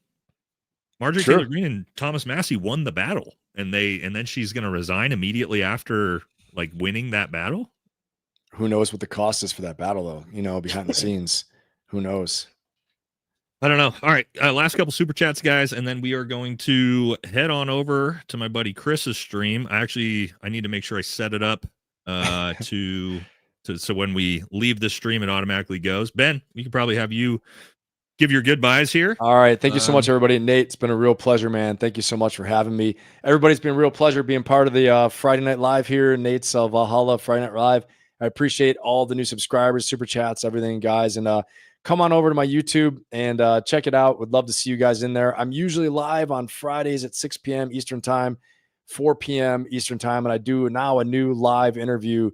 Marjorie Taylor Greene and Thomas Massey won the battle, and then she's going to resign immediately after like winning that battle. Who knows what the cost is for that battle, though? Behind the scenes, who knows? I don't know. All right, last couple super chats, guys, and then we are going to head on over to my buddy Chris's stream. I need to make sure I set it up so when we leave the stream, it automatically goes. Ben, we can probably have you give your goodbyes here. All right. Thank you so much, everybody. Nate, it's been a real pleasure, man. Thank you so much for having me. Everybody's been a real pleasure being part of the Friday Night Live here. Nate's Valhalla Friday Night Live. I appreciate all the new subscribers, super chats, everything, guys. And come on over to my YouTube and check it out. Would love to see you guys in there. I'm usually live on Fridays at 6 p.m. Eastern time, 4 p.m. Eastern time. And I do now a new live interview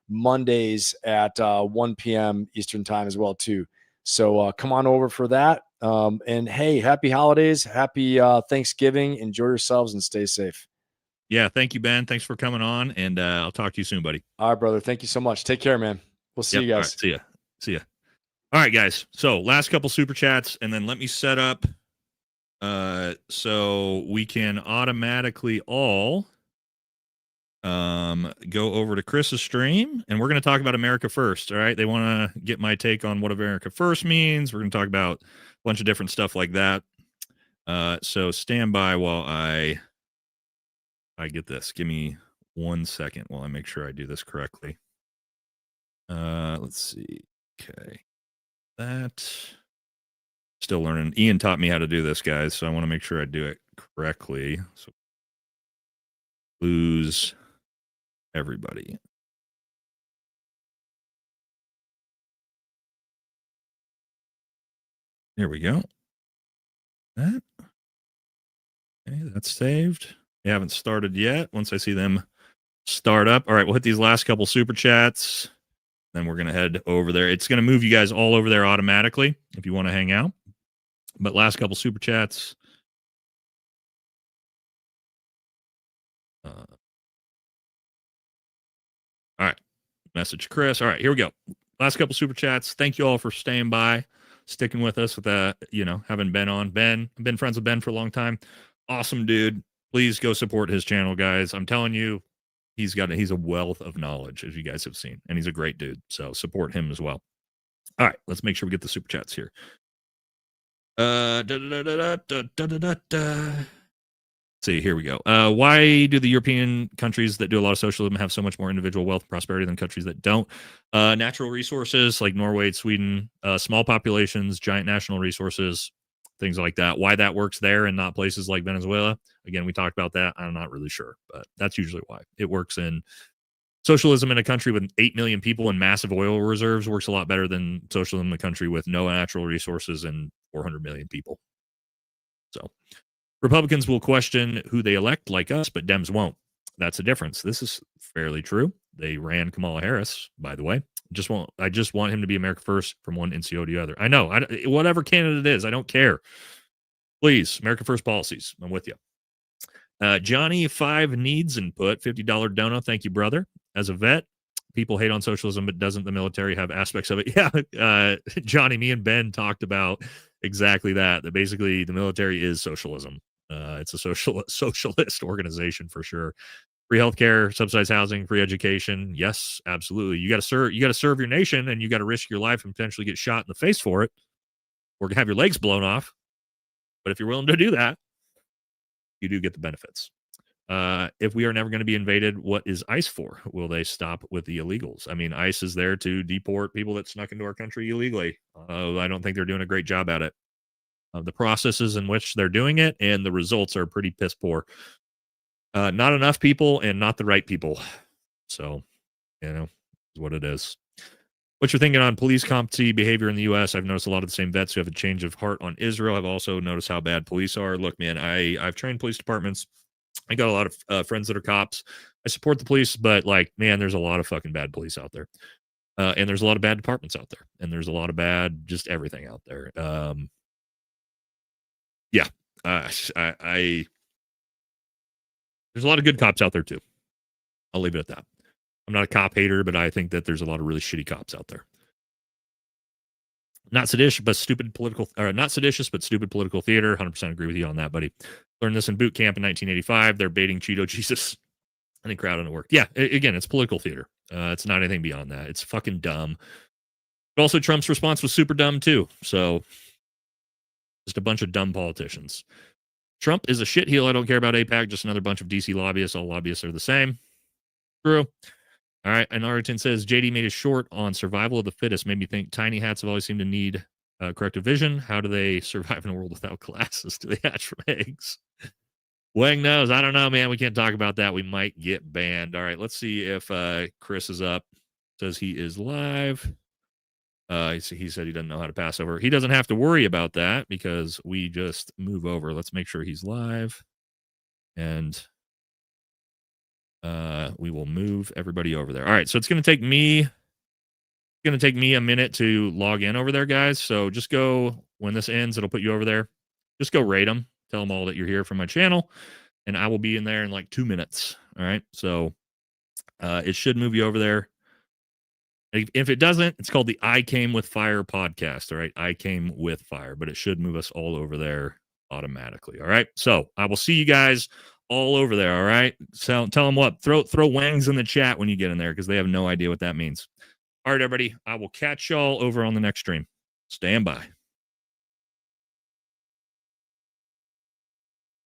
Mondays at 1 p.m. Eastern time as well, too. So come on over for that. And hey, happy holidays. Happy Thanksgiving. Enjoy yourselves and stay safe. Yeah. Thank you, Ben. Thanks for coming on. And I'll talk to you soon, buddy. All right, brother. Thank you so much. Take care, man. We'll see you guys. All right, see ya. All right, guys. So last couple super chats, and then let me set up so we can automatically all go over to Chris's stream, and we're going to talk about America First. All right. They want to get my take on what America First means. We're going to talk about a bunch of different stuff like that. So stand by while I get this. Give me 1 second while I make sure I do this correctly. Let's see. Okay. that. Still learning. Ian taught me how to do this, guys, so I want to make sure I do it correctly. So lose everybody. Here we go. That. Okay, that's saved. They haven't started yet. Once I see them start up. All right, we'll hit these last couple super chats. Then we're going to head over there. It's going to move you guys all over there automatically if you want to hang out. But last couple super chats. All right. Message Chris. All right, here we go. Last couple super chats. Thank you all for staying by, sticking with us with having Ben on. Ben, I've been friends with Ben for a long time. Awesome dude. Please go support his channel, guys. I'm telling you, he's a wealth of knowledge, as you guys have seen, and he's a great dude. So support him as well. All right, let's make sure we get the super chats here. See, here we go. Why do the European countries that do a lot of socialism have so much more individual wealth and prosperity than countries that don't? Natural resources like Norway, Sweden, small populations, giant national resources, things like that. Why that works there and not places like Venezuela? Again, we talked about that. I'm not really sure, but that's usually why. It works in socialism in a country with 8 million people and massive oil reserves works a lot better than socialism in a country with no natural resources and 400 million people. So Republicans will question who they elect like us, but Dems won't. That's a difference. This is fairly true. They ran Kamala Harris, by the way. I just want him to be America first from one NCO to the other. I know. Whatever candidate it is, I don't care. Please, America first policies. I'm with you. Johnny 5 needs input, $50 dono. Thank you, brother. As a vet, people hate on socialism, but doesn't the military have aspects of it? Yeah, Johnny, me and Ben talked about exactly that basically the military is socialism. It's a socialist organization for sure. Free healthcare, subsidized housing, free education. Yes, absolutely. You got to serve your nation, and you got to risk your life and potentially get shot in the face for it, or have your legs blown off. But if you're willing to do that, you do get the benefits. If we are never going to be invaded, what is ICE for? Will they stop with the illegals? I mean, ICE is there to deport people that snuck into our country illegally. I don't think they're doing a great job at it. The processes in which they're doing it and the results are pretty piss poor. Not enough people and not the right people. So, is what it is. What you're thinking on police competency behavior in the U.S., I've noticed a lot of the same vets who have a change of heart on Israel. I've also noticed how bad police are. Look, man, I've trained police departments. I got a lot of friends that are cops. I support the police, but there's a lot of fucking bad police out there. And there's a lot of bad departments out there. And there's a lot of bad, just everything out there. There's a lot of good cops out there too. I'll leave it at that. I'm not a cop hater, but I think that there's a lot of really shitty cops out there. Not seditious, but stupid political theater. 100% agree with you on that, buddy. Learned this in boot camp in 1985. They're baiting Cheeto Jesus. I think crowd on work. Yeah, again, it's political theater. It's not anything beyond that. It's fucking dumb. But also Trump's response was super dumb too. So just a bunch of dumb politicians. Trump is a shitheel. I don't care about AIPAC. Just another bunch of DC lobbyists. All lobbyists are the same. True. All right. And Arlington says JD made a short on survival of the fittest. Made me think tiny hats have always seemed to need corrective vision. How do they survive in a world without glasses? Do they hatch from eggs? Wang knows. I don't know, man. We can't talk about that. We might get banned. All right. Let's see if Chris is up. Says he is live. He said he doesn't know how to pass over. He doesn't have to worry about that because we just move over. Let's make sure he's live. And we will move everybody over there. All right. So it's going to take me a minute to log in over there, guys. So just go, when this ends, it'll put you over there. Just go rate them. Tell them all that you're here from my channel. And I will be in there in like 2 minutes. All right. So it should move you over there. If it doesn't, it's called the I Came With Fire podcast. All right. I Came With Fire, but it should move us all over there automatically. All right. So I will see you guys all over there. All right. So tell them what, throw wangs in the chat when you get in there because they have no idea what that means. All right, everybody. I will catch y'all over on the next stream. Stand by.